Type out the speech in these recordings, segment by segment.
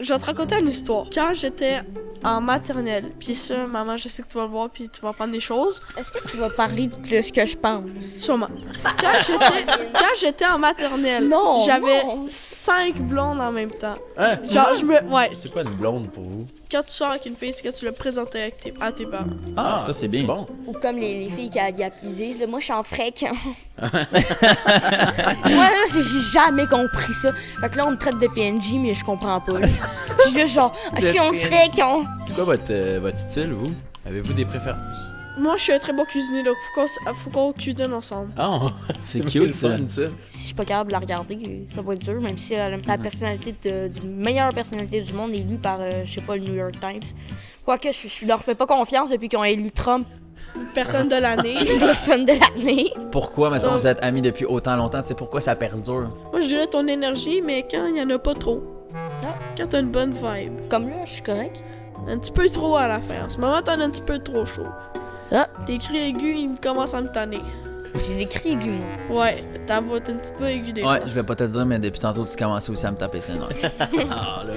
Je vais te raconter une histoire. Quand j'étais en maternelle, puis ça, maman, je sais que tu vas le voir, puis tu vas apprendre des choses. Est-ce que tu vas parler de ce que je pense? Sûrement. Quand j'étais en maternelle, Non, j'avais non. 5 blondes en même temps. Hein? Genre, ouais. C'est quoi une blonde pour vous? Quand tu sors avec une fille, c'est que tu le présentais à tes parents. Ah, ça c'est bien. bon. Ou comme les filles qui ils disent, là, moi je suis en frec. Moi là, j'ai jamais compris ça. Fait que là, on me traite de PNJ, mais je comprends pas. là. Je suis juste genre, je suis en frec. C'est quoi votre style, vous? Avez-vous des préférences? Moi, je suis un très bon cuisinier, donc faut qu'on cuisine ensemble. Ah, C'est le cute ça. fun, ça. Si je suis pas capable de la regarder, ça va être dur, même si la personnalité du meilleure personnalité du monde est élue par, je sais pas, le New York Times. Quoique, je leur fais pas confiance depuis qu'ils ont élu Trump Personne de l'année. personne de l'année. Pourquoi, mettons, Ça- vous êtes amis depuis autant longtemps? Tu sais pourquoi ça perdure? Moi, je dirais ton énergie, mais quand il y en a pas trop. Ah. Quand t'as une bonne vibe. Comme là, je suis correct. Un petit peu trop à la fin. En ce moment, t'en as un petit peu trop chaud. Ah. Tes cris aigus, ils commencent à me tanner. J'ai des cris aigus, moi. Ouais, t'as une petite voix aiguë des Ouais, fois. je vais pas te le dire, mais depuis tantôt, tu commençais aussi à me taper sur les nerfs. Ah, là.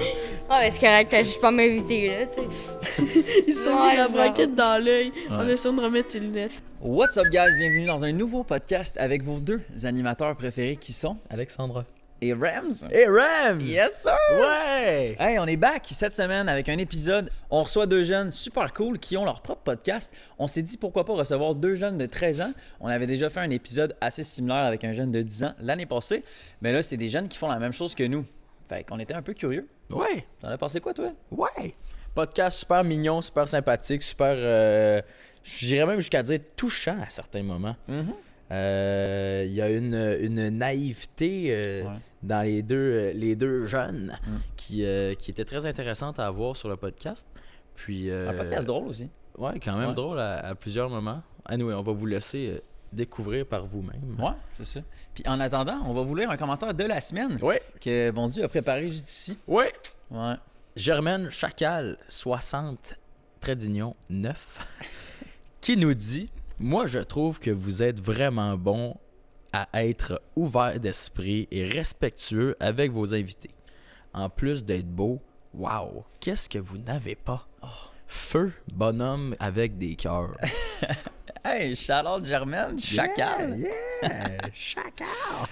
Ah, mais c'est correct, je suis pas m'inviter, là, tu sais. Ils sont Ouais, mis la genre. braquette dans l'œil en Ouais. essayant de remettre ses lunettes. What's up, guys? Bienvenue dans un nouveau podcast avec vos deux animateurs préférés qui sont... Alexandra. Et Rams. Hey, Rams! Yes, sir! Ouais! Hey, on est back cette semaine avec un épisode. On reçoit deux jeunes super cool qui ont leur propre podcast. On s'est dit pourquoi pas recevoir deux jeunes de 13 ans. On avait déjà fait un épisode assez similaire avec un jeune de 10 ans l'année passée. Mais là, c'est des jeunes qui font la même chose que nous. Fait qu'on était un peu curieux. Ouais! T'en as pensé quoi, toi? Ouais! Podcast super mignon, super sympathique, super... J'irais même jusqu'à dire touchant à certains moments. Il y a une naïveté Ouais. dans les deux jeunes qui était très intéressante à voir sur le podcast. Puis, Un podcast drôle aussi. Ouais, quand même Ouais. drôle à plusieurs moments. Anyway, on va vous laisser découvrir par vous-même. Ouais, c'est ça. Puis en attendant, on va vous lire un commentaire de la semaine Ouais. que bon Dieu a préparé juste ici. Ouais. Ouais. Germaine Chacal, 60, trait d'union 9, qui nous dit « Moi, je trouve que vous êtes vraiment bon à être ouvert d'esprit et respectueux avec vos invités. En plus d'être beau, wow, qu'est-ce que vous n'avez pas? Feu, bonhomme avec des cœurs. Hey, shout-out Germaine, Chacal. Yeah, Chacal!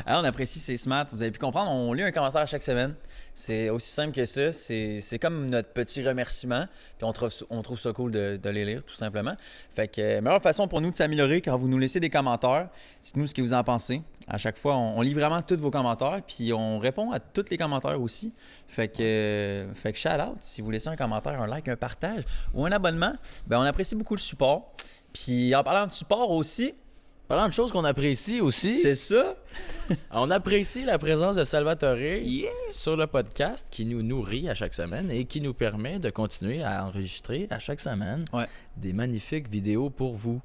Ah, on apprécie, c'est smart. Vous avez pu comprendre, on lit un commentaire chaque semaine. C'est aussi simple que ça. C'est comme notre petit remerciement. Puis on trouve ça cool de les lire, tout simplement. Fait que meilleure façon pour nous de s'améliorer quand vous nous laissez des commentaires. Dites-nous ce que vous en pensez. À chaque fois, on lit vraiment tous vos commentaires. Puis on répond à tous les commentaires aussi. Fait que shout-out. Si vous laissez un commentaire, un like, un partage ou un abonnement, ben on apprécie beaucoup le support. Puis en parlant de support aussi, Parlant de choses qu'on apprécie aussi, c'est ça. on apprécie la présence de Salvatore Yeah. sur le podcast qui nous nourrit à chaque semaine et qui nous permet de continuer à enregistrer à chaque semaine Ouais. des magnifiques vidéos pour vous.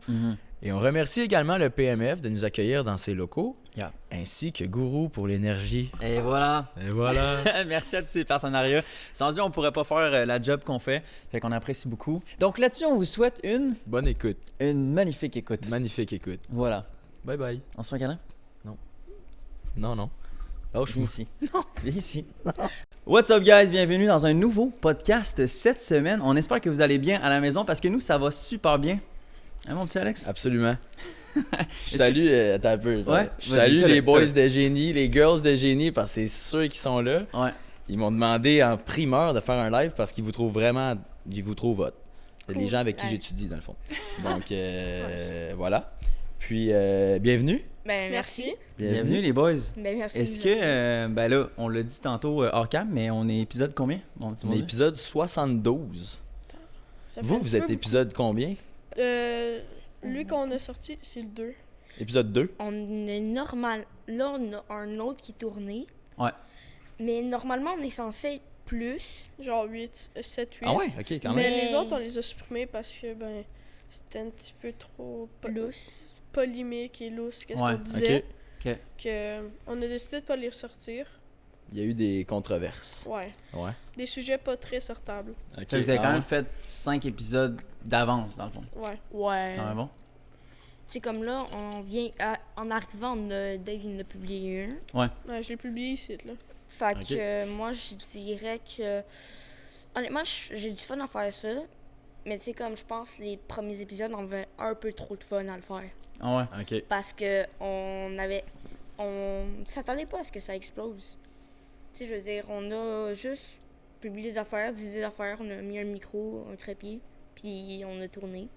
Et on remercie également le PMF de nous accueillir dans ses locaux, Yeah. ainsi que Gourou pour l'énergie. Et voilà. Et voilà. Merci à tous ces partenariats. Sans eux, on pourrait pas faire la job qu'on fait. Fait qu'on apprécie beaucoup. Donc là-dessus, on vous souhaite Bonne écoute. une magnifique écoute. Magnifique écoute. Voilà. Bye bye. On se fait un câlin? Non, non. Oh, Viens ici. Viens ici. What's up, guys? Bienvenue dans un nouveau podcast cette semaine. On espère que vous allez bien à la maison parce que nous, ça va super bien. Hein, mon petit Alex? Absolument. Je Est-ce salue, que attends un peu. Ouais, Je vas-y, salue fais-le, les boys fais-le. de génie, les girls de génie, parce que c'est ceux qui sont là. Ouais. Ils m'ont demandé en primeur de faire un live parce qu'ils vous trouvent vraiment, ils vous trouvent hot. Les Cool. gens avec qui Ouais. j'étudie, dans le fond. Donc, voilà. Puis, bienvenue. Ben, merci. Bienvenue, les boys. Ben, merci. Est-ce que, ben là, on l'a dit tantôt hors cam, mais on est épisode combien? Bon, On est épisode 72. Ça fait Vous, un vous petit êtes peu épisode combien? beaucoup. Lui qu'on a sorti, c'est le 2. Épisode 2? On est normal. Là, on a un autre qui est tourné. Ouais. Mais normalement, on est censé être plus. Genre 8, 7, 8. Ah ouais, ok, quand même. Mais même. les autres, on les a supprimés parce que, ben, c'était un petit peu trop Plus. polémique et lousse, qu'est-ce Ouais, qu'on disait. ok. On a décidé de pas les ressortir. Il y a eu des controverses. Ouais. Ouais. Des sujets pas très sortables. Ok. Fait que vous avez Ah quand ouais. même fait 5 épisodes d'avance, dans le fond. Ouais. Ouais. Quand même bon? C'est comme là, on vient. En arrivant, Dave, il en a publié un. Ouais, je l'ai publié ici, là. Fait Ok. que moi, je dirais que. Honnêtement, j'ai du fun à faire ça. Mais tu sais, comme je pense, les premiers épisodes, on avait un peu trop de fun à le faire. Ah ouais. OK. Parce que on s'attendait pas à ce que ça explose. Tu sais, je veux dire, on a juste publié des affaires, dit des affaires, on a mis un micro, un trépied, puis on a tourné.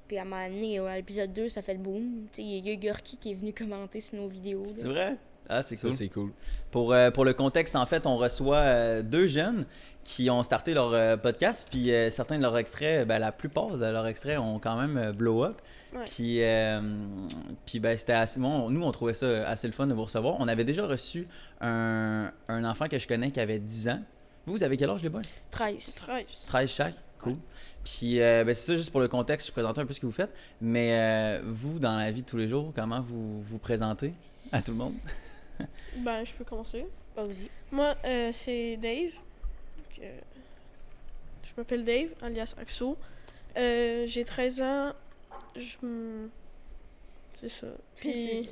Puis à un moment donné, à l'épisode 2, ça fait le boom. Tu sais, il y a Gorky qui est venu commenter sur nos vidéos. là. C'est vrai? Ah, c'est Ça, cool. c'est cool. Pour le contexte, en fait, on reçoit 2 jeunes qui ont starté leur podcast, puis certains de leurs extraits, ben, la plupart de leurs extraits ont quand même blow up. Ouais. Puis ben, c'était assez bon. Nous, on trouvait ça assez le fun de vous recevoir. On avait déjà reçu un enfant que je connais qui avait 10 ans. Vous avez quel âge, les boys? 13. 13. 13 chaque? Cool. Puis ben, c'est ça, juste pour le contexte, je présentais un peu ce que vous faites. Mais vous, dans la vie de tous les jours, comment vous vous présentez à tout le monde? Ben, je peux commencer. Vas-y. Moi, c'est Dave. Donc, je m'appelle Dave, alias Axo. J'ai 13 ans. C'est ça. Puis,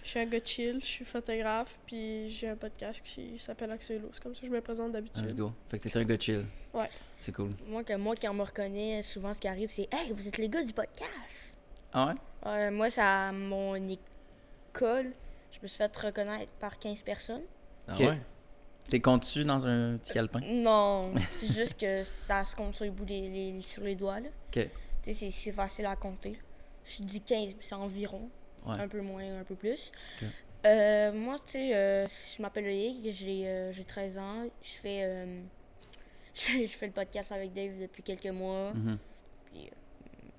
je suis un gars chill, je suis photographe, puis j'ai un podcast qui s'appelle Axo Hello. C'est comme ça que je me présente d'habitude. Let's go. Fait que t'es un gars chill. Ouais. C'est cool. Moi, quand on me reconnaît, souvent ce qui arrive, c'est Hey, vous êtes les gars du podcast. Ah ouais? Moi, ça, à mon école, je me suis fait reconnaître par 15 personnes. Ah Ok. ouais? T'es contu dans un petit calepin? Non, c'est juste que ça se compte sur les bouts sur les doigts. Là. Ok. Tu sais, c'est facile à compter. Je dis 15, mais c'est environ. Ouais. Un peu moins, un peu plus. Ok. Moi, tu sais, je m'appelle Loïc, j'ai 13 ans. Je fais le podcast avec Dave depuis quelques mois. Mhm. Puis,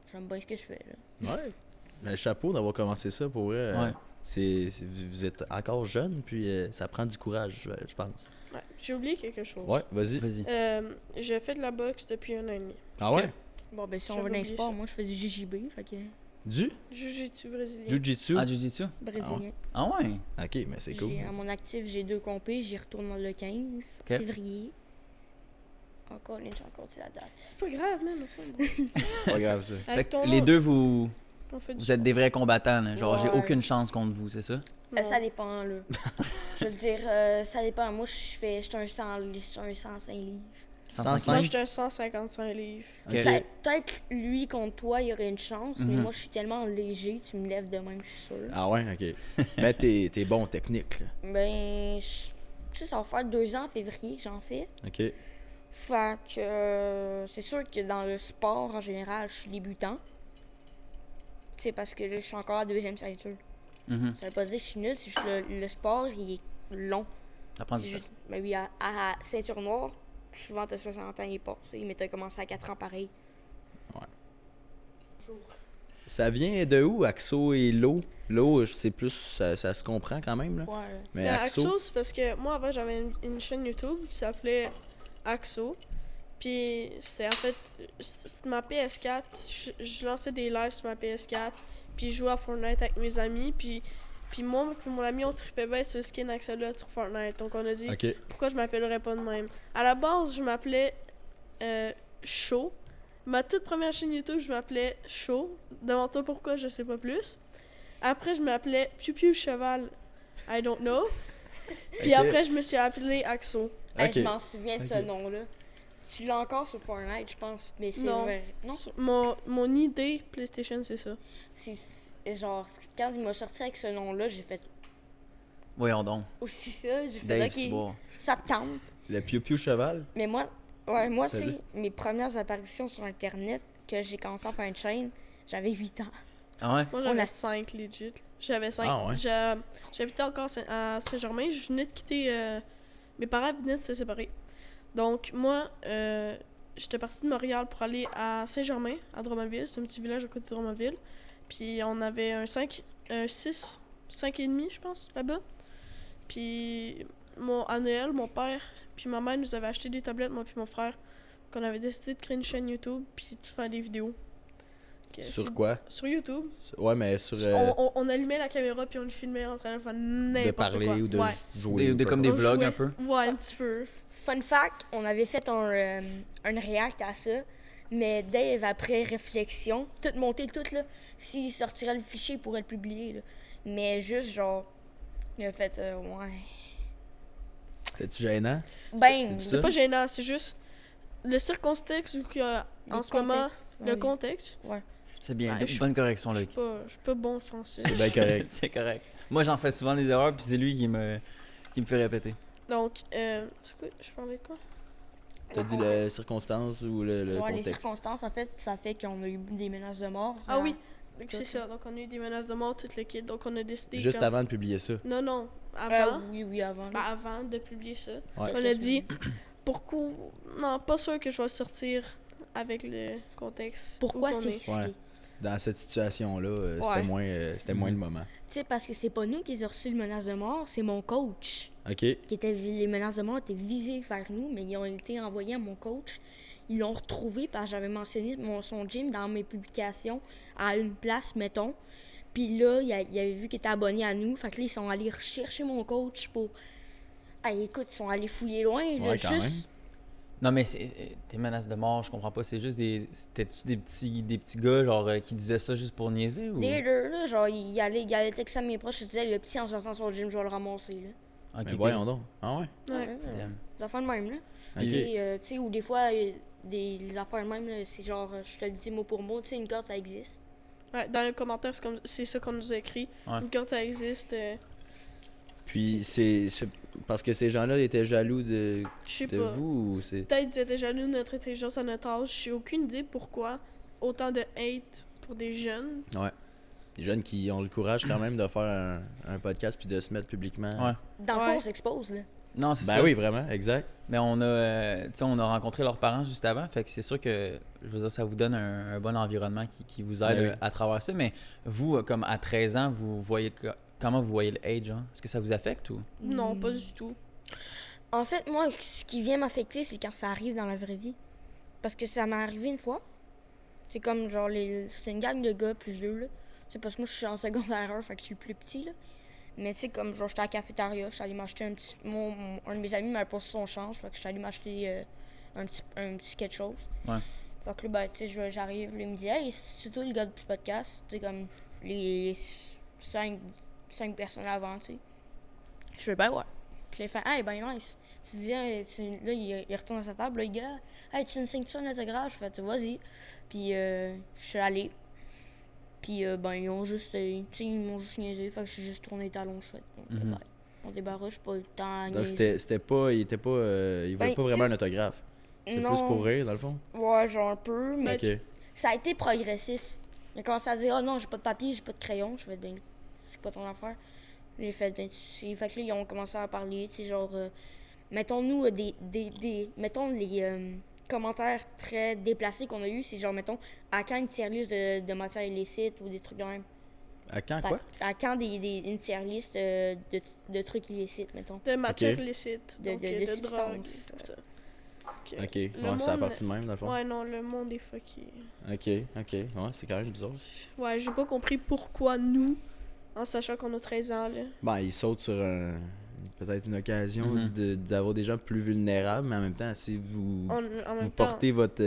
j'aime bien ce que je fais. Là. Ouais. Ben, chapeau d'avoir commencé ça pour vrai. Ouais. Vous êtes encore jeune, puis ça prend du courage, je pense. Ouais. J'ai oublié quelque chose. Ouais, vas-y. Vas-y. Je fais de la boxe depuis 1 an et demi. Ah ouais? Bon, ben si on J'avais va dans les oublié sports, ça. moi, je fais du JJB, fait que Du Jiu-jitsu brésilien. Jiu-Jitsu? Ah, Jiu-Jitsu? brésilien. Ah ouais? Ok, mais c'est cool. À mon actif, j'ai 2 compés, j'y retourne le 15 Ok. février. Encore, j'ai encore dit la date. C'est pas grave, même. C'est pas grave ça. Fait Avec que ton les nom, deux, vous on fait du êtes des vrais combattants. Là. Genre, j'ai Ouais. aucune chance contre vous, c'est ça? Non. Ça dépend, là. Je veux dire, ça dépend. Moi, je suis un 105 livres. 105? Moi, j'étais à 155 livres. Ok. Peut-être lui contre toi, il y aurait une chance, mais Mhm. moi, je suis tellement léger, tu me lèves de même, je suis sûre. Ah ouais, ok. Mais t'es bon technique, là. Ben, tu sais, ça va faire 2 ans en février que j'en fais. Ok. Fait que c'est sûr que dans le sport, en général, je suis débutant. Tu sais, parce que là, je suis encore à 2e ceinture. Mhm. Ça veut pas dire que je suis nulle, c'est juste le sport, il est long. Ça prend C'est du temps. juste- Ben oui, à ceinture noire, souvent t'as 60 ans et passé, mais t'as commencé à 4 ans pareil. Ça vient de où, Axo et Lo? Lo, c'est plus, ça se comprend quand même, là. Ouais. Mais Ben, Axo, Axo, c'est parce que moi, avant, j'avais une chaîne YouTube qui s'appelait Axo. Puis, c'était en fait, c'était ma PS4. Je lançais des lives sur ma PS4. Puis, je jouais à Fortnite avec mes amis. Puis moi et mon ami, on tripait bien sur le skin Axolot sur Fortnite. Donc, on a dit, ok. pourquoi je m'appellerais pas de même. À la base, je m'appelais Show. Ma toute première chaîne YouTube, je m'appelais Show. Demande-toi pourquoi, je sais pas plus. Après, je m'appelais Piu Piu Cheval. I don't know. Puis Ok. après, je me suis appelé Axo. Hey, Ok. je m'en souviens de ce Ok. nom-là. Tu l'as encore sur Fortnite, je pense, mais c'est Non. vrai. Non? Mon idée PlayStation, c'est ça. Genre, quand il m'a sorti avec ce nom-là, j'ai fait Voyons donc. aussi ça. J'ai fait, Dave ok, Ciboire. ça te tente. Le Piu Piu Cheval? Mais moi, tu Salut. sais, mes premières apparitions sur Internet, que j'ai commencé à faire une chaîne, j'avais 8 ans. Ah ouais? Moi, On j'avais a- 5, legit. J'avais 5. Ah ouais? J'habitais encore à Saint-Germain. Je venais de quitter... mes parents venaient de se séparer. Donc, moi, j'étais partie de Montréal pour aller à Saint-Germain, à Drummondville. C'est un petit village à côté de Drummondville. Puis, on avait un 5 et demi, je pense, là-bas. Puis, à Noël, mon père puis ma mère nous avaient acheté des tablettes, moi puis mon frère. Qu'on avait décidé de créer une chaîne YouTube puis de faire des vidéos. Ok, Sur quoi? Sur YouTube. Ouais, mais sur On allumait la caméra puis on le filmait en train de faire n'importe de parler quoi. ou de Ouais. jouer. ou comme peu des On importe. vlogs jouait- un peu? Ouais, un petit peu. Fun fact, on avait fait un react à ça, mais Dave, après réflexion, tout monté, tout là, s'il sortirait le fichier, il pourrait le publier. Là. Mais juste genre, il a fait, ouais. C'était-tu gênant? Ben, C'est C'est pas gênant, c'est juste le circonstance où qu'il y a en le ce moment, contexte, le ouais. contexte. C'est bien. Ouais, je- Bonne correction, Je Luc. suis pas bon en français. C'est bien correct. C'est correct. Moi, j'en fais souvent des erreurs, puis c'est lui qui me fait répéter. Donc, c'est quoi? Je parlais de quoi? T'as dit la circonstance ou le les contexte? circonstances, en fait, ça fait qu'on a eu des menaces de mort. Ah oui, tout c'est ça. Donc, on a eu des menaces de mort, tout le kit. Donc, on a décidé. Juste comme- avant de publier ça. Non, avant. Oui, avant. Ben, avant de publier ça. Ouais. On a dit, pourquoi. Non, pas sûr que je vais sortir avec le contexte. Pourquoi où qu'on c'est est. risqué? Ouais. Dans cette situation-là, Ouais. c'était moins le moment. Tu sais, parce que c'est pas nous qui avons reçu les menaces de mort, c'est mon coach. OK. Les menaces de mort étaient visées vers nous, mais ils ont été envoyés à mon coach. Ils l'ont retrouvé parce que j'avais mentionné son gym dans mes publications à une place, mettons. Puis là, il avait vu qu'il était abonné à nous. Fait que là, ils sont allés rechercher mon coach pour. Ah, écoute, ils sont allés fouiller loin. Là, Ouais, quand juste. Non, mais tes menaces de mort, je comprends pas. C'est juste c'était-tu des petits gars, genre, qui disaient ça juste pour niaiser ou. Des deux, là, genre, il allait texter à mes proches. Il disait, le petit en sortant son gym, je vais le ramasser. Là. Ok, Mais ok. voyons donc. Ah ouais? Ouais. Des affaires de même, là. OK. Puis, tu sais, ou des fois, les affaires de même, là, c'est genre, je te le dis mot pour mot, tu sais, une corde, ça existe. Ouais, dans les commentaires, c'est ça qu'on nous a écrit. Ouais. Une carte, ça existe. Puis c'est parce que ces gens-là étaient jaloux de Je sais de pas. vous ou c'est... Peut-être qu'ils étaient jaloux de notre intelligence à notre âge. J'ai aucune idée pourquoi autant de hate pour des jeunes. Ouais. Des jeunes qui ont le courage quand même de faire un podcast puis de se mettre publiquement. Ouais. Dans le Ouais. fond, on s'expose, là. Non, c'est Ben ça. oui, vraiment, exact. Mais on a, tu sais, on a rencontré leurs parents juste avant, fait que c'est sûr que, je veux dire, ça vous donne un bon environnement qui vous aide Ben oui. à travers ça. Mais vous, comme à 13 ans, vous voyez comment vous voyez le age, hein? Est-ce que ça vous affecte ou? Non, pas du tout. En fait, moi, ce qui vient m'affecter, c'est quand ça arrive dans la vraie vie. Parce que ça m'est arrivé une fois. C'est comme, genre, c'est une gang de gars plus vieux, là. Tu sais, parce que moi, je suis en secondaire 1, fait que je suis le plus petit, là. Mais tu sais, comme, genre, j'étais à la cafétéria, j'étais allé m'acheter un petit... un de mes amis m'avait passé son change, fait que j'étais allé m'acheter un petit quelque chose. Ouais. Fait que là, ben, tu sais, j'arrive, là, il me dit « Hey, c'est toi le gars du podcast? » Tu sais, comme, les 5 personnes avant, tu sais. Je fais « Ben ouais. » Je l'ai fait « Hey, ben nice. » Tu dis, hey, là, il retourne à sa table, là, le gars, « Hey, tu me signes-tu un autographe? » Je fais « Vas-y. » Puis, je suis allé. Puis, ben, ils m'ont juste niaisé. Fait que je suis juste tourné les talons. Je fais, bon, Mhm. bye. On débarrasse, j'ai pas le temps à Donc niaiser. c'était pas... Il était pas... il voulait Ben, pas vraiment un autographe. C'est Non. plus pour rire, dans le fond. Ouais, genre un peu, mais OK. ça a été progressif. Il a commencé à dire, oh non, j'ai pas de papier, j'ai pas de crayon. Je fais, ben, c'est quoi ton affaire? J'ai fait, ben, fait que là, ils ont commencé à parler, tu sais, genre, mettons-nous mettons les commentaires très déplacés qu'on a eu, c'est genre, mettons, à quand une tier list de matières illicites ou des trucs de même. À quand, Fait quoi? à quand une tier list de trucs illicites, mettons. De matière Ok. illicite. De- Donc, de de drogue. substances. Tout ça. OK. Le Ouais, c'est à monde- partir de même, dans le fond. Ouais, non, le monde est fucké. OK. Ouais, c'est quand même bizarre. Ouais, j'ai pas compris pourquoi nous, en sachant qu'on a 13 ans, là. Ben, ils sautent sur peut-être une occasion Mhm. d'avoir des gens plus vulnérables, mais en même temps, si vous, En vous même temps. portez votre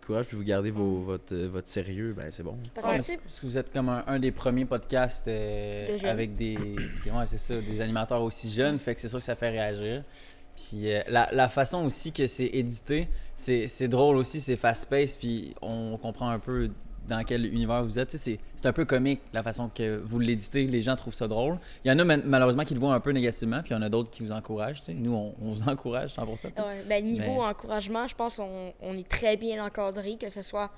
courage puis vous gardez votre sérieux, ben c'est bon. Parce Ouais, que, mais tu sais, parce que vous êtes comme un des premiers podcasts jeunes. avec ouais, c'est ça, des animateurs aussi jeunes, fait que c'est sûr que ça fait réagir. Puis la façon aussi que c'est édité, c'est drôle aussi, c'est fast-paced, puis on comprend un peu dans quel univers vous êtes. Tu sais, c'est un peu comique la façon que vous l'éditez, les gens trouvent ça drôle. Il y en a malheureusement qui le voient un peu négativement, puis il y en a d'autres qui vous encouragent. Tu sais. Nous, on vous encourage 100%. Tu sais. ouais, ben, niveau Mais- encouragement, je pense qu'on est très bien encadré, que ce soit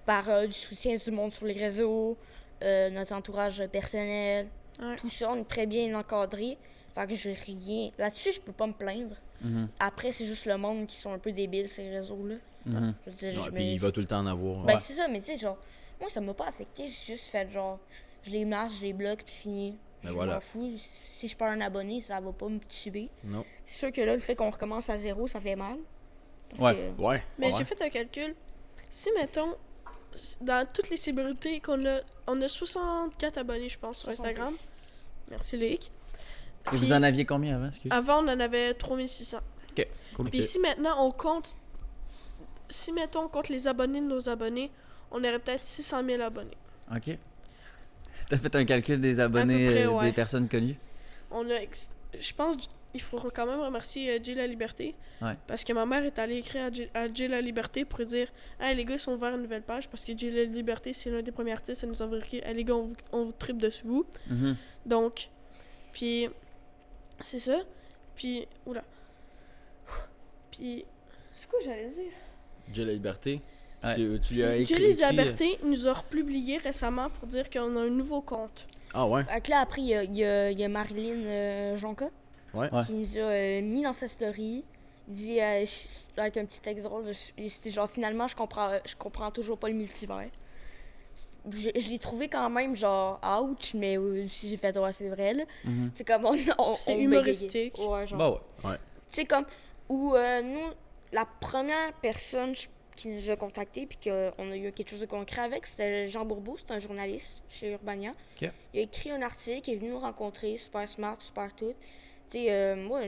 par du soutien du monde sur les réseaux, notre entourage personnel, Ouais. tout ça, on est très bien encadré. Fait que j'ai rien. Là-dessus, je peux pas me plaindre. Mhm, Après, c'est juste le monde qui sont un peu débiles, ces réseaux-là. mhm. Je veux dire, Ouais, je puis me- il va tout le temps en avoir. Ben, Ouais. c'est ça, mais tu sais, genre, moi, ça m'a pas affecté. J'ai juste fait genre, je les masse, je les bloque, puis fini. Ben Je voilà. m'en fous. Si je perds un abonné, ça va pas me tuer. Non. C'est sûr que là, le fait qu'on recommence à zéro, ça fait mal. Parce Ouais. que- Ouais. Mais ouais. j'ai fait un calcul. Si, mettons, dans toutes les célébrités qu'on a, on a 64 abonnés, je pense, sur Instagram. 70. Merci, Loïc. Et Puis, vous en aviez combien avant? Excuse. Avant, on en avait 3600. Cool. Puis si maintenant on compte, si mettons on compte les abonnés de nos abonnés, on aurait peut-être 600 000 abonnés. OK. T'as fait un calcul des abonnés près, ouais. des personnes connues? On a, je pense, il faut quand même remercier Jay La Liberté. Ouais. Parce que ma mère est allée écrire à Jay La Liberté pour lui dire hey, les gars, ils sont ouverts une nouvelle page. Parce que Jay La Liberté, c'est l'un des premiers artistes. Elle nous a écrit hey, les gars, on vous tripe dessus vous. Mhm. Donc, puis, c'est ça. Puis, oula. Puis, c'est quoi j'allais dire? Jay La Liberté. Ouais. Tu lui as Jay écrit. La Liberté nous a republié récemment pour dire qu'on a un nouveau compte. Ah ouais? Fait que là, après, il y a Marilyn Jonca Ouais. Ouais. qui nous a mis dans sa story. Il dit, avec un petit texte drôle, c'était genre, finalement, je comprends toujours pas le multivers. Je l'ai trouvé quand même, genre, ouch, mais aussi j'ai fait, ouais, c'est vrai, là. Mhm. C'est comme, C'est on humoristique. bégayait. Ouais, genre. Bah ouais. Tu sais, comme, où nous, la première personne qui nous a contactés puis qu'on a eu quelque chose de concret avec, c'était Jean Bourbeau, c'est un journaliste chez Urbania. Ok. Il a écrit un article, il est venu nous rencontrer, super smart, super tout. Tu sais, moi,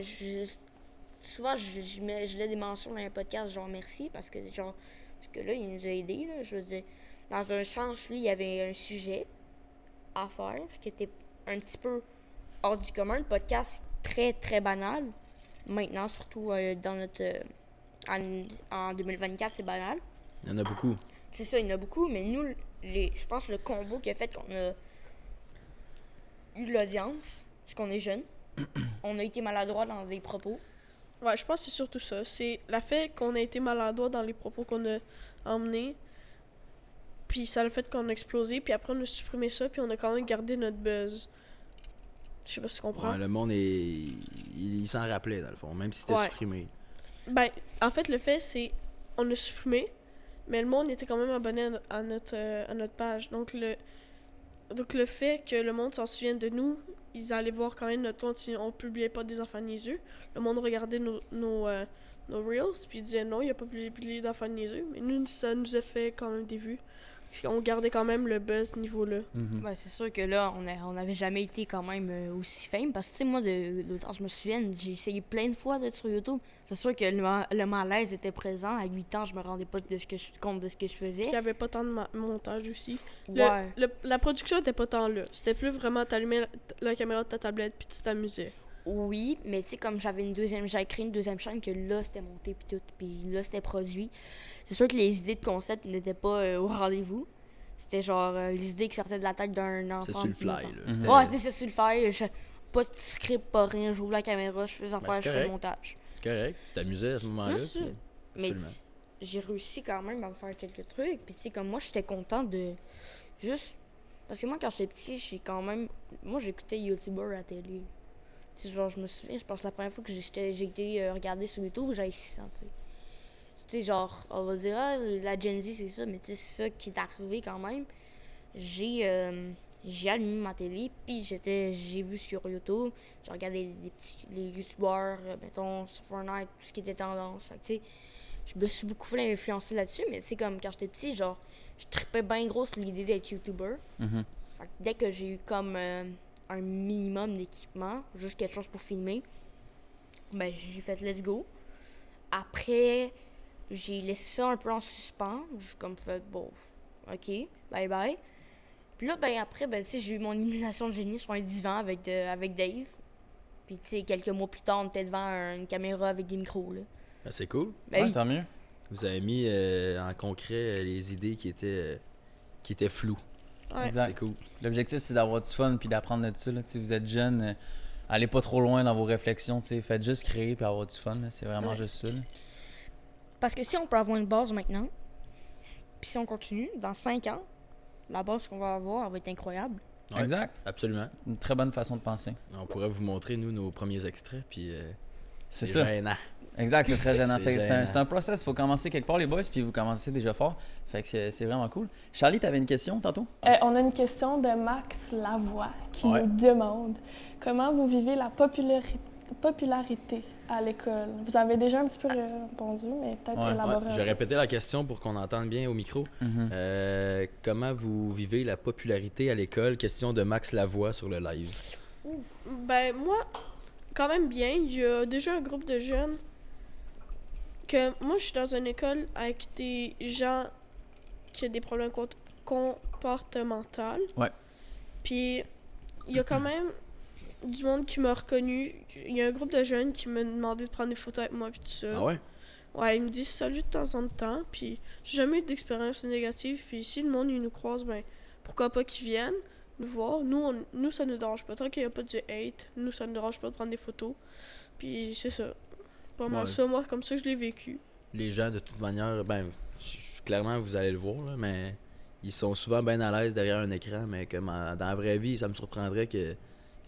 souvent, je mets des mentions dans un podcast, genre merci, parce que, genre, parce que là, il nous a aidés, là, je veux dire. Dans un sens, lui, il y avait un sujet à faire qui était un petit peu hors du commun. Le podcast, c'est très, très banal. Maintenant, surtout dans notre... en 2024, c'est banal. Il y en a beaucoup. C'est ça, il y en a beaucoup, mais nous, je pense que le combo qui a fait qu'on a eu l'audience, parce qu'on est jeune, on a été maladroit dans des propos. Ouais, je pense que c'est surtout ça. C'est le fait qu'on a été maladroit dans les propos qu'on a emmenés. Puis ça a le fait qu'on a explosé. Puis après, on a supprimé ça. Puis on a quand même gardé notre buzz. Je sais pas si tu comprends. Ouais, le monde il s'en rappelait, dans le fond, même si c'était Ouais. supprimé. Ben, en fait, le fait, c'est... On a supprimé. Mais le monde était quand même abonné à notre page. Donc le fait que le monde s'en souvienne de nous, ils allaient voir quand même notre compte si on publiait pas des enfants niaiseux. Le monde regardait nos reels, puis ils disaient non, il n'y a pas publié d'enfants niaiseux. Mais nous, ça nous a fait quand même des vues. Parce qu'on gardait quand même le buzz niveau-là. Mhm. Ouais, c'est sûr que là, on n'avait jamais été quand même aussi fame. Parce que, tu sais, moi, de temps, je me souviens, j'ai essayé plein de fois d'être sur YouTube. C'est sûr que le malaise était présent. À 8 ans, je me rendais pas compte de ce que je faisais. Il n'y avait pas tant de montage aussi. Ouais. La production était pas tant là. C'était plus vraiment t'allumer la caméra de ta tablette puis tu t'amusais. Oui, mais tu sais, comme j'ai créé une deuxième chaîne que là, c'était monté puis tout, puis là, c'était produit. C'est sûr que les idées de concept n'étaient pas au rendez-vous. C'était genre les idées qui sortaient de la tête d'un enfant. C'est sur le puis d'un fly, enfant. là. Mhm. C'était- Ouais, c'était sur le fly. Pas de script, pas rien. J'ouvre la caméra, je fais les affaires, c'est je fais le correct. montage. C'est correct. Tu t'amusais à ce moment-là. Bien sûr. puis- Mais Absolument. j'ai réussi quand même à me faire quelques trucs. Puis tu sais, comme moi, j'étais contente de juste... Parce que moi, quand j'étais petit, j'ai quand même... Moi, j'écoutais YouTuber à la télé. Tu sais, genre, je me souviens, je pense que la première fois que j'ai été regarder sur YouTube, j'avais 6 ans, tu sais. Tu sais, genre, on va dire, ah, la Gen Z, c'est ça, mais tu sais, c'est ça qui est arrivé quand même. J'ai allumé ma télé, puis j'ai vu sur YouTube, j'ai regardé les YouTubeurs, mettons, sur Fortnite, tout ce qui était tendance. Fait que, tu sais, je me suis beaucoup fait influencer là-dessus, mais tu sais, comme quand j'étais petit, genre, je trippais bien gros sur l'idée d'être YouTuber. Mhm. Fait que dès que j'ai eu comme un minimum d'équipement, juste quelque chose pour filmer, ben j'ai fait let's go. Après, j'ai laissé ça un peu en suspens. J'ai comme fait, bon, ok, bye bye. Puis là, ben après, ben tu sais, j'ai eu mon illumination de génie sur un divan avec Dave. Puis tu sais, quelques mois plus tard, on était devant une caméra avec des micros, là. Ben, c'est cool. Ben Ouais, oui. tant mieux. Vous avez mis en concret les idées qui étaient floues. Ouais. Exact. C'est cool. L'objectif, c'est d'avoir du fun puis d'apprendre là-dessus. Là. Tu sais, vous êtes jeune, allez pas trop loin dans vos réflexions. Tu sais, faites juste créer puis avoir du fun. Là. C'est vraiment Ouais. juste ça. Là. Parce que si on peut avoir une base maintenant, puis si on continue, dans 5 ans, la base qu'on va avoir, elle va être incroyable. Ouais. Exact. Absolument. Une très bonne façon de penser. On pourrait vous montrer, nous, nos premiers extraits, puis C'est c'est ça. gênant. Exact, c'est très gênant. C'est Fait que gênant. c'est un process. Il faut commencer quelque part, les boys, puis vous commencez déjà fort. Fait que c'est vraiment cool. Charlie, t'avais une question tantôt? On a une question de Max Lavoie qui Ouais. nous demande comment vous vivez la popularité à l'école. Vous avez déjà un petit peu répondu, mais peut-être Ouais. élaborer Ouais, un je vais peu. répéter la question pour qu'on entende bien au micro. Comment vous vivez la popularité à l'école? Question de Max Lavoie sur le live. Ben, moi, quand même bien. Il y a déjà un groupe de jeunes que moi, je suis dans une école avec des gens qui ont des problèmes comportementaux. Ouais. Puis, il y a quand même du monde qui m'a reconnu. Il y a un groupe de jeunes qui m'a demandé de prendre des photos avec moi puis tout ça. Ah ouais? Ouais, ils me disent salut de temps en temps, puis j'ai jamais eu d'expérience négative, puis si le monde il nous croise, ben pourquoi pas qu'ils viennent nous voir. Nous ça nous dérange pas, tant qu'il n'y a pas du hate, nous ça nous dérange pas de prendre des photos. Puis c'est ça. Pas mal Ouais. ça, moi comme ça que je l'ai vécu. Les gens, de toute manière, ben, clairement, vous allez le voir, là, mais ils sont souvent bien à l'aise derrière un écran, mais comme dans la vraie vie, ça me surprendrait que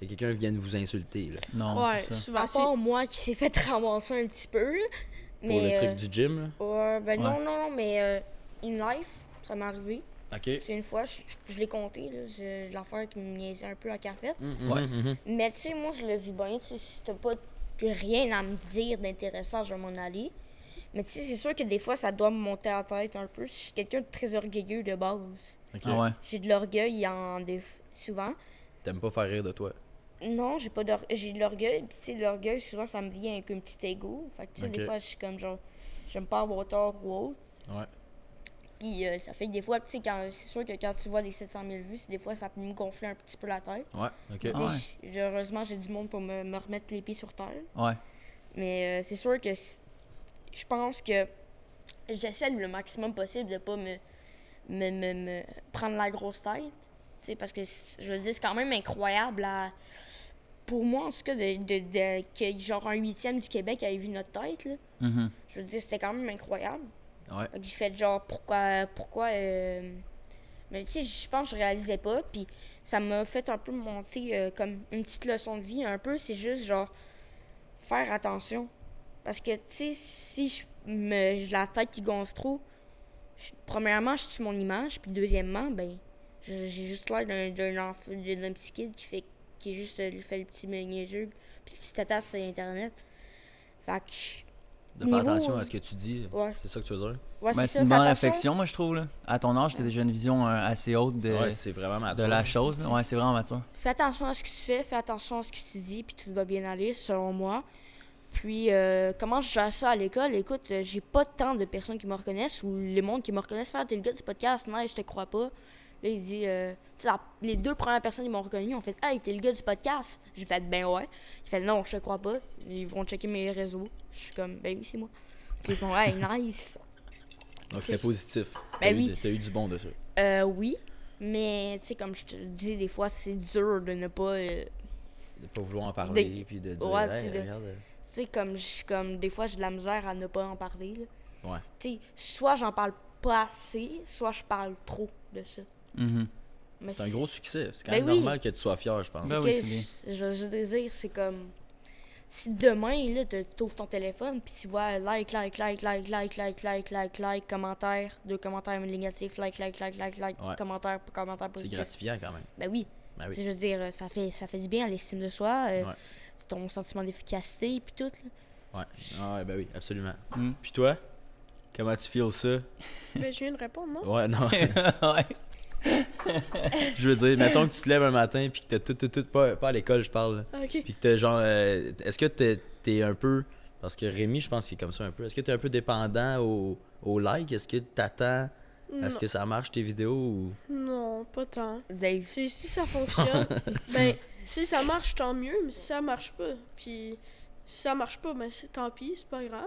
quelqu'un vienne vous insulter, là. Non, Ouais, c'est ça. souvent À c'est. part moi qui s'est fait ramasser un petit peu, là. Pour Mais, le truc du gym, là. ouais, ben non, Ouais. non, mais in life, ça m'est arrivé. OK. C'est une fois, je l'ai compté, là. J'ai l'affaire qui me niaisait un peu à cafette. Ouais. Mais tu sais, moi, je le vis bien. Tu sais, si t'as pas rien à me dire d'intéressant, je vais m'en aller. Mais tu sais, c'est sûr que des fois, ça doit me monter à la tête un peu. Je suis quelqu'un de très orgueilleux de base. OK. Ah ouais. J'ai de l'orgueil souvent. T'aimes pas faire rire de toi. Non, j'ai de l'orgueil. Puis tu sais, l'orgueil, souvent, ça me vient avec un petit ego. Fait que tu sais, Ok. des fois, je suis comme genre, j'aime pas avoir tort ou autre. Ouais. Puis ça fait que des fois, tu sais, c'est sûr que quand tu vois des 700 000 vues, des fois, ça peut me gonfler un petit peu la tête. Ouais, OK. Tu sais, Ouais. heureusement, j'ai du monde pour me remettre les pieds sur terre. Ouais. Mais c'est sûr que je pense que j'essaie le maximum possible de pas me prendre la grosse tête. Tu sais, parce que je veux dire, c'est quand même incroyable pour moi, en tout cas, que genre un 8e du Québec ait vu notre tête. Là. Mhm. Je veux dire, c'était quand même incroyable. Ouais. Fait que j'ai fait genre, pourquoi mais tu sais, je pense que je réalisais pas. Puis ça m'a fait un peu monter comme une petite leçon de vie. Un peu, c'est juste genre faire attention. Parce que tu sais, si j'ai la tête qui gonfle trop, premièrement, je tue mon image. Puis deuxièmement, ben, j'ai juste l'air d'un petit kid qui est juste lui fait le petit niaiseux. Puis le petit tata sur Internet. Fait que. De faire Niveau, attention à ce que tu dis. Ouais. C'est ça que tu veux dire? Ouais, Ben, c'est c'est ça, une fais bonne attention. réflexion, moi, je trouve. Là. À ton âge, t'as déjà une vision assez haute Ouais, c'est vraiment mature. de la chose. là. Ouais, c'est vraiment mature. Fais attention à ce que tu fais attention à ce que tu dis, puis tout va bien aller, selon moi. Puis, comment je gère ça à l'école? Écoute, j'ai pas tant de personnes qui me reconnaissent, ou les mondes qui me reconnaissent. Faire, t'es le gars du podcast, non, je te crois pas. Là, il dit, tu sais, les 2 premières personnes qui m'ont reconnu ont fait, hey, t'es le gars du podcast. J'ai fait, ben ouais. Il fait, non, je te crois pas. Ils vont checker mes réseaux. Je suis comme, ben oui, c'est moi. Puis ils font, hey, nice. Donc c'était positif. Ben oui. T'as eu du bon dessus. Oui, mais tu sais, comme je te le dis, des fois, c'est dur de ne pas. De pas vouloir en parler, puis de dire, Ouais, hey, tu sais, regarde. Tu sais, comme des fois, j'ai de la misère à ne pas en parler. Là. Ouais. Tu sais, soit j'en parle pas assez, soit je parle trop de ça. Mhm. Mais C'est un gros succès. C'est quand Ben même oui. normal que tu sois fier, je pense. Ben que oui, c'est je désire, c'est comme. Si demain, là, t'ouvres ton téléphone, puis tu vois like, commentaire, 2 commentaires négatifs, like, Ouais. commentaire C'est positif. gratifiant quand même. Ben oui. Ben Tu sais, oui. je veux dire, ça fait du bien à l'estime de soi, Ouais. ton sentiment d'efficacité, puis tout. Là. Ouais. Ah ouais, ben oui, absolument. Mm. Puis toi, comment tu feels ça? Ben, je viens de répondre, non? Ouais, non. ouais. Je veux dire, mettons que tu te lèves un matin puis que t'as tout pas à l'école, je parle. Là. Ah, ok. Puis que t'as genre. Est-ce que t'es un peu. Parce que Rémi, je pense qu'il est comme ça un peu. Est-ce que t'es un peu dépendant au like? Est-ce que t'attends à ce Non. que ça marche tes vidéos ou. Non, pas tant. Dave. Si ça fonctionne, ben, si ça marche, tant mieux, mais si ça marche pas, puis si ça marche pas, ben, tant pis, c'est pas grave.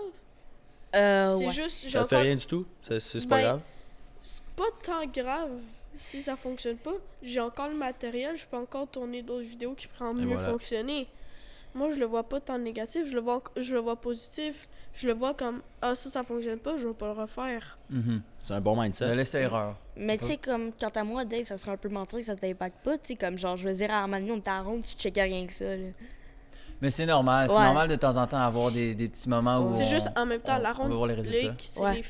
C'est Ouais. juste, j'ai Ça te fait encore- rien du tout? C'est pas Ben, grave? C'est pas tant grave si ça fonctionne pas. J'ai encore le matériel, je peux encore tourner d'autres vidéos qui pourraient mieux voilà. fonctionner. Moi, je le vois pas tant négatif, je le vois positif. Je le vois comme, ah, ça fonctionne pas, je vais pas le refaire. Mhm. C'est un bon De mindset. laisser erreur. Mais tu sais, comme, quant à moi, Dave, ça serait un peu mentir que ça t'impacte pas. Tu sais, comme, genre, je veux dire, à un moment donné, on était à ronde, tu checkais rien que ça, là. Mais c'est normal. C'est Ouais. normal de temps en temps avoir des petits moments où C'est on- juste en même temps, on la va ronde voir les résultats. Lake, c'est Ouais. les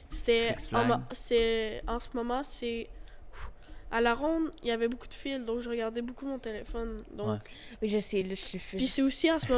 c'était Six Flags. en ce moment c'est à la ronde il y avait beaucoup de fils donc je regardais beaucoup mon téléphone donc Ouais. Oui, je sais, là, je suis puis c'est aussi à ce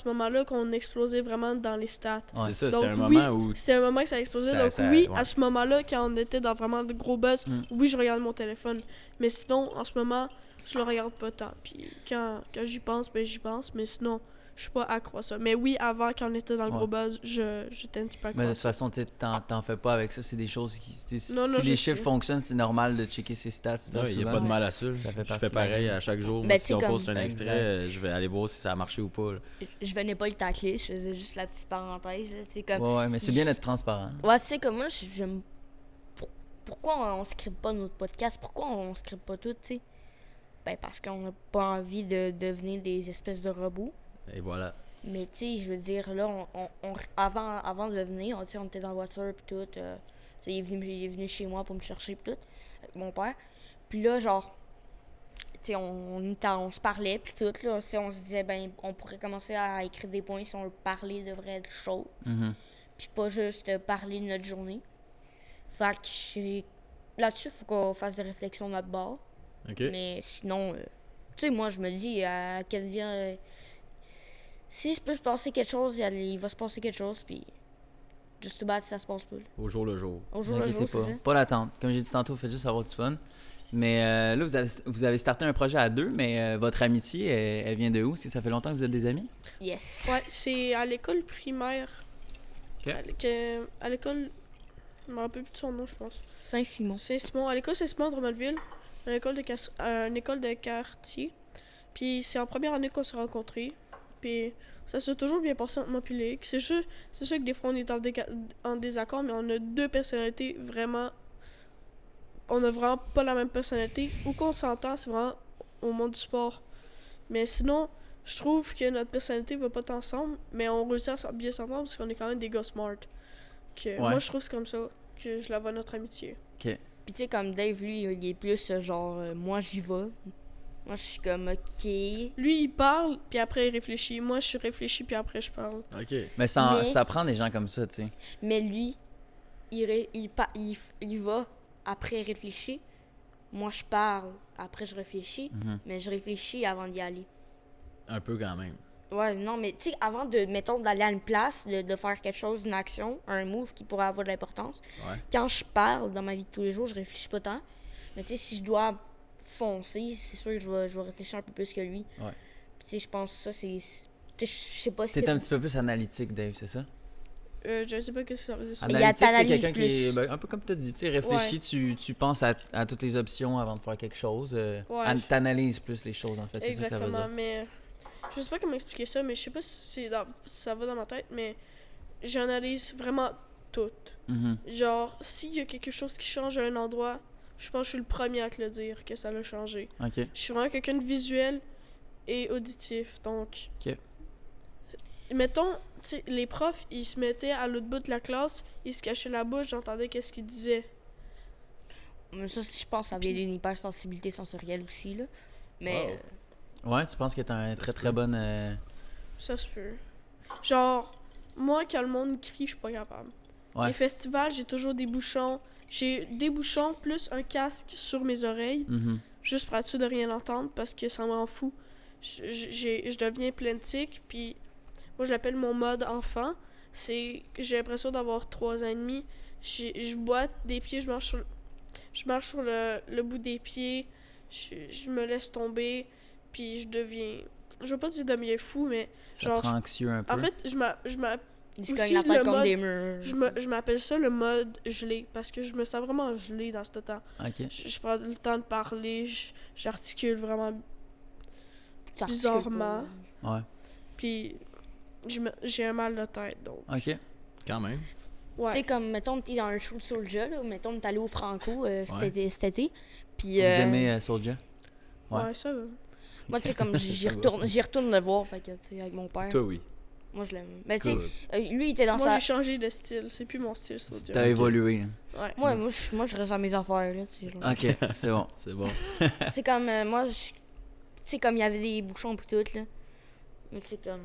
moment-là qu'on explosait vraiment dans les stats. Ouais. C'est ça, Donc, c'était un oui, moment où. C'est un moment que ça explosait Ça- donc ça- oui, ouais. à ce moment-là quand on était dans vraiment de gros buzz, Mm. oui, je regarde mon téléphone, mais sinon en ce moment, je le regarde pas tant. Puis quand j'y pense, ben j'y pense, mais sinon je suis pas accro à ça. Mais oui, avant, quand on était dans le Ouais. gros buzz, j'étais un petit peu accro Mais de à toute ça. façon, tu sais, t'en fais pas avec ça. C'est des choses qui. Non, Si je les chiffres sais. fonctionnent, c'est normal de checker ses stats. Il n'y a souvent. pas de mal à ça. Ça fait Je partie fais de la pareil game. à chaque jour. Ben, Moi, tu si sais, on comme- poste un extrait, Exact. je vais aller voir si ça a marché ou pas. Là. Je venais pas le tacler, je faisais juste la petite parenthèse. là. C'est comme. Ouais, mais c'est bien d'être transparent. Ouais, tu sais, comme moi, j'aime. Pourquoi on script pas notre podcast? Pourquoi on script pas tout, tu sais? Ben, parce qu'on n'a pas envie de devenir des espèces de robots. Et voilà. Mais, tu sais, je veux dire, là, avant de venir, tu sais, on était dans la voiture, puis tout. Tu sais, il est venu chez moi pour me chercher, puis tout, avec mon père. Puis là, genre, tu sais, on se parlait, puis tout, là. Tu sais, on se disait, ben, on pourrait commencer à écrire des points si on parlait de vraies choses. Mhm. Puis pas juste parler de notre journée. Fait que là-dessus, faut qu'on fasse des réflexions de notre bord. OK. Mais sinon, tu sais, moi, je me dis, à quel vient. Si il peut se passer quelque chose, il va se passer quelque chose, puis. Just too bad si ça se passe pas. Là. Au jour le jour. Au jour le jour, c'est ça. Pas d'attente. Comme j'ai dit tantôt, faites juste avoir du fun. Mais là, vous avez starté un projet à deux, mais votre amitié, elle vient de où? Est-ce que ça fait longtemps que vous êtes des amis? Yes. Ouais, c'est à l'école primaire. Ok. À l'école, je me rappelle plus de son nom, je pense. Saint-Simon. Saint-Simon. À l'école Saint-Simon de Drummondville, une école de quartier. Puis c'est en première année qu'on s'est rencontrés. Puis ça s'est toujours bien passé entre moi et Léic. C'est sûr que des fois on est en désaccord, mais on a deux personnalités vraiment. On a vraiment pas la même personnalité. Où qu'on s'entend, c'est vraiment au monde du sport. Mais sinon, je trouve que notre personnalité va pas tant ensemble, mais on réussit à bien s'entendre parce qu'on est quand même des gars smart. Moi, je trouve que c'est comme ça que je la vois notre amitié. Puis tu sais, comme Dave, lui, il est plus genre, moi j'y vais. Moi, je suis comme, ok. Lui, il parle, puis après, il réfléchit. Moi, je réfléchis, puis après, je parle. OK. Mais ça prend des gens comme ça, tu sais. Mais lui, il va après réfléchir. Moi, je parle, après je réfléchis. Mhm. Mais je réfléchis avant d'y aller. Un peu quand même. Ouais, non, mais tu sais, avant mettons, d'aller à une place, de faire quelque chose, une action, un move qui pourrait avoir de l'importance, Ouais. quand je parle dans ma vie de tous les jours, je réfléchis pas tant. Mais tu sais, si je dois foncer, c'est sûr que je vais réfléchir un peu plus que lui. Ouais. Puis tu sais, je pense que ça, c'est. Tu sais, je sais pas si T'es un petit peu plus analytique, Dave, c'est ça? Je sais pas ce que ça veut dire. Mais il y a Analytique, c'est t'analyses quelqu'un qui est plus. un peu comme tu as dit, tu sais, réfléchis, tu penses à toutes les options avant de faire quelque chose. Ouais. T'analyses plus les choses, en fait. C'est ça que ça veut Exactement, dire. mais je sais pas comment expliquer ça, mais je sais pas si ça va dans ma tête, mais j'analyse vraiment tout. Mhm. Genre, s'il y a quelque chose qui change à un endroit, je pense que je suis le premier à te le dire que ça l'a changé. OK. Je suis vraiment quelqu'un de visuel et auditif, donc... Ok. Mettons, tu sais, les profs, ils se mettaient à l'autre bout de la classe, ils se cachaient la bouche, j'entendais qu'est-ce qu'ils disaient. Mais ça, je pense que ça vient d'une hypersensibilité sensorielle aussi, là. Mais. Wow. Ouais, tu penses que t'as un Ça très se très peut. bonne. Ça se peut. Genre, moi, quand le monde crie, je suis pas capable. Ouais. Les festivals, j'ai toujours des bouchons. J'ai des bouchons plus un casque sur mes oreilles, Mhm. juste pour être sûr de rien entendre, parce que ça m'en fout. Je deviens plein de tics, puis moi, je l'appelle mon mode enfant. C'est que j'ai l'impression d'avoir 3 ans et demi. Je boite des pieds, je marche sur le bout des pieds, je me laisse tomber, puis je deviens... Je veux pas dire devenir fou, mais Ça genre... te rend anxieux un peu. En fait, je Il se aussi, cogne la tête le contre mode- des murs. je m'appelle ça le mode gelé, parce que je me sens vraiment gelé dans ce temps. OK. Je prends le temps de parler, j'articule vraiment, Tu articules bizarrement. pas. Ouais. puis j'ai un mal de tête, donc... OK. Quand même. Tu Ouais. sais, comme, mettons, t'es dans un show de Soulja, là, ou mettons, t'es allé au Franco cet Ouais. été. Puis. Vous aimez Soulja? Ouais, ouais. ça va. Moi, tu sais, comme, j'y Ça va. retourne le voir, fait que, tu sais, avec mon père. Toi, oui. Moi, je l'aime. Mais, tu sais, Toi, lui, il était dans Moi, sa. j'ai changé de style, c'est plus mon style, ça. T'as évolué. Ouais. Moi, je reste à mes affaires, là, tu sais. genre. OK, c'est bon. c'est bon. Tu sais, comme, moi, tu sais, comme il y avait des bouchons pis tout, là. Mais tu sais, comme.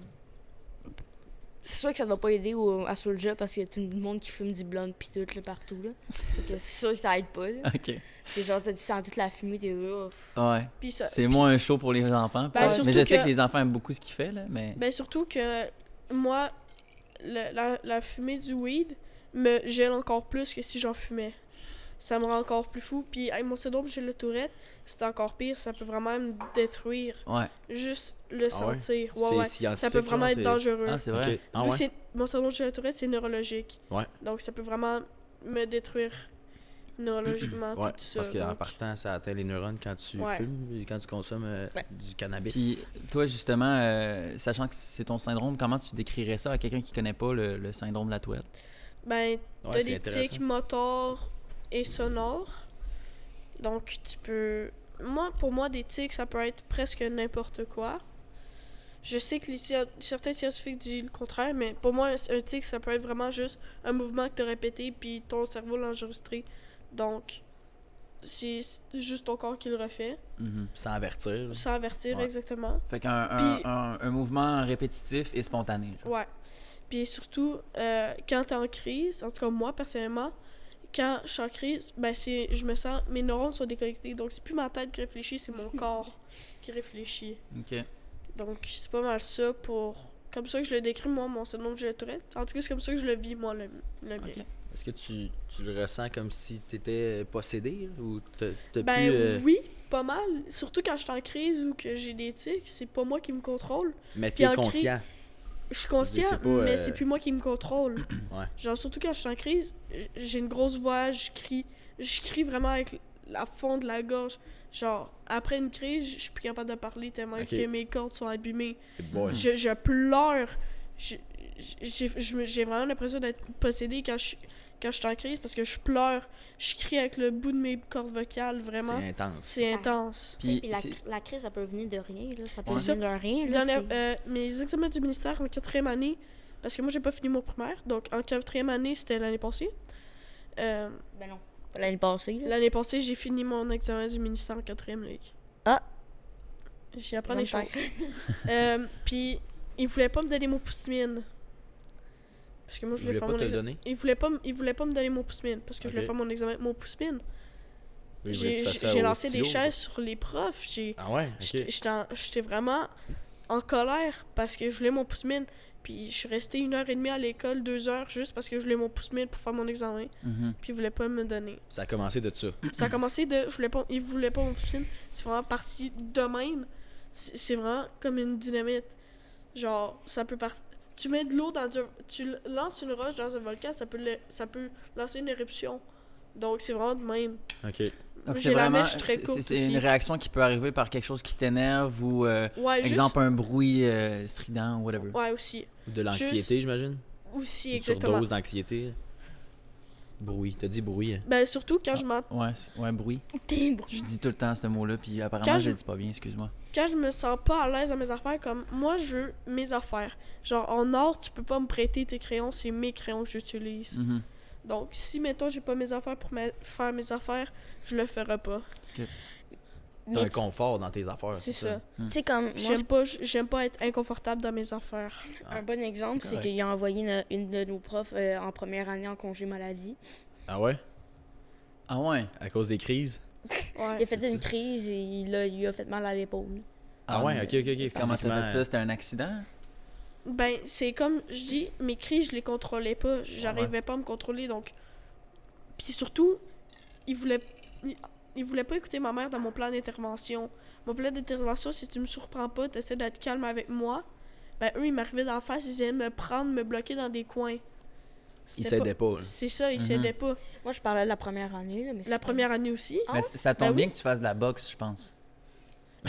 C'est sûr que ça doit pas aider à Soulja parce qu'il y a tout le monde qui fume du blonde pis tout, là, partout, là. Fait que c'est sûr que ça aide pas, là. OK. C'est genre, tu sens toute la fumée, t'es là. Ouais. Puis ça, C'est moins un show pour les enfants. Ben, peut-être. surtout Mais je sais que- que les enfants aiment beaucoup ce qu'il fait, là, mais... Ben surtout que moi, la fumée du weed me gèle encore plus que si j'en fumais. ça me rend encore plus fou. Puis avec mon syndrome de la Tourette, c'est encore pire, ça peut vraiment me détruire. Ouais. Juste le Ah ouais? sentir. C'est Ouais. scientifique, Ça peut vraiment genre, être c'est- dangereux. Ah, c'est vrai. Ok. Ah Vu que ouais? mon syndrome de la Tourette, c'est neurologique. Ouais. Donc ça peut vraiment me détruire neurologiquement. Ouais, puis tout ça, parce qu'en donc. partant, ça atteint les neurones quand tu Ouais. fumes et quand tu consommes du cannabis. Puis toi, justement, sachant que c'est ton syndrome, comment tu décrirais ça à quelqu'un qui connaît pas le syndrome de la Tourette? Ben, Ouais, t'as c'est des intéressant. tics moteurs et sonores. Donc, tu peux... Pour moi, des tics, ça peut être presque n'importe quoi. Je sais que certains scientifiques disent le contraire, mais pour moi, un tic, ça peut être vraiment juste un mouvement que tu as répété, puis ton cerveau l'a enregistré. Donc, c'est juste ton corps qui le refait, Mhm. Sans avertir. là. sans avertir Ouais. exactement. Fait qu'un Puis- un mouvement répétitif et spontané. genre. Ouais. Puis surtout, quand t'es en crise, en tout cas moi personnellement, quand je suis en crise, ben je me sens, mes neurones sont déconnectés. Donc c'est plus ma tête qui réfléchit, c'est mon corps qui réfléchit. OK. Donc c'est pas mal ça comme ça que je le décris moi, mon syndrome de la Tourette. En tout cas, c'est comme ça que je le vis moi, le mien. Ok. Est-ce que tu le ressens comme si tu étais possédé là, ou t'as Ben pu. oui, pas mal. Surtout quand je suis en crise ou que j'ai des tics, c'est pas moi qui me contrôle. Mais puis tu es en conscient. Je suis conscient, C'est pas, mais c'est plus moi qui me contrôle. Ouais. Genre, surtout quand je suis en crise, j'ai une grosse voix, je crie vraiment avec la fond de la gorge. Genre, après une crise, je suis plus capable de parler tellement Ok. que mes cordes sont abîmées. Et boy. Je pleure. J'ai vraiment l'impression d'être possédée quand je suis en crise parce que je pleure. Je crie avec le bout de mes cordes vocales, vraiment. C'est intense. C'est Ça- intense. Puis, Puis la crise, ça peut venir de rien. Là. Ça peut C'est venir de rien. Là, Mes examens du ministère en 4e année, parce que moi j'ai pas fini mon primaire, donc en 4e année, c'était l'année passée. Ben non. Pas l'année passée. Là. L'année passée, j'ai fini mon examen du ministère en 4e ligue. Ah! J'y apprends Je des vais me choses. Puis, ils voulaient pas me donner mon pouce-mine. Parce que moi, je Je voulais voulais faire pas mon te le examen. donner. Ils voulaient pas me donner mon pouce-mine parce que je voulais Ok. faire mon examen avec mon pouce-mine. Oui, je voulais que tu fasses ça J'ai au lancé des stylo. chaises sur les profs. Ah ouais, ok. J'étais vraiment en colère parce que je voulais mon pouce-mine. Puis je suis restée 1h30 à l'école, 2 heures, juste parce que je voulais mon pouce-mine pour faire mon examen. Mhm. Puis ils voulaient pas me donner. Ça a commencé de ça. Ça a commencé de. Ils voulaient pas mon pouce-mine. C'est vraiment parti de même. C'est vraiment comme une dynamite. Genre, ça peut partir. Tu mets de l'eau dans tu lances une roche dans un volcan, ça peut lancer une éruption. Donc c'est vraiment de même. Ok. Donc J'ai c'est la vraiment mèche très courte c'est aussi. une réaction qui peut arriver par quelque chose qui t'énerve ou Ouais, exemple un bruit strident ou whatever. Ouais, aussi. De l'anxiété, j'imagine. Aussi, Une exactement. surdose d'anxiété. Bruit. T'as dit bruit. Ben, surtout quand je m'en. Ouais, bruit. T'es bon. Je dis tout le temps ce mot-là puis apparemment Quand je je- le dis pas bien, excuse-moi. Quand je me sens pas à l'aise dans mes affaires, comme moi, je veux mes affaires. Genre, en or, tu peux pas me prêter tes crayons, c'est mes crayons que j'utilise. Mhm. Donc, si, mettons, j'ai pas mes affaires pour faire mes affaires, je le ferai pas. T'as Mais un confort dans tes affaires. C'est ça. tu sais, comme. Moi, J'aime pas être inconfortable dans mes affaires. un bon exemple, c'est c'est correct. qu'il a envoyé une de nos profs en première année en congé maladie. Ah ouais? Ah ouais. À cause des crises? Ouais. Il a fait c'est une crise et il lui a fait mal à l'épaule. Ah ouais, mais ok. Comment t'as Physiquement, fait ça? C'était un accident? Ben, c'est comme je dis, mes crises, je les contrôlais pas. J'arrivais pas à me contrôler, donc. Puis surtout, ils voulaient pas écouter ma mère dans mon plan d'intervention. Mon plan d'intervention, si tu me surprends pas, t'essaies d'être calme avec moi. Ben, eux, ils m'arrivaient d'en face, ils aimaient me prendre, me bloquer dans des coins. Ils C'était s'aidaient pas. là. C'est ça, ils Mhm. s'aidaient pas. Moi, je parlais de la première année. Là, mais La première année aussi. Ah Mais ouais? ça tombe Ben bien oui. que tu fasses de la boxe, je pense.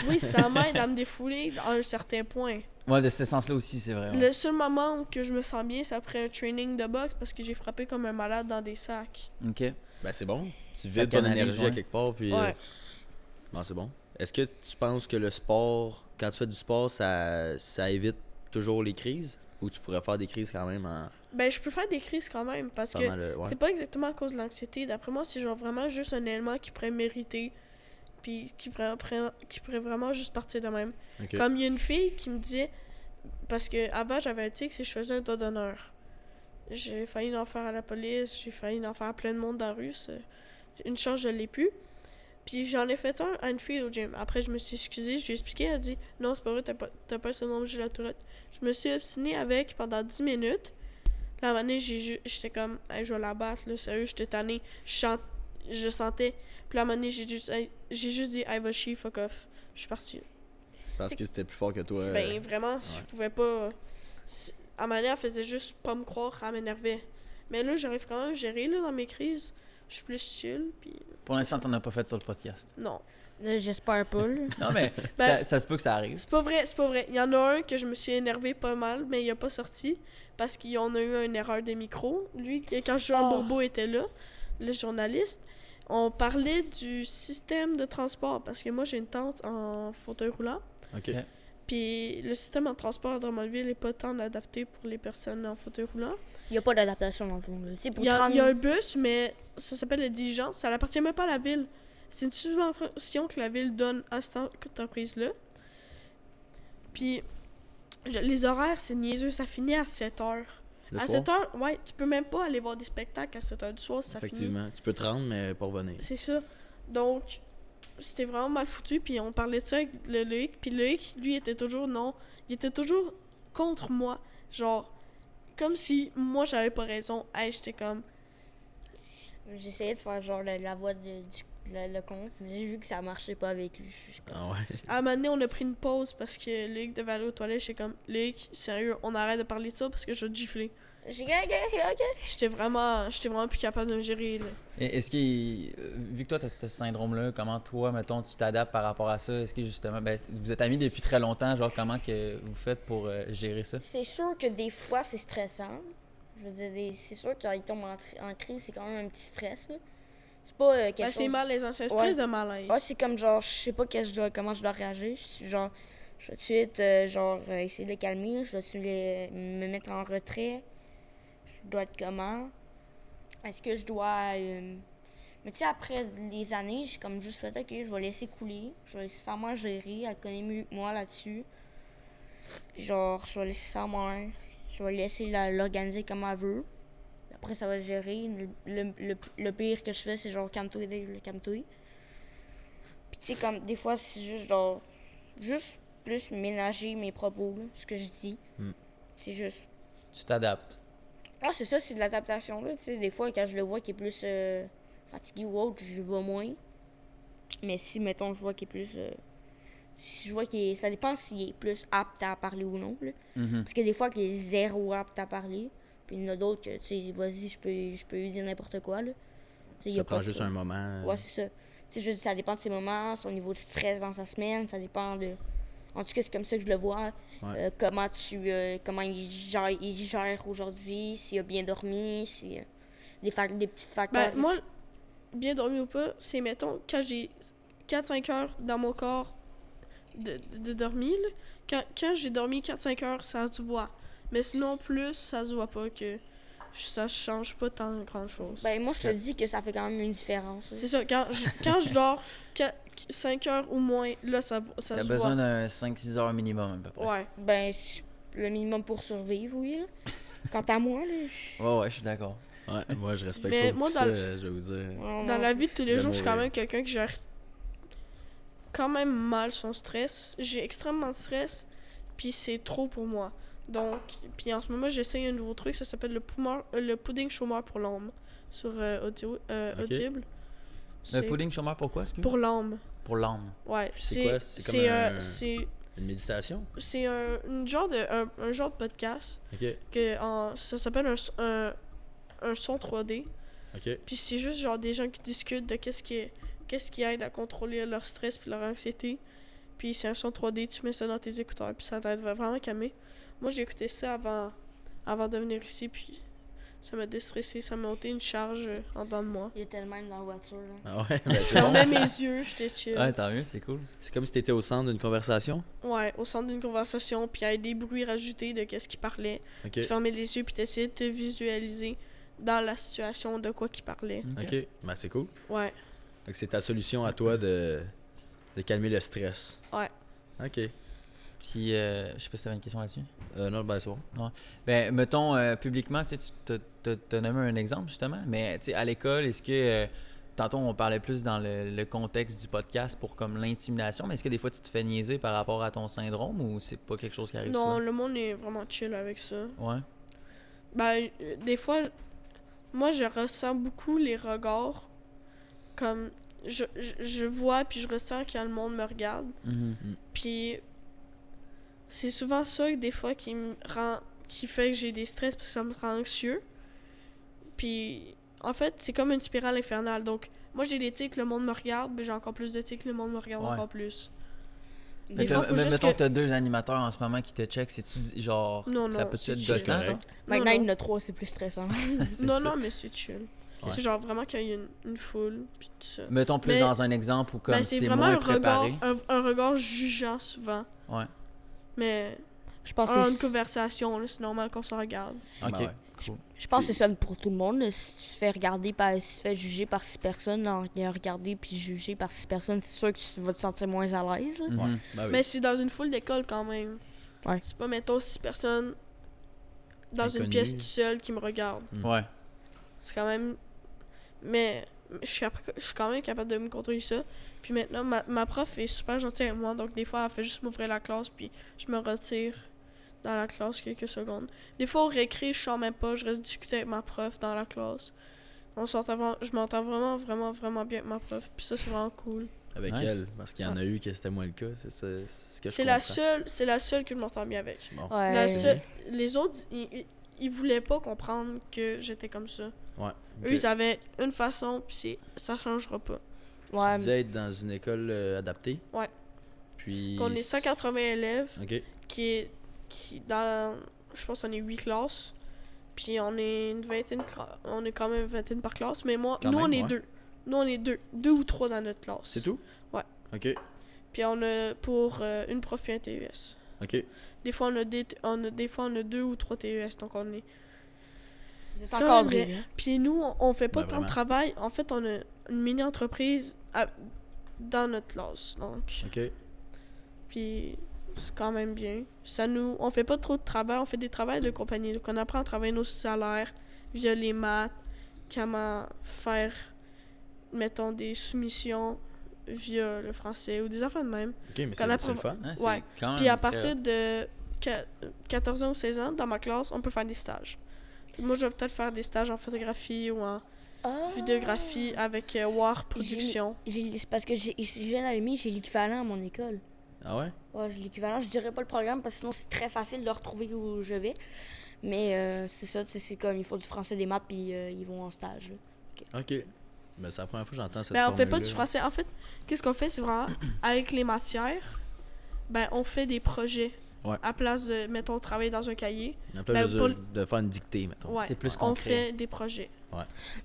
Oui, ça m'aide à me défouler à un certain point. Ouais, de ce sens-là aussi, c'est vrai. ouais. Le seul moment où que je me sens bien, c'est après un training de boxe parce que j'ai frappé comme un malade dans des sacs. OK. Ben c'est bon. Tu Ça vides ton canalise, énergie ouais. à quelque part. Puis, Ouais. bon, c'est bon. Est-ce que tu penses que le sport, quand tu fais du sport, ça évite toujours les crises? Ou tu pourrais faire des crises quand même en Ben, je peux faire des crises quand même parce que pendant le. Ouais. c'est pas exactement à cause de l'anxiété. D'après moi, c'est genre vraiment juste un élément qui pourrait mériter puis qui pourrait vraiment juste partir de même. Ok. Comme il y a une fille qui me disait, parce que avant j'avais un tic, c'est que je faisais un doigt d'honneur. J'ai failli en faire à la police, j'ai failli en faire à plein de monde dans la rue. Une chance, je l'ai pu. Puis j'en ai fait un à une fille au gym. Après, je me suis excusée, je lui ai expliqué, elle a dit non, c'est pas vrai, t'as pas le syndrome de la Tourette. Je me suis obstinée avec pendant 10 minutes. Là, à un moment donné, j'étais comme, hey, je vais la battre, là, sérieux, j'étais tannée. je sentais. Puis à un moment donné, j'ai juste dit, hey, va chier, fuck off. Je suis partie. Parce que c'était plus fort que toi. Ben, vraiment, je pouvais pas. À un moment donné, elle faisait juste pas me croire, elle m'énervait. Mais là, j'arrive quand même à gérer là, dans mes crises. Je suis plus chill, puis. Pour l'instant, t'en as pas fait sur le podcast. Non. Là, j'espère pas, là. Non, mais Ben- ça se peut que ça arrive. C'est pas vrai, c'est pas vrai. Il y en a un que je me suis énervé pas mal, mais il a pas sorti. Parce qu'on a eu une erreur de micro. Lui, quand Jean Bourbeau était là, le journaliste, on parlait du système de transport. Parce que moi, j'ai une tante en fauteuil roulant. Ok. Puis le système en transport à Drummondville n'est pas tant adapté pour les personnes en fauteuil roulant. Il y a pas d'adaptation dans le fond, là. Tu sais, pour Il y a 30... un bus, mais ça s'appelle le Diligence. Ça n'appartient même pas à la ville. C'est une subvention que la ville donne à cette entreprise-là. Puis les horaires, c'est niaiseux. Ça finit à 7 heures. Le À soir? 7 heures, ouais, tu peux même pas aller voir des spectacles à 7 heures du soir si ça finit. Effectivement. Tu peux te rendre, mais pas revenir. C'est ça. Donc, c'était vraiment mal foutu. Puis on parlait de ça avec le Loïc. Puis Loïc, lui, était toujours non. Il était toujours contre moi. Genre, comme si moi, j'avais pas raison. Hey, j'étais comme. J'essayais de faire genre la voix le compte, mais j'ai vu que ça marchait pas avec lui. Je suis comme- Ah ouais. À un moment donné, on a pris une pause parce que Loïc devait aller aux toilettes. J'étais comme, Loïc, sérieux, on arrête de parler de ça parce que je vais te gifler. J'ai dit, ok. J'étais vraiment plus capable de me gérer. Là. Et est-ce que, vu que toi, tu as ce syndrome-là, comment toi, mettons, tu t'adaptes par rapport à ça? Est-ce que justement, ben, vous êtes amis depuis très longtemps, genre comment que vous faites pour gérer ça? C'est sûr que des fois, c'est stressant. Je veux dire, c'est sûr que quand il tombe en crise, c'est quand même un petit stress, là. C'est pas quelque Ben, chose... c'est malaisant, c'est un stress de malaise. Ouais, c'est comme genre, je sais pas comment je dois réagir. Je suis genre, je vais tout de suite, essayer de le calmer. Je dois me mettre en retrait. Je dois être comment? Est-ce que je dois... Mais tu sais, après les années, j'ai comme juste fait, ok, je vais laisser couler. Je vais laisser sa mère gérer. Elle connaît mieux que moi là-dessus. Genre, je vais laisser sa mère. Je vais laisser l'organiser comme elle veut. Après, ça va se gérer. Le pire que je fais, c'est genre calme-toi, Dave, calme-toi. Puis tu sais, comme des fois, c'est juste genre. Juste plus ménager mes propos, là, ce que je dis. C'est juste. Tu t'adaptes. Ah, c'est ça, c'est de l'adaptation, là. Tu sais, des fois, quand je le vois qui est plus fatigué ou autre, je le vois moins. Mais si, mettons, je vois qu'il est plus. Si je vois qu'il est. Ça dépend s'il est plus apte à parler ou non, là. Parce que des fois, qu'il est zéro apte à parler. Puis il y en a d'autres que, tu sais, vas-y, je peux lui dire n'importe quoi, là. Tu sais, y Ça a prend pas de- juste un moment. Ouais, c'est ça. Tu sais, je veux dire, ça dépend de ses moments, son niveau de stress dans sa semaine, ça dépend de... En tout cas, c'est comme ça que je le vois. Ouais. Comment il gère aujourd'hui, s'il a bien dormi, si des petits facteurs. Ben, moi, bien dormi ou pas, c'est, mettons, quand j'ai 4-5 heures dans mon corps de dormir, là, quand j'ai dormi 4-5 heures, ça se voit. Mais sinon, plus, ça se voit pas que ça change pas tant grand-chose. Ben, moi, je te dis que ça fait quand même une différence. là. C'est ça, quand je dors 5 heures ou moins, là, ça T'as se besoin voit. d'un 5-6 heures minimum, à peu près. Ouais. Ben, le minimum pour survivre, oui. Là. Quant à moi, là, Ouais, je suis d'accord. Ouais, moi je respecte Mais pas moi, beaucoup dans ça, le- je vais vous dire. Dans la vie de tous les J'aime jours, je suis quand mourir. même quelqu'un qui gère quand même mal son stress. J'ai extrêmement de stress, puis c'est trop pour moi. Donc, puis en ce moment, j'essaye un nouveau truc, ça s'appelle le pudding chômeur pour l'âme sur Audible. Le C'est pudding chômeur, pourquoi, excuse? pour l'âme. Pour l'âme. Ouais, C'est quoi? C'est comme une méditation? c'est un genre de podcast Ok, ça s'appelle un son 3D. ok. Puis c'est juste genre des gens qui discutent de qu'est-ce qui aide à contrôler leur stress puis leur anxiété. Puis c'est un son 3D, tu mets ça dans tes écouteurs puis ça t'aide vraiment à calmer. Moi j'ai écouté ça avant de venir ici puis ça m'a déstressé, ça m'a ôté une charge en dedans de moi. il était le même dans la voiture. Là. Ah ouais, ben Je c'est bon. fermais mes yeux, j'étais chill. Ouais, tant mieux, c'est cool. C'est comme si t'étais au centre d'une conversation. Ouais, au centre d'une conversation, puis il y avait des bruits rajoutés de qu'est-ce qu'il parlait. Ok, Tu fermais les yeux puis t'essayais de te visualiser dans la situation de quoi qu'il parlait. ok. Ben c'est cool. Ouais, Fait que c'est ta solution à toi de calmer le stress. ouais. Ok. Puis, je sais pas si t'avais une question là-dessus. Non, ben c'est bon. Ben, mettons, publiquement, tu sais, tu t'as nommé un exemple, justement, mais tu sais, à l'école, est-ce que, tantôt, on parlait plus dans le contexte du podcast pour comme l'intimidation, mais est-ce que des fois, tu te fais niaiser par rapport à ton syndrome ou c'est pas quelque chose qui arrive Non, souvent? le monde est vraiment chill avec ça. Ouais. Ben, des fois, moi, je ressens beaucoup les regards comme je vois puis je ressens quand le monde me regarde. Puis c'est souvent ça que des fois qui fait que j'ai des stress parce que ça me rend anxieux. Puis en fait, c'est comme une spirale infernale. Donc moi j'ai des tics, le monde me regarde, mais j'ai encore plus de tics, le monde me regarde encore plus. Des fois, faut juste mettons que... t'as 2 animateurs en ce moment qui te checkent, c'est-tu genre Non, ça non, peut-tu c'est être chill. gossant, genre? Maintenant, non. il y en a 3, c'est plus stressant. Non, ça. non, mais c'est chill. Ouais. C'est genre vraiment qu'il y a une foule, puis tout ça. Mettons plus Mais- dans un exemple où comme Ben, c'est vraiment moins un regard, préparé. un regard jugeant souvent. Ouais. Mais Je pense en que une c'est conversation, là, c'est normal qu'on se regarde. OK. Ben ouais. Cool. je pense que c'est ça pour tout le monde. Là. Si tu te fais regarder si tu te fais juger par 6 personnes, regarder puis juger par 6 personnes, c'est sûr que tu vas te sentir moins à l'aise. Là. Mhm. Ouais. Ben oui. Mais c'est dans une foule d'école quand même. Ouais. C'est pas, mettons, 6 personnes dans une Inconnues. pièce tout seul qui me regardent. Ouais. C'est quand même... Mais je suis quand même capable de me contrôler ça. Puis maintenant, ma prof est super gentille avec moi, donc des fois, elle fait juste m'ouvrir la classe, puis je me retire dans la classe quelques secondes. Des fois, au récré, je sors même pas, je reste discuter avec ma prof dans la classe. Je m'entends vraiment, vraiment, vraiment bien avec ma prof, puis ça, c'est vraiment cool. Avec Nice. elle, parce qu'il y en a eu que c'était moins le cas, c'est ça, c'est ce que je C'est la seule que je m'entends bien avec. Bon. Ouais. La seule- les autres, ils voulaient pas comprendre que j'étais comme ça. Ouais. Eux, ils avaient une façon, puis ça changera pas. Tu Ouais. disais être dans une école adaptée. Ouais. Puis. Qu'on est 180 élèves, Ok. qui dans, je pense qu'on est 8 classes, puis on est une vingtaine, on est quand même une vingtaine par classe, mais Quand nous même, on est ouais. deux. Nous on est deux ou trois dans notre classe. C'est tout? Ouais. Ok. Puis on a pour une prof puis un TES. Ok. Des fois des fois on a 2 ou 3 TES, donc on est... C'est C'est encore quand même vrai. bien. Puis nous, on fait pas Ben, tant de vraiment. travail. En fait, on a une mini-entreprise dans notre classe, donc... Ok. Puis c'est quand même bien. On fait pas trop de travail, on fait des travails de compagnie. Donc on apprend à travailler nos salaires via les maths, comment faire, mettons, des soumissions via le français ou des affaires de même. Ok, mais Quand la c'est le prof- fun. Hein, c'est Ouais. quand Puis même à très partir hot. de 14 ans ou 16 ans, dans ma classe, on peut faire des stages. Puis moi, je vais peut-être faire des stages en photographie ou en Ah. vidéographie avec War Production. C'est parce que je viens à l'AMI, j'ai l'équivalent à mon école. Ah ouais? Ouais, j'ai l'équivalent. Je dirais pas le programme parce que sinon c'est très facile de retrouver où je vais. Mais c'est ça, tu sais, c'est comme il faut du français, des maths, puis ils vont en stage. Là. Ok. Mais c'est la première fois que j'entends cette Ben, on fait pas formule-là. du français. En fait, qu'est-ce qu'on fait, c'est vraiment, avec les matières, ben, on fait des projets. Ouais. À place de, mettons, travailler dans un cahier. En plus, Ben, je veux dire, de faire une dictée, mettons. Ouais. C'est plus On concret. fait des projets.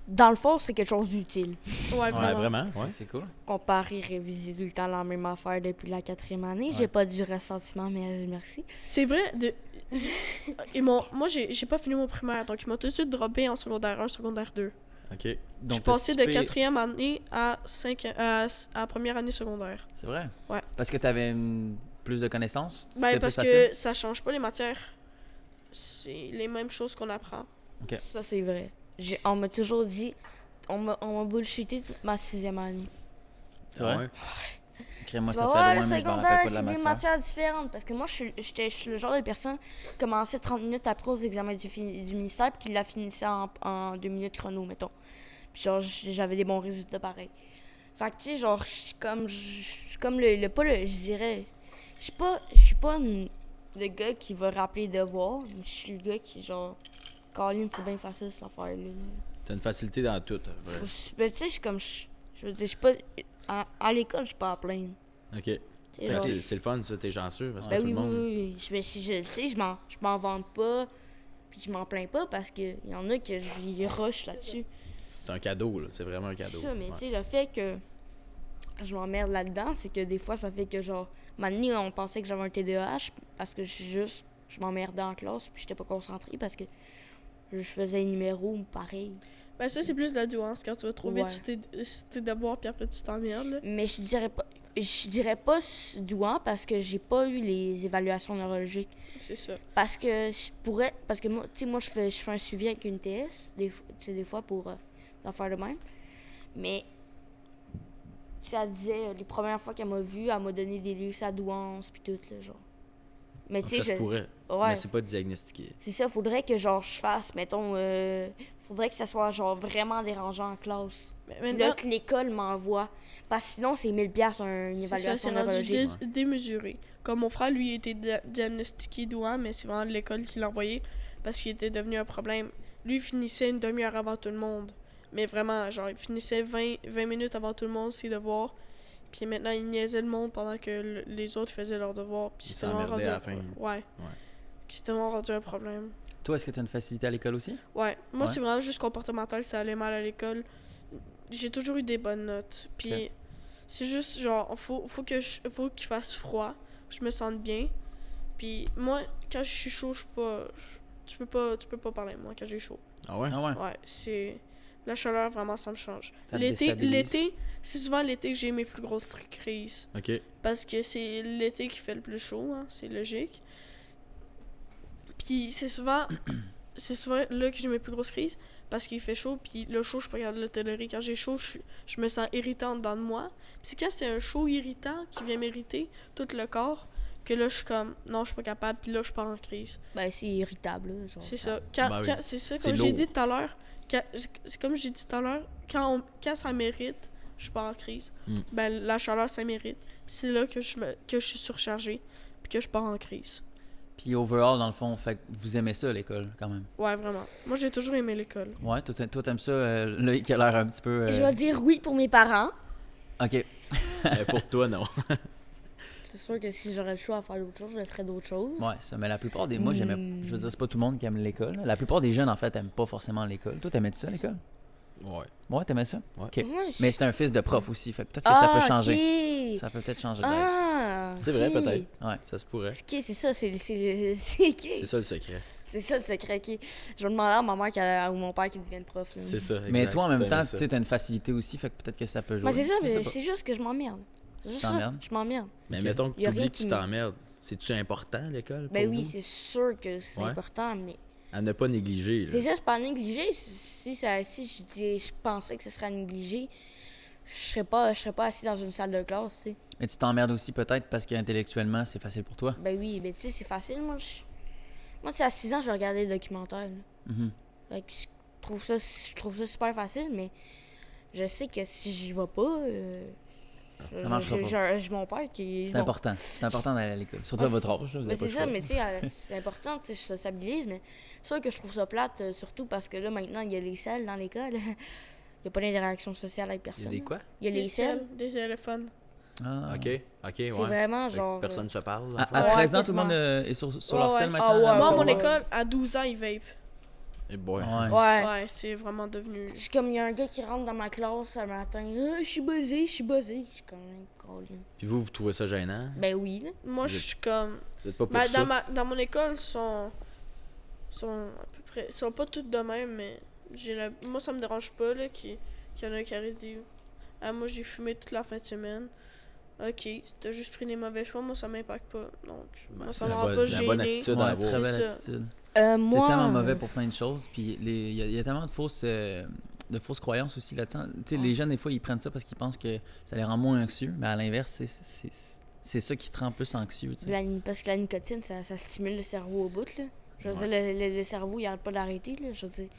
Dans le fond, c'est quelque chose d'utile. Ouais, Ouais, vraiment. vraiment. Ouais. C'est cool. Comparer, réviser tout le temps la même affaire depuis la 4e année. Ouais. J'ai pas du ressentiment, mais merci. C'est vrai. Moi, j'ai pas fini mon primaire, donc ils m'ont tout de suite droppé en secondaire 1, secondaire 2. Ok. Je Donc, suis passé de t'as skippé- 4e année à première année secondaire. C'est vrai? Ouais. Parce que t'avais plus de connaissances? Ben, C'était parce plus que facile? ça change pas les matières. C'est les mêmes choses qu'on apprend. Ok. Ça, c'est vrai. On m'a toujours dit... On m'a bullshité toute ma 6e année. C'est vrai? Ouais. Crée-moi, Tu ça vas fait voir, loin, le mais je me rappelle secondaire, pas de la c'est des matière. matières différentes. Parce que moi, je suis le genre de personne qui commençait 30 minutes après aux examens du ministère puis qui la finissait en 2 minutes chrono, mettons. Puis genre, j'avais des bons résultats pareils. Fait que, tu sais, genre, je suis comme je dirais... Je suis pas le gars qui va rappeler les devoirs. Mais je suis le gars qui, genre... Colin, c'est bien facile, cette affaire-là. T'as une facilité dans tout, vrai. Ben, tu sais, je suis comme... Je veux dire, je suis pas... À l'école, je suis pas à plaindre. Ok. Tu sais, Fait que genre- c'est le fun, ça, t'es chanceux, parce que Ben pas tout oui, le monde. oui. Si je le sais, je m'en vante pas. Puis je m'en plains pas parce qu'il y en a que je rush là-dessus. C'est un cadeau, là. C'est vraiment un cadeau. C'est ça, mais Ouais. tu sais, le fait que je m'emmerde là-dedans, c'est que des fois, ça fait que genre, maintenant, on pensait que j'avais un TDAH parce que je m'emmerdais en classe puis j'étais pas concentrée parce que je faisais les numéros pareil. Ben ça, c'est plus de la douance quand tu vas trop vite Ouais. sur tes devoirs puis après tu t'emmerdes. Là. Mais je dirais pas douant parce que j'ai pas eu les évaluations neurologiques. C'est ça. Parce que parce que moi, tu sais, moi je fais un suivi avec une TS, des fois pour en faire de même. Mais, tu sais, elle disait, les premières fois qu'elle m'a vu, elle m'a donné des livres sa douance, puis tout, là, genre. Mais Donc, tu sais, ça se pourrait. ouais, Mais c'est pas diagnostiqué. c'est ça, faudrait que, genre, je fasse, mettons, Faudrait que ça soit genre vraiment dérangeant en classe. Mais Puis maintenant, là, que l'école m'envoie. Parce que sinon, c'est 1000$ une c'est ça, évaluation c'est rendu neurologique. démesuré. Comme mon frère, lui, il était diagnostiqué douant, mais c'est vraiment l'école qui l'a envoyé parce qu'il était devenu un problème. Lui, il finissait une demi-heure avant tout le monde. Mais vraiment, genre, il finissait 20 minutes avant tout le monde ses devoirs. Puis maintenant, il niaisait le monde pendant que les autres faisaient leurs devoirs. Puis Il c'était vraiment s'emmerdait rendu à un la fin. Ouais. Puis c'était vraiment rendu un problème. Toi, est-ce que tu as une facilité à l'école aussi? Ouais. Moi, Ouais. c'est vraiment juste comportemental. Ça allait mal à l'école. J'ai toujours eu des bonnes notes. Puis Ok. c'est juste, genre, faut qu'il fasse froid. Je me sente bien. Puis moi, quand je suis chaud, je suis pas... Tu peux pas parler avec moi quand j'ai chaud. Ah ouais? Ah ouais? Ouais, c'est... La chaleur, vraiment, ça me change. Ça te déstabilise. C'est souvent l'été que j'ai mes plus grosses crises. Ok. Parce que c'est l'été qui fait le plus chaud, hein, c'est logique. Puis c'est souvent là que j'ai mes plus grosses crises, parce qu'il fait chaud, puis le chaud, je peux pas regarder le tolérer. Quand j'ai chaud, je me sens irritante dans de moi. Puis quand c'est un chaud irritant qui vient m'irriter tout le corps, que là, je suis comme, non, je suis pas capable, puis là, je pars en crise. Ben, c'est irritable, là. Genre. C'est ça. Ben oui. C'est ça, C'est comme j'ai lourd. dit tout à l'heure, c'est comme j'ai dit tout à l'heure, quand ça mérite, je pars en crise. Mm. Ben, la chaleur, ça mérite. Puis c'est là que je suis surchargée, puis que je pars en crise. Puis overall, dans le fond, fait que vous aimez ça, l'école, quand même. Ouais, vraiment. Moi, j'ai toujours aimé l'école. Ouais, toi, t'aimes ça, Loïc qui a l'air un petit peu... Je vais dire oui pour mes parents. Ok. Pour toi, non. C'est sûr que si j'aurais le choix à faire d'autres choses, je ferais d'autres choses. Ouais, ça. Mais la plupart des... Moi, j'aimais... Je veux dire, c'est pas tout le monde qui aime l'école. La plupart des jeunes, en fait, aiment pas forcément l'école. Toi, t'aimais ça, l'école? Ouais. Ouais, t'aimais ça? Ouais. Ok. Moi, je- Mais c'est un fils de prof aussi, fait que peut-être que ça peut changer. Ok. Ça peut peut-être changer d'aide. Ah, C'est vrai, ok. peut-être. Ouais. Ça se pourrait. Ok, c'est ça, c'est ok. C'est ça le secret. C'est ça le secret, ok. Je vais demander à ma mère ou mon père qui devienne prof. là. C'est ça. Mais exact. toi, en même Tu temps, aimais tu ça. sais, t'as une facilité aussi, fait que peut-être que ça peut jouer. Ouais, c'est ça, Je sais mais pas. c'est juste que je m'emmerde. C'est juste ça, t'emmerdes? je m'emmerde. Mais Ok. mettons que Y a tu rien oublies que qui tu me- t'emmerdes. C'est-tu important, l'école? Ben pour oui, vous? c'est sûr que c'est Ouais. important, mais À ne pas négliger. là. c'est ça, c'est pas négligé. Si je pensais que ce serait négligé, je serais pas assis dans une salle de classe, tu sais. Mais tu t'emmerdes aussi peut-être parce qu'intellectuellement, c'est facile pour toi. Ben oui, ben tu sais, c'est facile. Moi, tu sais, à 6 ans, je regardais des documentaires. là. Mhm. Fait que je trouve ça super facile, mais je sais que si j'y vais pas, Ça marchera pas. j'ai mon père qui C'est bon. important. C'est important d'aller à l'école. Surtout à Ouais, votre âge, là, vous Mais avez pas c'est le ça, choix. mais tu sais, c'est important, tu sais, je sociabilise, mais c'est sûr que je trouve ça plate, surtout parce que là, maintenant, il y a les selles dans l'école. Il n'y a pas d'interaction sociale avec Il y a personne. des quoi? Il y a les selles. Des téléphones. Ah. Ok, ouais. C'est vraiment Fait que genre. personne ne se parle. dans À, le fond. à Ouais, 13 ans, tout le quasiment. monde est sur Ouais, leur ouais. selle maintenant. Ah ouais, à la Moi, à maison. mon ouais. école, à 12 ans, ils vape. Eh boy. Ouais. Ouais. Ouais, c'est vraiment devenu... C'est comme il y a un gars qui rentre dans ma classe le matin. Ah, je suis buzzé. Je suis comme Colin. Puis vous trouvez ça gênant? Ben oui, là. Moi, je suis comme... Vous êtes pas pour Ben, ça? dans mon école, sont à peu près... sont pas toutes de même, mais moi, ça me dérange pas là, qu'il y en a qui arrivent dit ah, moi, j'ai fumé toute la fin de semaine. Ok, t'as juste pris des mauvais choix, moi, ça m'impacte pas. Donc, moi, ça me rend pas C'est la bonne gêné. attitude Ouais, à avoir. très belle C'est ça. attitude. Moi. C'est tellement mauvais pour plein de choses. Puis il y a tellement de fausses croyances aussi là-dedans. Tu sais, les jeunes, des fois, ils prennent ça parce qu'ils pensent que ça les rend moins anxieux. Mais à l'inverse, c'est ça qui te rend plus anxieux. Tu sais. Parce que la nicotine, ça stimule le cerveau au bout, là. Je veux dire, le cerveau, il arrête pas d'arrêter, là. Je veux dire,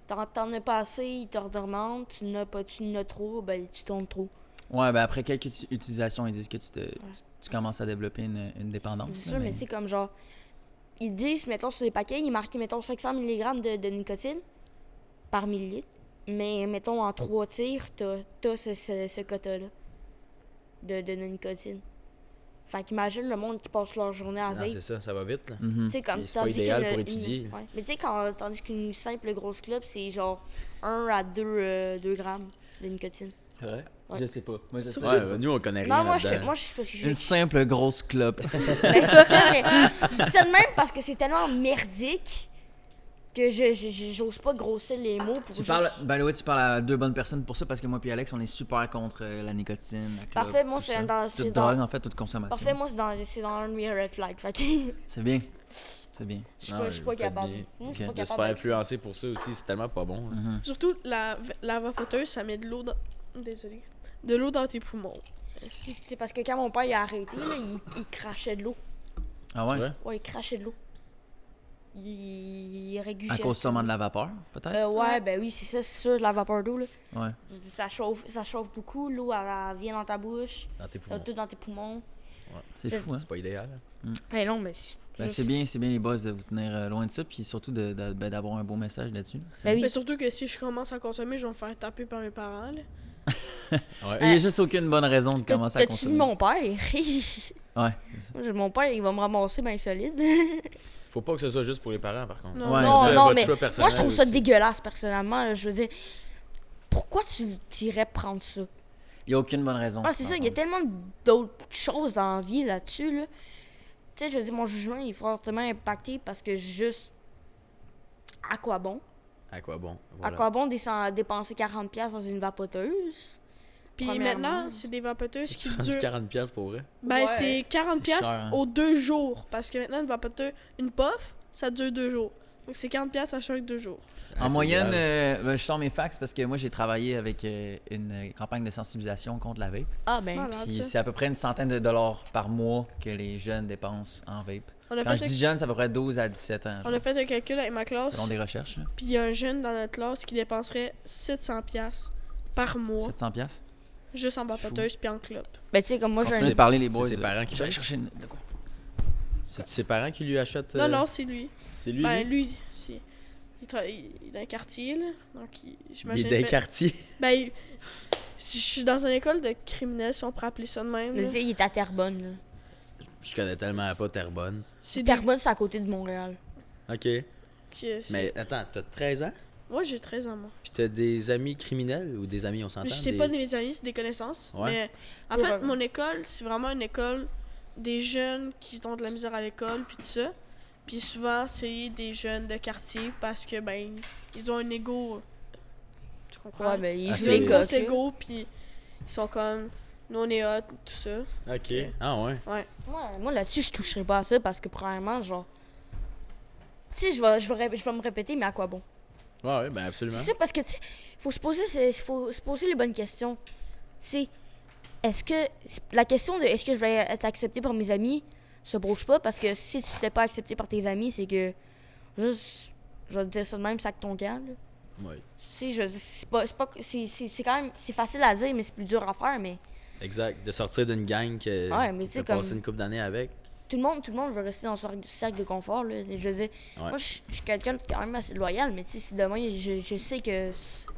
t'en as pas assez, il te redemande, tu n'as trop, ben tu tombes trop. Ouais, ben après quelques utilisations, ils disent que tu commences à développer une dépendance. C'est là, sûr, mais tu sais, comme genre, ils disent, mettons, sur les paquets, il est marqué, mettons, 500 mg de nicotine par millilitre. Mais, mettons, en 3 tirs, t'as ce quota-là de nicotine. Fait qu'imagine le monde qui passe leur journée à Non, vape. c'est ça, ça va vite. Là. Mhm. Tu sais, comme, Et c'est pas tandis idéal qu'une- pour une- étudier. ouais. Mais tu sais, tandis qu'une simple grosse clope, c'est genre 1 à 2 grammes de nicotine. C'est vrai? Ouais. Je sais pas. Moi, je sais Surtout- pas. Ouais, nous, on connaît rien Non, moi, je là-dedans. sais parce que Une simple grosse clope. Ben, c'est ça, mais je dis ça de même parce que c'est tellement merdique que j'ose pas grossir les mots pour Tu juste... parles, by the way, tu parles à deux bonnes personnes pour ça parce que moi et Alex, on est super contre la nicotine, la clope, Parfait, moi, tout c'est ça. dans... Toute c'est drogue, dans... en fait, toute consommation. Parfait, moi, c'est dans un de mes red flags. Fait que C'est bien. C'est bien. Non, je suis pas vous faites capable. bien. Moi, je suis Ok. pas De se capable faire avec ça. influencer pour ça aussi, c'est tellement pas bon. hein. Mhm. Surtout, la vapoteuse, ça met de l'eau dans... Désolée. De l'eau dans tes poumons. C'est parce que quand mon père il a arrêté, là, il crachait de l'eau. Ah C'est ouais? vrai? Ouais, il crachait de l'eau. il régulier. À cause sûrement de la vapeur, peut-être? Ouais, ben oui, c'est ça, c'est sûr, la vapeur d'eau, là. Ouais. Ça chauffe beaucoup, l'eau, elle vient dans ta bouche, Dans tes ça poumons. va tout dans tes poumons. C'est fou, hein? C'est pas idéal. Mais non, mais Ben, c'est bien les boss de vous tenir loin de ça, puis surtout d'avoir un beau message là-dessus. Ben oui. Mais surtout que si je commence à consommer, je vais me faire taper par mes parents. Là. Ouais. Il n'y a juste aucune bonne raison de commencer à T'as-tu vu consommer. mon père? Ouais, c'est ça. Mon père, il va me ramasser bien solide. Faut pas que ce soit juste pour les parents, par contre. Non. Ouais, non, c'est ça, non, votre mais choix moi, personnel je trouve ça aussi. dégueulasse, personnellement. Là. Je veux dire, pourquoi tu irais prendre ça? Il n'y a aucune bonne raison. Ah, c'est ça, il y a tellement d'autres choses dans la vie là-dessus, là. Tu sais, je veux dire, mon jugement, il est fortement impacté parce que juste... À quoi bon? À quoi bon? À Voilà. quoi bon dépenser 40$ dans une vapoteuse? Puis Premièrement. maintenant, c'est des vapoteuses C'est qui rendu durent. 40$ pour vrai. Ben, Ouais. c'est 40$ C'est cher, hein. aux 2 jours. Parce que maintenant, une vapoteuse, une puff, ça dure 2 jours. Donc c'est 40$ à chaque 2 jours. Ah, En c'est moyenne, grave. ben, je sors mes fax parce que moi, j'ai travaillé avec une campagne de sensibilisation contre la vape. Ah, ben... Voilà, Puis ça. c'est à peu près une centaine de dollars par mois que les jeunes dépensent en vape. On a, Quand je fait dis jeunes, c'est à peu près 12 à 17 ans, on genre, a fait un calcul avec ma classe. selon des recherches. là. Puis il y a un jeune dans notre classe qui dépenserait 700$ par mois 700 pièces. juste en vapoteuse puis en clope. Ben, tu sais, comme moi, j'ai On un... parler les boys. C'est ses parents qui Je vais payent? chercher de quoi? C'est ses parents qui lui achètent. Non, non, c'est lui. C'est lui. Ben, lui? lui, il est dans un quartier, là. Donc, Il j'imagine. est d'un fait- quartier. Ben, si je suis dans une école de criminels, si on pourrait appeler ça de même. Tu là, sais, il est à Terrebonne, là. Je connais tellement pas Terrebonne. C'est des. Terrebonne, c'est à côté de Montréal. Ok. c'est- Mais attends, t'as 13 ans? Moi, j'ai 13 ans, moi. Puis t'as des amis criminels ou des amis, on s'entend? Je sais des... pas de mes amis, c'est des connaissances. Ouais. Mais en Ouais, fait, ouais. mon école, c'est vraiment une école des jeunes qui ont de la misère à l'école, puis tout ça. Puis souvent, c'est des jeunes de quartier parce que, ben, ils ont un ego. Tu comprends? Ouais, ben, il Ah, joue c'est- les Ils ont un coques. gros là. ego, puis ils sont comme, nous on est hot, tout ça. Ok. Ah ouais. Moi, là-dessus, je toucherai pas à ça parce que, premièrement, genre... Tu sais, je vais me répéter, mais à quoi bon? Ouais, ouais, ben absolument. C'est ça, parce que, tu sais, faut se poser les bonnes questions. C'est... Est-ce que... La question de est-ce que je vais être accepté par mes amis se pose pas, parce que si tu te fais pas accepter par tes amis, c'est que... Juste... Je vais te dire ça de même, sac ton camp, là. Ouais. Tu sais, c'est quand même... C'est facile à dire, mais c'est plus dur à faire, mais... Exact. De sortir d'une gang que Ouais, mais tu sais, t'as passé comme- une couple d'années avec. Tout le monde veut rester dans son cercle de confort, là. Je veux dire, Ouais. moi, je suis quelqu'un de quand même assez loyal, mais tu sais, si demain, je sais que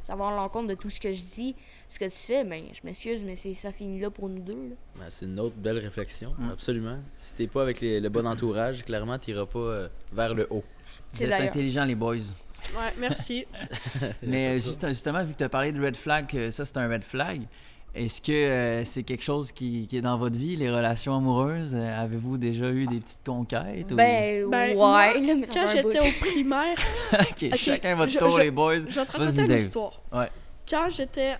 ça va à l'encontre de tout ce que je dis, ce que tu fais, ben, je m'excuse, mais ça finit là pour nous deux, là. Ben, c'est une autre belle réflexion, Mm. absolument. Si t'es pas avec le bon entourage, clairement, t'iras pas vers le haut. Vous C'est êtes d'ailleurs. intelligents, les boys. Ouais, merci. Mais justement, vu que tu as parlé de red flag, que ça c'est un red flag, est-ce que c'est quelque chose qui est dans votre vie, les relations amoureuses? Avez-vous déjà eu des petites conquêtes? ou- Ben, Ben, ouais, moi, là, mais ça Quand fait un bout. j'étais au primaire, ok, chacun votre je- tour, je- les boys. je vais te Vas-y, raconter une Dave. histoire. Ouais. Quand j'étais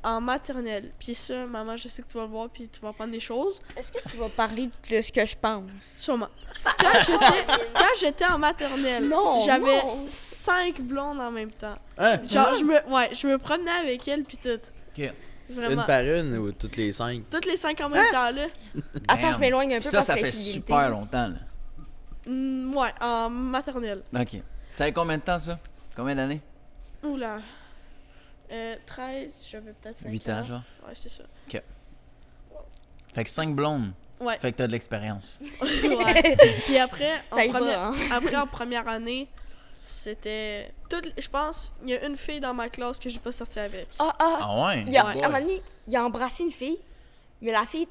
en maternelle, puis ça, maman, je sais que tu vas le voir, puis tu vas apprendre des choses. Est-ce que tu vas parler de ce que je pense? Sûrement. Quand j'étais en maternelle, Non, j'avais non. 5 blondes en même temps. Hein? Genre, je me promenais avec elles, puis tout. Ok. Vraiment. Une par une ou toutes les 5? Toutes les 5 en même temps, là. Attends, Damn. je m'éloigne un peu Puis parce ça que fait fidélité. super longtemps. Là. Ouais, en maternelle. Ok. Ça fait combien de temps ça? Combien d'années? Oula. 13, j'avais peut-être 5 8 ans, genre. Ouais, c'est ça. Fait que 5 blondes. Ouais. Fait que t'as de l'expérience. Ouais. Puis après, Ça y va, hein? après, en première année, c'était. Je pense, il y a une fille dans ma classe que j'ai pas sorti avec. Ah, Ah ouais? il a, Ouais. à un moment donné, il a embrassé une fille, mais la fille,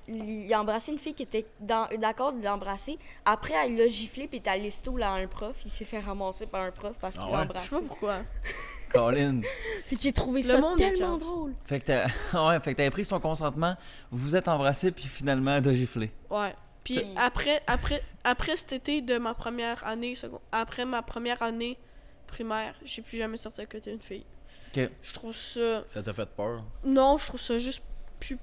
il a embrassé une fille qui était d'accord de l'embrasser. Après, elle l'a giflé, puis il est allé stool à un prof. Il s'est fait ramasser par un prof parce qu'il Ah l'a ouais? Je embrassé. sais pas pourquoi. Colin. J'ai trouvé Le ça monde est tellement cute. drôle. Fait que ouais, fait que t'avais pris son consentement, vous vous êtes embrassés, puis finalement, t'as giflé. Ouais. Puis C'est- après cet été de ma première année, après ma première année primaire, j'ai plus jamais sorti à côté d'une fille. Ok. Je trouve ça. Ça t'a fait peur? Non, je trouve ça juste plus.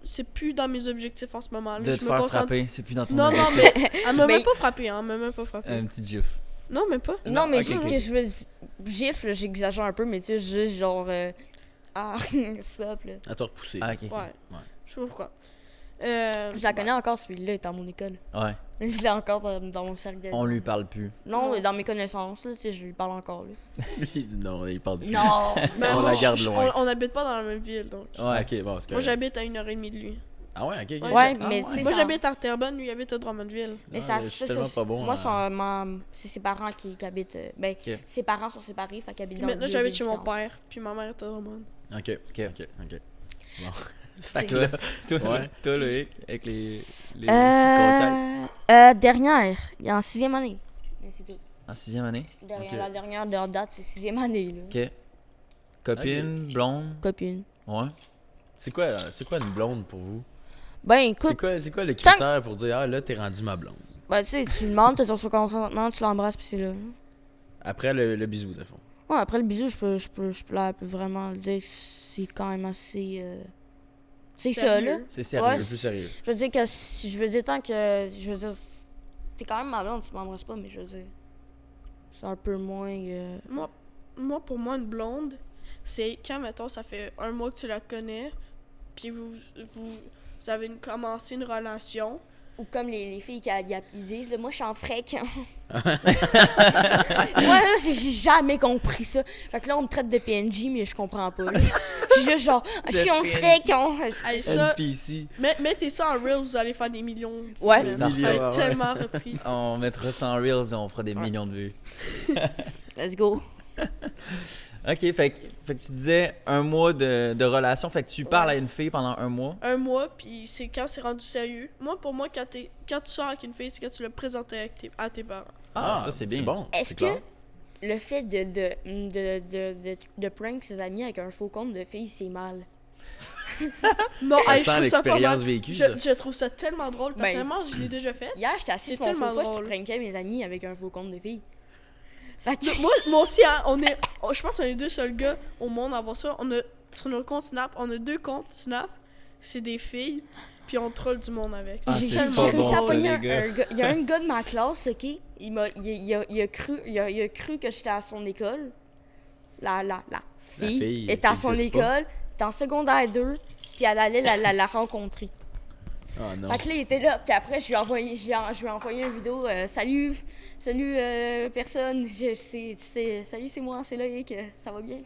C'est plus dans mes objectifs en ce moment. De te je me faire concentre. frapper, c'est plus dans ton Non, non, objectif. mais elle m'a Mais- même pas frappé, hein. Elle m'a même pas frappé. Un petit gif. Non, même pas. Non, mais ok, ce ok. que je veux gifle, j'exagère un peu, mais tu sais, juste genre. Ah, stop, là. À te repousser. Ah, ok. Ouais. Je sais pas pourquoi. Je la connais encore, celui-là, est dans mon école. Ouais. Je l'ai encore dans mon cercle. On lui parle plus. Non, dans mes connaissances, là, tu sais, je lui parle encore, là. Il dit non, il parle plus. Non! Ben, On moi, la garde loin. On n'habite pas dans la même ville, donc. Ouais. Ok, bon, c'est Moi, correct. j'habite à 1h30 de lui. Ah ouais, ok, ok. Ouais, Ah mais ouais. tu sais, Moi, ça- j'habite à Terrebonne, lui, il habite à Drummondville. Mais Ah, ça, je suis ça, tellement ça- pas bon moi, à- c'est ses parents qui habitent. Ben, Ok. ses parents sont séparés, fait qu'ils habitent Puis dans maintenant, deux j'habite villes chez mon différentes. père, puis ma mère est à Drummond. Ok, ok, ok, ok. Bon. C'est- Toi, Ouais. toi, Loïc, avec les contacts. Dernière, il est en 6e année. Mais c'est tout. En 6e année. Derrière, Ok. La dernière de leur date, c'est 6e année, là. Ok. Copine, blonde. Copine. Ouais. C'est quoi une blonde pour vous? Ben, écoute, C'est quoi le critère pour dire, ah là, t'es rendu ma blonde? ben, tu sais, tu demandes, t'as ton consentement, tu l'embrasses, puis c'est là. Après le bisou, de fond. Ouais, après le bisou, je peux vraiment le dire que c'est quand même assez. C'est ça, Sérieux. là. C'est Ouais, sérieux. Le plus sérieux. Je veux dire que si. Je veux dire, tant que. Je veux dire. T'es quand même ma blonde, tu m'embrasses pas, mais je veux dire. C'est un peu moins. Moi, pour moi, une blonde, c'est quand, mettons, ça fait un mois que tu la connais, puis vous avez commencé une relation. Ou comme les filles ils disent, là, moi je suis en frec. Moi là, j'ai jamais compris ça. Fait que là, on me traite de PNJ, mais je comprends pas. là. Je suis juste genre, je suis en PNJ. frec. Hey, ça, NPC. mettez ça en Reels, vous allez faire des millions de vues, Ouais. man. Des Ça va millions, être ouais. tellement repris. On mettra ça en Reels et on fera des Ouais. millions de vues. Let's go. Ok, fait que tu disais un mois de relation. Fait que tu parles à une fille pendant un mois. Un mois, puis c'est quand c'est rendu sérieux. Moi, pour moi, quand tu sors avec une fille, c'est quand tu l'as présenté à tes parents. Ah, ça c'est bien. C'est bon. Est-ce c'est que clair. le fait de prank ses amis avec un faux compte de filles, c'est mal? Non, Ça hey, je sent trouve ça pas l'expérience mal. vécue, ça. Je trouve ça tellement drôle. Ben- Personnellement, je l'ai déjà fait. Hier, j'étais assise C'est sur mon tellement sofa, je drôle. prankais mes amis avec un faux compte de filles. Fait que... Moi aussi, hein, je pense qu'on est les deux seuls gars au monde à avoir ça. Sur nos comptes Snap, on a 2 comptes Snap. C'est des filles, puis on troll du monde avec. Ah, J'ai c'est tellement pas réussi bon, à ça, pogner les gars. un gars. Il y a un gars de ma classe, ok? Il a cru que j'étais à son école. La fille fille était à qui son existe pas. école, était en secondaire 2, puis elle allait la rencontrer. Ah non. Fait que là, il était là, puis après, je lui ai envoyé une vidéo. Salut personne. Salut, c'est moi, c'est Loïc, ça va bien?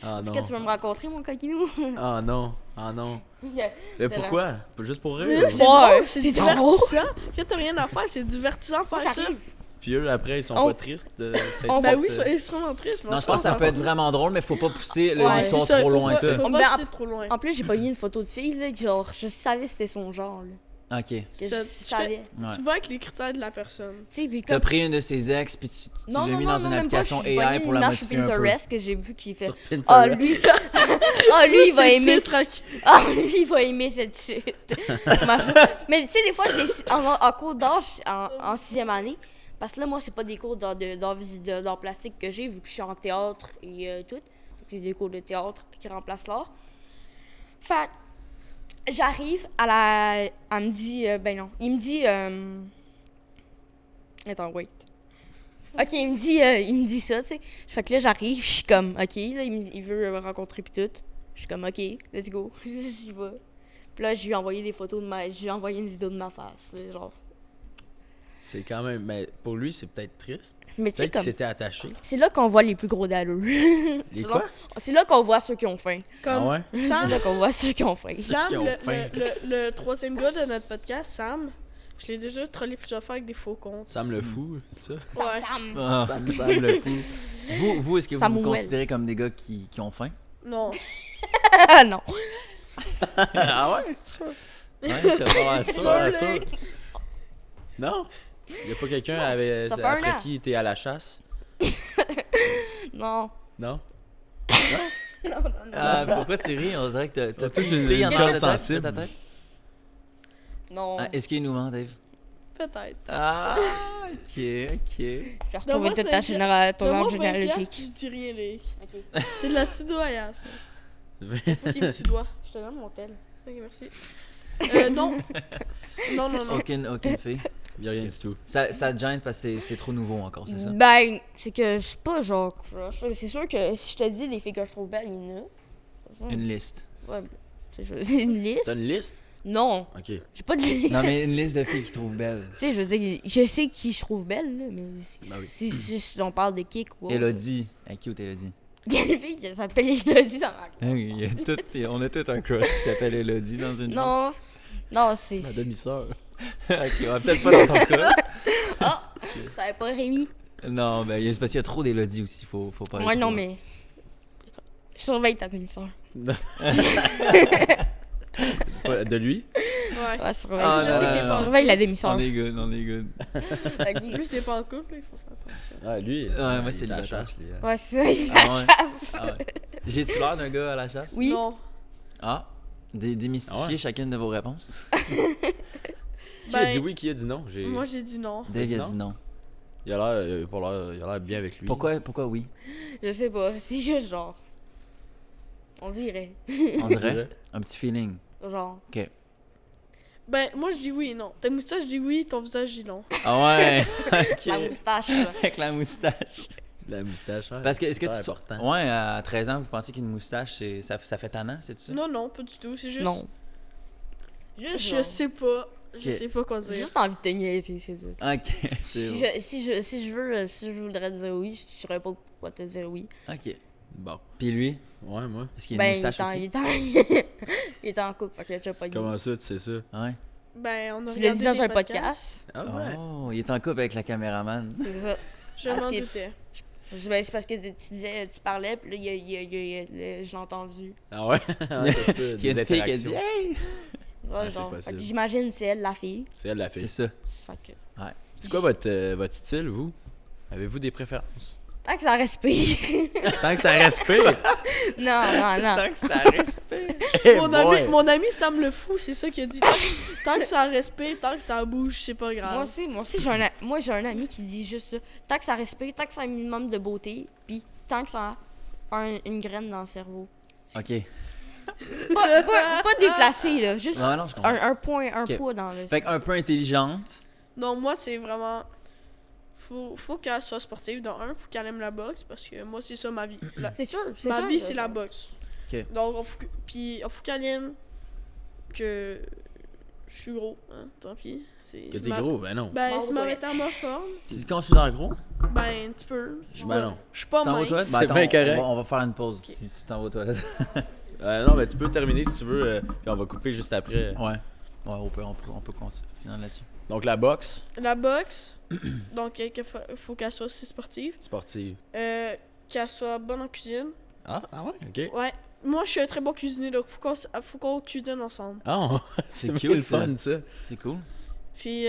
Ah Est-ce non. que tu veux me rencontrer, mon coquinou? Ah non. Ah non. Il a- Mais T'es là. pourquoi? Juste pour rire? Mais ou- c'est Ouais, drôle, c'est c'est drôle. divertissant. Quand t'as rien à faire, c'est divertissant de faire ça. J'arrive. Puis eux, après, ils sont On- pas tristes de cette on- Ben fête, oui, c'est extrêmement triste. mais Non, on je pense que ça s'en peut être fout. vraiment drôle, mais faut pas pousser Ouais, l'histoire c'est ça, trop faut loin. pas- Ça. Faut Ben, pas pousser trop loin. En plus, j'ai pas eu une photo de fille, là, genre, je savais que c'était son genre, là. Ok. Que Ça, je tu savais. Ouais. Tu vas avec les critères de la personne. Tu sais, puis T'as comme... pris une de ses ex, puis tu l'as mis dans une même pas, application je suis AI pour la pogné une modifier un image sur peu. Pinterest que j'ai vu qu'il fait. sur Ah, Pinterest. lui... Ah, lui, il va C'est aimer... pisse, tranquille. Ah, lui, il va aimer cette suite. Mais tu sais, des fois, en cours d'art, en 6e année, parce que là, moi, c'est pas des cours d'art plastique que j'ai, vu que je suis en théâtre et tout. C'est des cours de théâtre qui remplacent l'art. Fait que j'arrive à la... Elle me dit... ben non, il me dit... Attends, wait. Ok, il me dit ça, tu sais. Fait que là, j'arrive, je suis comme, ok, là, il veut me rencontrer pis tout. Je suis comme, ok, let's go, j'y vais. Puis là, je lui ai envoyé des photos je lui ai envoyé une vidéo de ma face, là, genre. C'est quand même. Mais pour lui, c'est peut-être triste. Mais tu sais, Peut-être qu'il comme, s'était attaché. c'est là qu'on voit les plus gros d'allure. Les quoi? C'est là qu'on voit ceux qui ont faim. Comme Ah ouais? C'est Sam, là qu'on voit ceux qui ont faim. Sam, qui ont le, faim. le troisième gars de notre podcast, Sam, je l'ai déjà trollé plusieurs fois avec des faux comptes. Sam le fou, c'est ça? Ouais. Sam. Ah. Sam le fou. Vous, est-ce que vous Samuel. vous considérez comme des gars qui ont faim? Non. Ah non. Ah ouais? Ouais, t'as pas l'air sûr. Sûr, sûr. Non? Y a pas quelqu'un Ça fait un après an. qui était à la chasse? Non. Non? Ah, pourquoi tu ris? On dirait que t'as T'as-tu une une fille en corde tête sensible? de ta tête? Non. Ah, est-ce qu'il nous ment, Dave? Peut-être. Ah, ok, ok. J'ai retrouvé Donne-moi toute ta 5 ton ton arbre arbre généalogique. puis je dis rien, les. Ok. C'est de la sudoya, ça. Faut qu'il me sudoie. Je te donne mon tel. Ok, merci. Non. Non. Aucune fille. Y a rien du tout. Ça te gêne parce que c'est trop nouveau encore, c'est ça? Ben, c'est que je suis pas genre crush. C'est sûr que si je te dis les filles que je trouve belles, il y en a. Une liste. Ouais, c'est une liste. T'as une liste? Non, Ok. j'ai pas de liste. Non, mais une liste de filles qu'il trouve belles. Tu sais, je veux dire, je sais qui je trouve belle, là, mais Ben oui. si on parle de kick ou autre. Elodie. Elle cute, Elodie. Il y a une fille qui s'appelle Elodie dans ma Ah oui, on a tout un crush qui s'appelle Elodie dans une Non, c'est. Ma demi-sœur. Ok, on va peut-être pas dans ton cas. Ah! Ça va pas Rémi? Non, ben, c'est parce qu'il y a trop d'Elodie aussi, faut pas. Moi, non, mais. Je surveille ta demi-sœur. Pas de lui? Ouais. Ouais, surveille. Ah, Je sais que t'es non, pas- non. Surveille la On demi-sœur. est good, on est good. Plus t'es pas en couple, là, il faut faire attention. Ah, lui. Ouais, moi, il c'est est à la le chasse, lui. Ouais, c'est Ah la ouais. chasse. Ah ouais. J'ai-tu l'air d'un gars à la chasse? Oui. Non. Ah, démystifier Ah ouais. chacune de vos réponses. Qui a dit oui, qui a dit non? Moi, j'ai dit non. Dave a Non? dit non. Il a l'air bien avec lui. Pourquoi oui? Je sais pas, c'est juste genre. On dirait. On dirait un petit feeling. Genre. Ben, moi, je dis oui, non. Ta moustache dit oui, ton visage dit non. Ah ouais! La Ok. moustache, là. Avec la moustache. La moustache, ouais. Parce que, est-ce que C'est tu. important. Ouais, à 13 ans, vous pensez qu'une moustache, ça fait tannant, c'est ça? Non, non, pas du tout. C'est juste. Non. Juste. Je genre, sais pas. Je Ok. sais pas quoi J'ai dire. juste envie de te niaiser, c'est tout. Ok, c'est Si bon. je voudrais te dire oui, je saurais pas pourquoi te dire oui. Ok. Bon. Puis lui, Ouais, moi. parce qu'il y a une Ben, moustache il aussi. il est en couple, fait que j'ai pas dit. Comment ça, tu sais ça? Ouais. Ben, on a Tu l'as regardé dit dans des un podcasts. podcast. Ah ouais. Oh, il est en couple avec la caméraman. C'est ça. Je Parce m'en que- doutais. Ben, c'est parce que tu disais, tu parlais, puis là, je l'ai entendu. Ah ouais? Ouais, ça se peut, Il y a des une fille qui a interactions. dit Hey! Ouais, c'est genre. possible. Fait que j'imagine c'est elle la fille. C'est elle la C'est fille. ça. Fait que. C'est quoi votre style, vous? Avez-vous des préférences? Tant que ça respire. Tant que ça respire! non. Tant que ça respecte. Hey Mon boy! ami Sam le fou, c'est ça qu'il a dit. Tant que ça respire, tant que ça bouge, c'est pas grave. Moi aussi j'ai un ami qui dit juste ça. Tant que ça respire, tant que ça a un minimum de beauté, puis tant que ça a une graine dans le cerveau. Ok. Pas déplacé, là. Juste Non, non, je comprends. un point, un Ok. poids dans le. Fait qu'un peu intelligente. Non, moi, c'est vraiment. Faut qu'elle soit sportive. Dans un, faut qu'elle aime la boxe parce que moi, c'est ça ma vie. C'est sûr, c'est Ma sûr. vie, c'est la boxe. Ok. Donc, il faut qu'elle aime que je suis gros. Hein, tant pis. Que t'es gros? Ben non. Ben, Mort c'est aux ma toilettes. métamorphone. Tu te considères gros? Ben, un petit peu. Ben non. Je suis pas Tu t'en vas aux toilettes? mince. Ben, C'est attends, bien correct. On va faire une pause si tu t'en vas aux toilettes. Non, mais tu peux terminer si tu veux, puis on va couper juste après. Ouais. Ouais, on peut continuer là-dessus. Donc la boxe, La boxe, donc, il faut qu'elle soit aussi sportive. sportive. Qu'elle soit bonne en cuisine. Ah ouais, ok. Ouais. Moi, je suis un très bon cuisinier, donc faut qu'on cuisine ensemble. Ah, c'est cool, cool, ça. fun ça. C'est cool. Puis,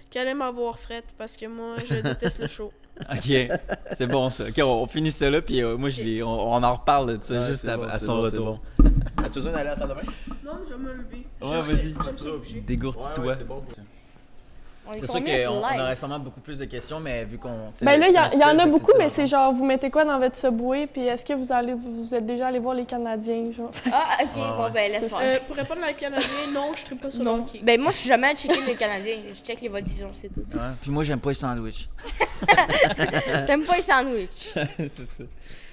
qu'elle aime avoir frette parce que moi, je déteste le chaud. Ok, c'est bon ça. Ok, on finit ça là, puis moi on en reparle de ça Ouais, juste c'est bon, à c'est son bon, c'est retour. bon. As-tu besoin d'aller à la salle de bain? Non, je vais me lever. Ouais, vas-y. J'aime ça bouger. Dégourtis-toi. c'est bon. On est C'est sûr combien sur qu'on live? aurait sûrement beaucoup plus de questions, mais vu qu'on. tu sais, Ben là, il y, c'est y en facile, a fait que beaucoup, mais différent. c'est genre, vous mettez quoi dans votre subway, puis est-ce que vous êtes déjà allé voir les Canadiens, genre? Ah, ok, Ouais, bon, ouais. ben, laisse faire. Pour répondre à la Canadien, non, je ne pas sur le Non. hockey. Ben, moi, je suis jamais allé checker les Canadiens. Je check les votations, c'est tout. Ouais. Puis moi, j'aime pas les sandwichs. T'aimes pas les sandwichs? c'est ça.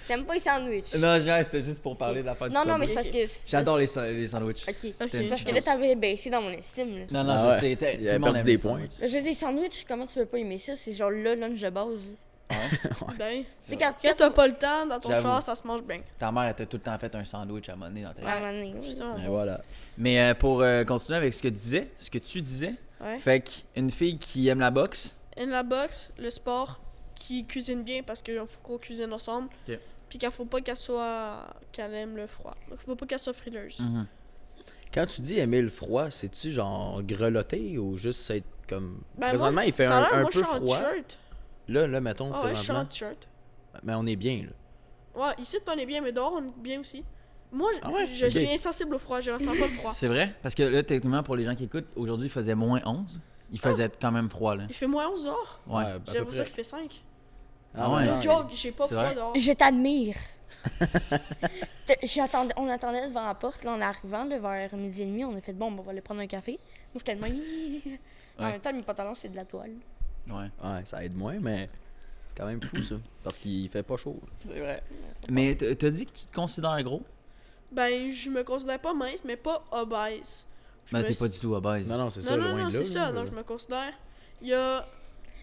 T'aimes pas les sandwichs? Non, c'était juste pour parler de la fête du Non, non, mais Subway. c'est parce que. J'adore les sandwichs. Ok. Ok. C'est parce que là, t'avais baissé dans mon estime, là. Non, non, Ah je ouais. sais. Il Tout avait le monde perdu aime des les points. sandwichs. Je veux dire, sandwich, comment tu peux pas aimer ça? C'est genre le lunch de base. Ben, Tu sais, quand quand t'as pas le temps, dans ton J'avoue. char, ça se mange bien. Ta mère, elle t'a tout le temps fait un sandwich à un moment donné dans ta vie. À un moment donné, oui. Putain. Et voilà. Mais pour continuer avec ce que tu disais, Ouais. fait qu'une fille qui aime la boxe, Et la boxe, le sport, qui cuisine bien parce qu'il faut qu'on cuisine ensemble. Ok. Puis qu'il faut pas qu'elle aime le froid. Donc, il faut pas qu'elle soit frileuse. Quand tu dis aimer le froid, c'est-tu genre grelotter ou juste être comme. Ben, Présentement, moi, il fait tout à l'heure, un moi, peu je suis en froid. t-shirt. Là, mettons, Ah ouais, je suis en présentement. t-shirt. Mais on est bien, là. Ouais, ici, on est bien, mais dehors, on est bien aussi. Moi, Ah ouais? je Ok. suis insensible au froid, je ressens pas le froid. c'est vrai? Parce que là, techniquement, pour les gens qui écoutent, aujourd'hui, il faisait moins 11. Il faisait quand même froid, là. Il fait moins 11 dehors. Ouais. à peu J'ai l'impression près. qu'il fait 5. Ah ouais? No joke, j'ai pas C'est froid vrai? dehors. Je t'admire. On attendait devant la porte, là, en arrivant, là, vers midi et demi, on a fait bon, on va aller prendre un café. Moi, j'étais tellement. En Ouais. même temps, mes pantalons, c'est de la toile. Ouais. Ouais, ça aide moins, mais c'est quand même fou, ça. Parce qu'il fait pas chaud. C'est vrai. Mais t'as dit que tu te considères gros? Ben, je me considère pas mince, mais pas obèse. Je Mais me t'es suis- pas du tout obèse. Non, c'est ça, Non, non, loin non, de là. c'est là. ça. Donc, je me considère. Il y a,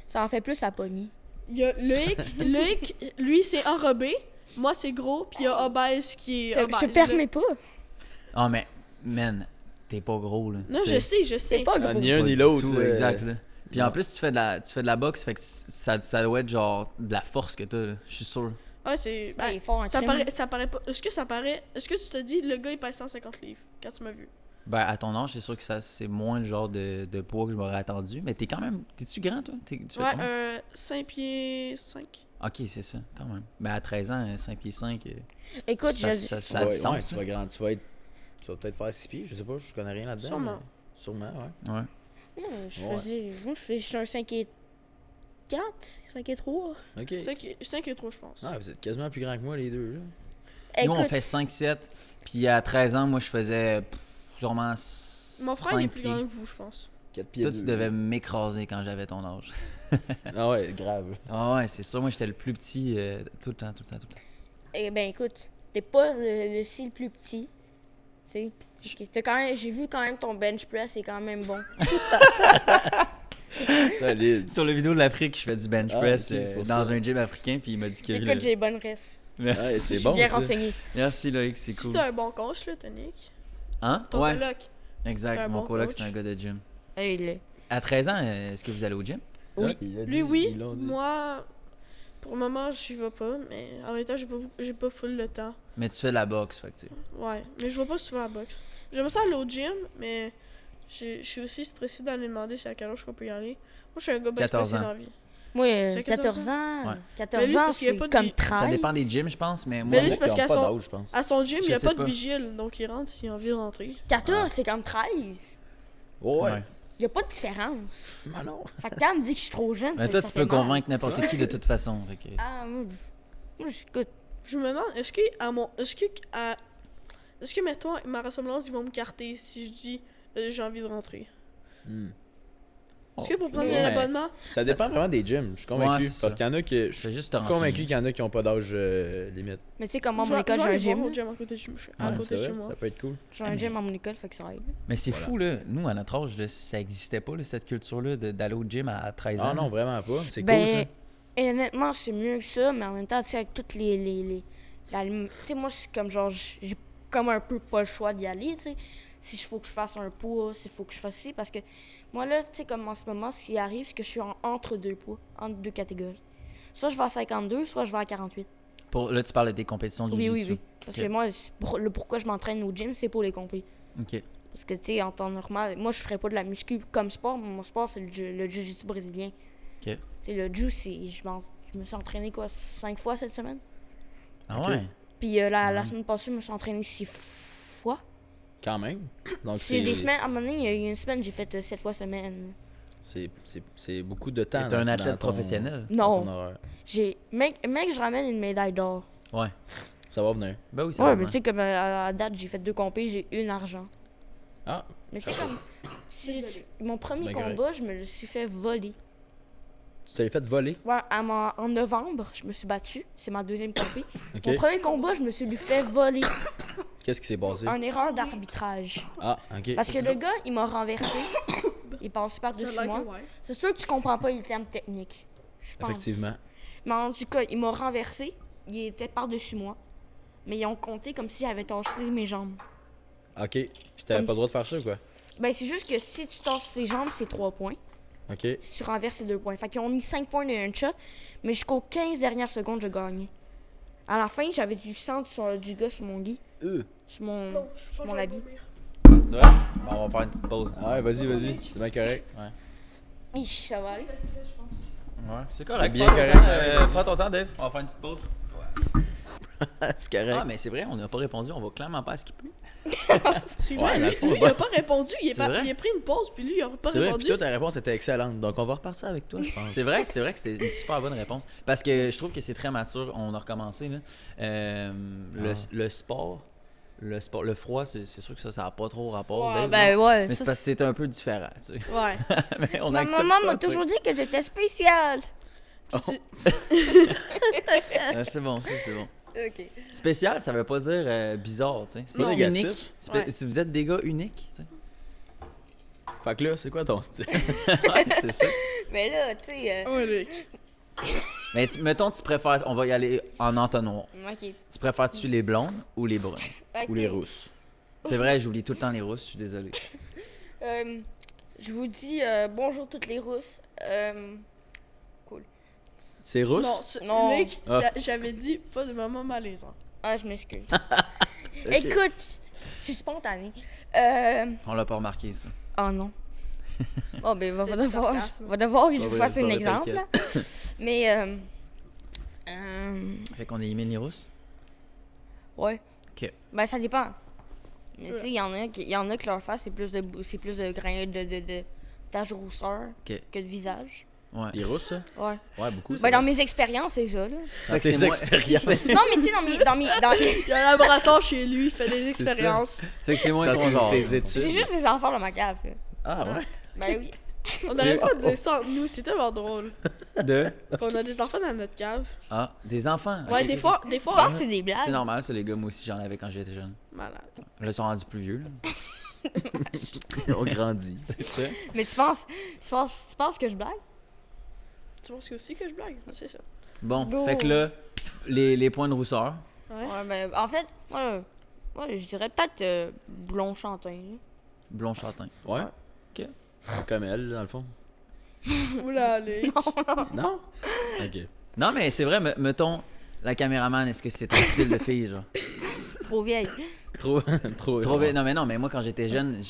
Ça en fait plus à pogner. il y a Loïc. Loïc, lui, c'est enrobé. Moi, c'est gros. Puis il y a obèse qui est Je obèse. te permets pas. Ah, mais, man, t'es pas gros, là. Non, T'sais, je sais, je sais. C'est pas Ah, gros. ni un pas ni du l'autre. tout, là. exact, là. Puis en Non. plus, tu fais de la boxe, fait que ça doit être genre de la force que t'as, là. Je suis sûr. Ouais, c'est. Ben, il est fort en ça, crime. ça paraît pas. Est-ce que ça paraît. Est-ce que tu te dis, le gars, il pèse 150 livres quand tu m'as vu? Ben, à ton âge, c'est sûr que c'est moins le genre de poids que je m'aurais attendu. Mais t'es quand même. T'es-tu grand, toi? Tu fais Ouais, combien? 5 pieds 5. Ok, c'est ça, quand même. Ben, à 13 ans, 5 pieds 5, Écoute, ça a du sens. Ouais, tu ça. vas grand, tu vas peut-être faire 6 pieds, je sais pas, je connais rien là-dedans. Sûrement. mais- Sûrement, ouais. Ouais. moi, je suis un 5 et 4, 5 et 3. Ok. 5 et 3, je pense. Ah, vous êtes quasiment plus grand que moi, les deux, là. Nous, on Écoute, fait 5-7. Puis à 13 ans, moi, je faisais sûrement Mon frère, il est 5 plus pieds. grand que vous, je pense. 4 pieds. Toi, tu devais m'écraser quand j'avais ton âge. Ah ouais, grave. Ah ouais, c'est sûr. Moi, j'étais le plus petit tout le temps. eh ben écoute, t'es pas le si le plus petit. Tu sais. J'ai vu quand même ton bench press, c'est quand même bon. Solide. Sur la vidéo de l'Afrique, je fais du bench Ah, press ok, c'est pour dans ça. un gym africain, puis il m'a dit que... Écoute, j'ai bonne ref. Merci. Ouais, c'est Je bon, suis bien ça. renseigné. Merci, Loïc, c'est Si cool. t'es un bon coach, là, Tonic. Hein? Ton Ouais, coloc. exact. c'est un Mon bon coloc, coach. c'est un gars de gym. Hey, là. À 13 ans, est-ce que vous allez au gym? Oui. Il a dit, Lui, oui. ils l'ont dit. Moi, pour le moment, j'y vais pas. Mais en même temps, j'ai pas full le temps. Mais tu fais de la boxe, fait que tu sais. Ouais. Mais je vais pas souvent à la boxe. J'aimerais ça aller au gym, mais je suis aussi stressé d'aller demander si à quel âge qu'on peut y aller. Moi, je suis un gars bien 14 stressé ans. dans la vie. Moi, C'est 14 ans. Ouais. 14 Mais lui, c'est ans, parce qu'il y a c'est pas de comme vie. 13. Ça dépend des gyms, je pense, mais moi... Mais lui, Il y c'est en a parce qui ont qu'à pas son- d'âge, je pense. À son gym, Je il y a sais pas pas. de vigile, donc il rentre s'il a envie de rentrer. 14, c'est comme 13. Ouais. Il y a pas de différence. Ah non. Fait que quand on me dit que je suis trop jeune, Mais ça toi, ça tu fait peux mal. convaincre n'importe qui de toute façon. Fait que... Ah, moi, j'écoute. Je me demande, est-ce que mettons, ma ressemblance, ils vont me carter si je dis j'ai envie de rentrer? Hmm. Est-ce que pour prendre Ouais. l'abonnement, Ça dépend vraiment des gyms, je suis convaincu. Ouais, c'est parce ça. qu'il y en a que. Je Je suis vais juste te convaincu renseigner. qu'il y en a qui ont pas d'âge limite. Mais tu sais, comme moi, à je mon vais école, j'ai un aller voir gym. mon gym à côté de chez, à Ouais, côté c'est de chez vrai, moi. ça peut être cool. J'ai un gym à mon école, fait que ça aide. Mais c'est Voilà. fou, là. Nous, à notre âge, là, ça existait pas, là, cette culture-là d'aller au gym à 13 ans. Ah non, là. vraiment pas. C'est Ben, cool ça. et honnêtement, c'est mieux que ça, mais en même temps, tu sais, avec toutes les tu sais, moi, c'est comme genre, j'ai comme un peu pas le choix d'y aller, tu sais. Si il faut que je fasse un poids, s'il faut que je fasse ci, parce que moi, là, tu sais, comme en ce moment, ce qui arrive, c'est que je suis entre deux poids, entre deux catégories. Soit je vais à 52, soit je vais à 48. Là, tu parles de tes compétitions de Oui, jiu-jitsu. oui, oui. Parce Ok. que moi, le pourquoi je m'entraîne au gym, c'est pour les compés. OK. Parce que, tu sais, en temps normal, moi, je ferais pas de la muscu comme sport. Mon sport, c'est le jiu-jitsu brésilien. OK. Tu sais, le jiu, c'est. Je me suis entraîné, quoi, 5 fois cette semaine. Ah Ok. ouais? Puis la semaine passée, je me suis entraîné 6 fois. Quand même. Donc C'est des semaines. À un moment donné, il y a une semaine, j'ai fait 7 fois semaine. c'est beaucoup de temps. T'es un dans athlète ton- professionnel. dans Non. ton horaire. Mec, je ramène une médaille d'or. Ouais. Ça va venir. Ben oui, c'est Ouais, vrai. mais tu sais, comme à date, j'ai fait 2 compés, j'ai une argent. Ah, Mais tu sais, comme. Mon premier Ben correct. combat, je me le suis fait voler. tu t'es fait voler. Ouais, en novembre, je me suis battu. C'est ma deuxième compé. Ok. Mon premier combat, je me suis fait voler. Qu'est-ce qui s'est passé? Une erreur d'arbitrage. Ah, ok. Parce que le gars, il m'a renversé. Il passait Ça par-dessus a l'air moi. que ouais. C'est sûr que tu comprends pas les termes techniques. Je pense. Effectivement. Mais en tout cas, il m'a renversé. Il était par-dessus moi. Mais ils ont compté comme si j'avais tassé mes jambes. Ok. Puis t'avais Comme pas le droit de faire ça, quoi? Ben, c'est juste que si tu tasses tes jambes, c'est 3 points. Ok. Si tu renverses, c'est 2 points. Fait qu'ils ont mis 5 points de un shot. Mais jusqu'aux 15 dernières secondes, je gagnais. À la fin, j'avais du sang du gars sur mon lit. Sur mon. Non, je pense Mon que je vais habit. vomir. C'est vrai? Bon, on va faire une petite pause. Ah ouais, vas-y. C'est bien correct. Ich, ça va aller. Ouais, c'est correct. bien Prends ton temps, prends ton temps, Dave. On va faire une petite pause. c'est correct. Ah, mais c'est vrai, on n'a pas répondu. On va clairement pas skipper. C'est Ouais, vrai, dans le lui, fond, il a pas répondu. Il C'est vrai? a pris une pause, puis lui, il a pas C'est vrai, répondu. puis toi, ta réponse était excellente. Donc, on va repartir avec toi, je pense. C'est vrai que c'était une super bonne réponse. Parce que je trouve que c'est très mature. On a recommencé. Là. Le sport, le froid, c'est sûr que ça n'a pas trop rapport. Ouais, Dave, ben là. ouais. Mais ça, c'est parce que c'est un peu différent. Tu sais. Ouais. Mais on Ma accepte maman ça, m'a tu sais. toujours dit que j'étais spéciale. Puis c'est- C'est bon, ça, c'est bon. Ok. Spécial, ça veut pas dire bizarre. Tu sais. C'est Non. unique. Négatif. Ouais. Si vous êtes des gars uniques, tu sais. Fait que là, c'est quoi ton style? Ouais, c'est ça. Mais là, tu sais. Ouais, Nick. Mais mettons, tu préfères, on va y aller en entonnoir. Ok. Tu préfères-tu les blondes ou les brunes? Ok. Ou les rousses? C'est vrai, j'oublie tout le temps les rousses, je suis désolé. Je vous dis bonjour toutes les rousses. C'est rousse? Non. Nick, Ah. j'avais dit pas de moment malaisant. Ah, je m'excuse. Ok. Écoute, je suis spontanée. On l'a pas remarqué, ça. Oh non. Oh, ben, va C'était du devoir sarcasme. que je Pas vous vrai, fasse c'est un pas vrai, exemple. là. Mais, Fait qu'on élimine les rousses? ouais. Ok. Ben, ça dépend. Mais tu sais, il y en a que leur face, c'est plus de grain, de taches rousseur Ok. que de visage. Ouais. Les rousses, ça? Ouais. Ouais, beaucoup. Ben, dans mes expériences, c'est ça, là. Fait que Tes c'est moins- expériences. Non, mais tu sais, Il y a un laboratoire chez lui, il fait des C'est ça. expériences. C'est que c'est moins Dans ton genre. ses études. j'ai juste des enfants dans ma cave, là. Ah ouais? Ben oui. On n'arrête pas de dire ça entre nous, c'est tellement drôle. De? Qu'on a des enfants dans notre cave. Ah, des enfants. Ouais, Ok. des fois. Tu penses que c'est des blagues? C'est normal, ça, les gars. Moi aussi, j'en avais quand j'étais jeune. Malade. Là, ils sont rendus plus vieux, là. On grandit. C'est ça. Mais tu penses que je blague? Tu penses aussi que je blague? C'est ça. Bon, Let's go. fait que là, les points de rousseur. Ouais. Ouais, ben, en fait, je dirais peut-être blond chantin, là. Blond châtain. Ouais? Ok. Comme elle, dans le fond. Oula, Nick. Non? Ok. Non, mais c'est vrai, mettons, la caméraman, est-ce que c'est ton style de fille, genre? Trop vieille. Trop. Trop vieille. Non, mais moi, quand j'étais jeune,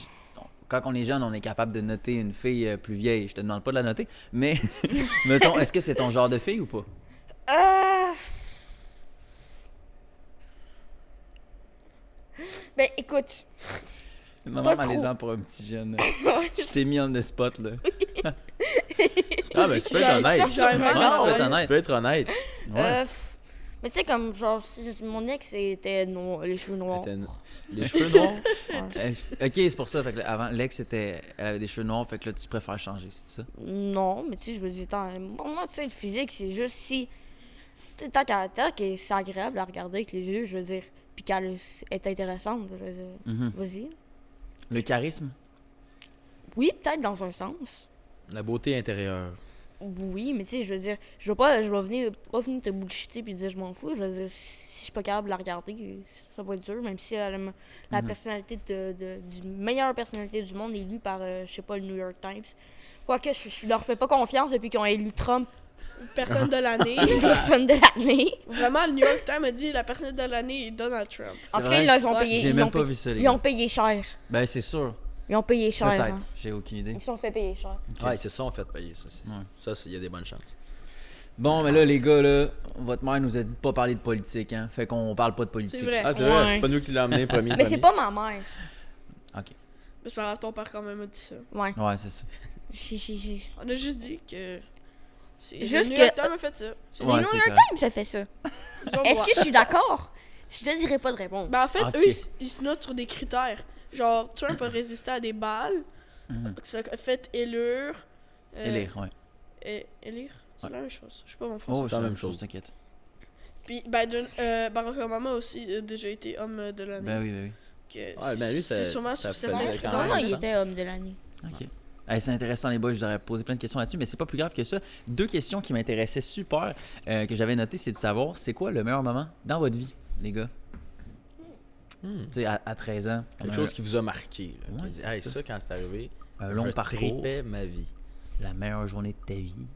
quand on est jeune, on est capable de noter une fille plus vieille. Je te demande pas de la noter, mais mettons, est-ce que c'est ton genre de fille ou pas? Ben, écoute. C'est vraiment Pas trop. malaisant pour un petit jeune. Je t'ai mis on the spot, là. Ah, ben tu peux être honnête. J'ai un Ouais, regard, tu peux être ouais. honnête. Tu peux être honnête. Ouais. Mais tu sais, comme, genre, mon ex était les cheveux noirs. Les cheveux noirs. Ok, c'est pour ça. Fait que avant, l'ex, elle avait des cheveux noirs, fait que là, tu préfères changer, c'est ça? Non, mais tu sais, je me dis, attends, pour moi, tu sais, le physique, c'est juste si. Tant que c'est agréable à regarder avec les yeux, je veux dire, puis qu'elle est intéressante, je veux dire, Mhm. vas-y. Le charisme? Oui, peut-être dans un sens. La beauté intérieure. Oui, mais tu sais, je veux dire, je vais pas venir te bullshiter puis dire je m'en fous. Je veux dire, si je suis pas capable de la regarder, ça va être dur, même si elle a la personnalité du meilleure personnalité du monde élue par, je sais pas, le New York Times. Quoique, je leur fais pas confiance depuis qu'ils ont élu Trump Personne de l'année. personne de l'année. Vraiment, le New York Times a dit la personne de l'année est Donald Trump. En tout vrai? cas, ils ont Ouais. payé. J'ai ils même ont pas payé- vu ça, les Ils gars. ont payé cher. Ben, c'est sûr. Ils ont payé cher. Peut-être. hein. J'ai aucune idée. Ils se sont fait payer cher. Ouais, c'est ça, on fait payer ça. Ouais. Ça, il y a des bonnes chances. Bon, mais là, les gars, là, votre mère nous a dit de pas parler de politique, hein. Fait qu'on parle pas de politique. C'est vrai. Ah, c'est Ouais. vrai, c'est pas nous qui l'avons amené premier. Mais c'est pas ma mère. Ok. Mais c'est pas grave, ton père quand même a dit ça. Ouais. Ouais, c'est ça. On a juste dit que. C'est Juste le New York que- Times a fait ça. C'est Ouais, Les New c'est York correct. Times, ça fait ça. ils ont le Est-ce droit. que je suis d'accord? Je te dirais pas de réponse. Ben en fait, Ok. eux, ils se notent sur des critères. Genre, Trump a résisté à des balles, Mhm. ça a fait élire. Élire, ouais. Élire? C'est Ouais. la même chose. Je sais pas mon français. Oh, c'est la même chose. t'inquiète. Puis, Barack Obama aussi a déjà été homme de l'année. Ben oui, ben oui. Que Ouais, ben lui, c'est ça- sûrement ça sur certains faisait critères. quand même Comment il ça. était homme de l'année? Ok. Hey, c'est intéressant, les boys. Je vous aurais posé plein de questions là-dessus, mais c'est pas plus grave que ça. 2 questions qui m'intéressaient super, que j'avais notées, c'est de savoir c'est quoi le meilleur moment dans votre vie, les gars? Hmm. Tu sais, à 13 ans. on Quelque a chose qui vous a marqué. Là, Ouais, qui dit, c'est hey, ça. ça, quand c'est arrivé, un long je parcours. tripais ma vie. La meilleure journée de ta vie.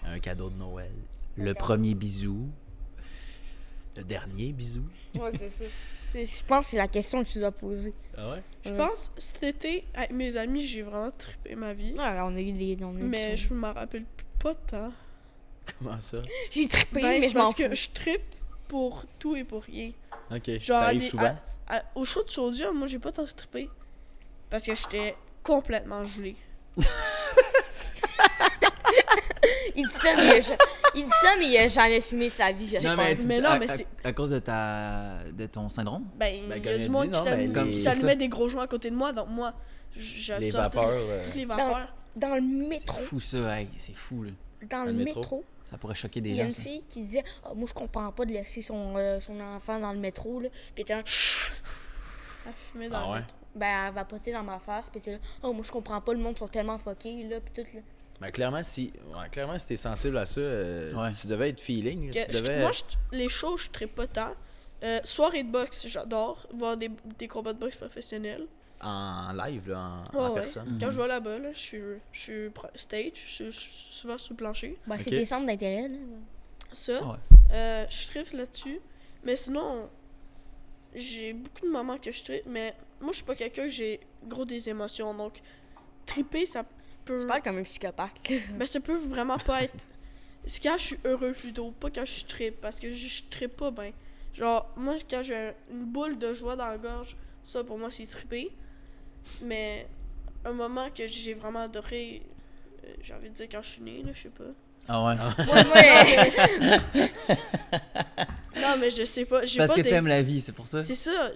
Un cadeau de Noël. Le premier bisou. Le dernier bisou. Ouais, c'est ça. Je pense que c'est la question que tu dois poser. Ah ouais? Je pense, cet été, avec mes amis, j'ai vraiment trippé ma vie. Ouais, on a eu des. Mais je m'en rappelle pas tant. Comment ça? J'ai trippé, Ben, mais c'est je m'en parce fous. que je trippe pour tout et pour rien. Ok. Genre, ça à arrive des- souvent? Au show de Sodium, moi, j'ai pas tant trippé. Parce que j'étais complètement gelé. Il dit ça, mais il a jamais fumé sa vie, j'espère. Non, mais, tu Mais dis non, à, mais c'est- à cause de ton syndrome? Ben, Ben, il y comme a il du dit, monde non, ben, comme- qui c'est s'allumait ça. des gros joints à côté de moi, donc moi, Les j'absorbe vapeurs. toutes les vapeurs. Dans le C'est métro, fou ça, hey, c'est fou là. dans le le métro. métro, Ça pourrait choquer des il y a gens. une Ça. fille qui disait Ah, moi, je comprends pas de laisser son enfant dans le métro, là. Puis elle était là, À fumer dans Ah le ouais? métro. ben, elle va poter dans ma face, puis t'es là, oh, moi, je comprends pas, le monde sont tellement fuckés, là, puis tout, là. Ben, clairement, si t'es sensible à ça, tu devais être feeling. Que Tu devais... moi, les shows, je trippe pas tant. Soirée de boxe, j'adore. Voir des combats de boxe professionnels. En live, là, en Ouais, ouais. personne. Quand je vais là-bas, là, je suis stage, je suis souvent sous le plancher. Ben, c'est Ok. des centres d'intérêt, là. Ça, Ouais. je trippe là-dessus. Mais sinon, j'ai beaucoup de moments que je trippe, mais moi, je suis pas quelqu'un que j'ai gros des émotions. Donc, tripper, ça peut. Tu parles comme un psychopathe, là. Ben, ça peut vraiment pas être. C'est quand je suis heureux plutôt, pas quand je trippe, parce que je trippe pas ben. Genre, moi, quand j'ai une boule de joie dans la gorge, ça pour moi, c'est tripper. Mais un moment que j'ai vraiment adoré, j'ai envie de dire quand je suis née, là, je sais pas. Ah ouais. Ouais. Non, mais je sais pas. J'ai Parce pas que t'aimes la vie, c'est pour ça. C'est ça,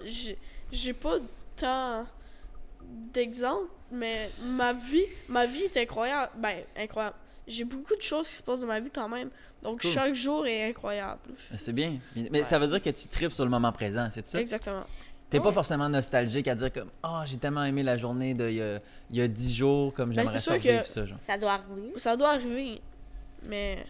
j'ai pas tant d'exemples, mais ma vie est incroyable. Ben, incroyable. J'ai beaucoup de choses qui se passent dans ma vie quand même. Donc, Cool. chaque jour est incroyable. C'est bien, c'est bien. Mais Ouais. ça veut dire que tu tripes sur le moment présent, c'est ça? Exactement. T'es pas Ouais. forcément nostalgique à dire comme « Ah, j'ai tellement aimé la journée il y a 10 jours, comme Ben, j'aimerais c'est ça sûr vivre que- ça. » genre. Ça doit arriver. Ça doit arriver, mais...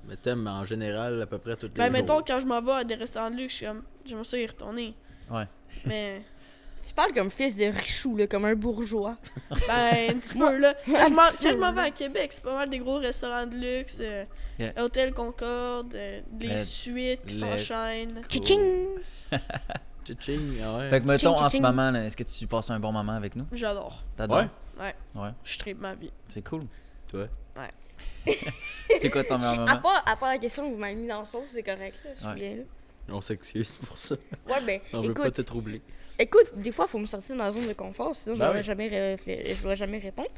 Mais t'aimes en général à peu près toutes les Ben, jours. mettons, quand je m'en vais à des restaurants de luxe, je suis comme... J'aimerais ça y retourner. Ouais. Mais... Tu parles comme fils de richou, là, comme un bourgeois. Ben, un petit peu, là. Quand je m'en vais à Québec, c'est pas mal des gros restaurants de luxe. Yeah. Hôtel Concorde, des Let's- suites qui let's s'enchaînent. Cool. Tching! Tching, ah ouais. Fait que mettons, en ce Tching. moment, là, est-ce que tu passes un bon moment avec nous? J'adore. T'adores? Ouais. Je tripe ma vie. C'est cool. Toi. C'est quoi ton meilleur moment? À part la question que vous m'avez mis dans le sauce, c'est correct, là. Je suis Ouais. bien là. On s'excuse pour ça. Ouais, ben, On veut pas te écoute, troubler. des fois, il faut me sortir de ma zone de confort, sinon Ben je oui. je pourrais jamais répondre.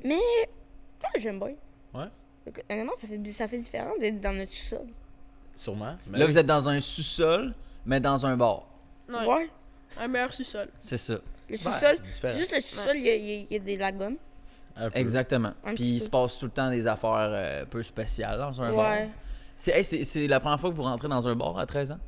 Mais, ouais, j'aime bien. Ouais. Écoute, honnêtement, ça fait différent d'être dans notre sous-sol. Sûrement. Mais Là, vous êtes dans un sous-sol, mais dans un bar. Ouais. Un meilleur sous-sol. C'est ça. Le sous-sol, différent. c'est juste le sous-sol, il y a des lagons. Un peu. Exactement. Un Puis petit il peu. se passe tout le temps des affaires un peu spéciales dans un bar. Ouais. C'est la première fois que vous rentrez dans un bar à 13 ans?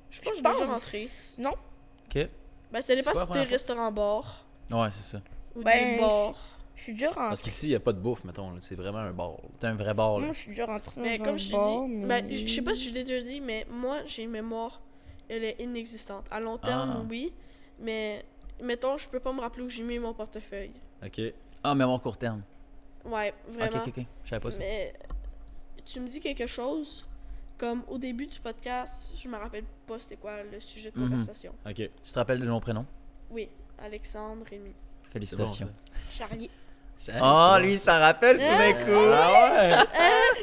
Je pense que Je j'ai déjà pense. rentré. Non? OK. Ben, ça dépend C'est quoi la si c'est première des fois? restaurants-bars Ouais, c'est ça. ou Ben, des bars. Je suis déjà rentré. Parce qu'ici, il n'y a pas de bouffe, mettons. là. C'est vraiment un bar. C'est un vrai bar, là. Moi, je suis déjà rentré Mais dans comme un je bar, te dis, mais- ben, je sais pas si je l'ai déjà dit, mais moi, j'ai une mémoire, elle est inexistante. À long terme, Ah. oui, mais mettons, je peux pas me rappeler où j'ai mis mon portefeuille. OK. Ah, mais à court terme. Ouais, vraiment. Ok. Je savais pas ça. Mais tu me dis quelque chose, comme au début du podcast, je me rappelle pas c'était quoi le sujet de Mhm. conversation. OK. Tu te rappelles de nos prénoms? Oui, Alexandre, Rémi. Félicitations. Charlie. Oh, lui, ça rappelle tout d'un coup. Ah ouais!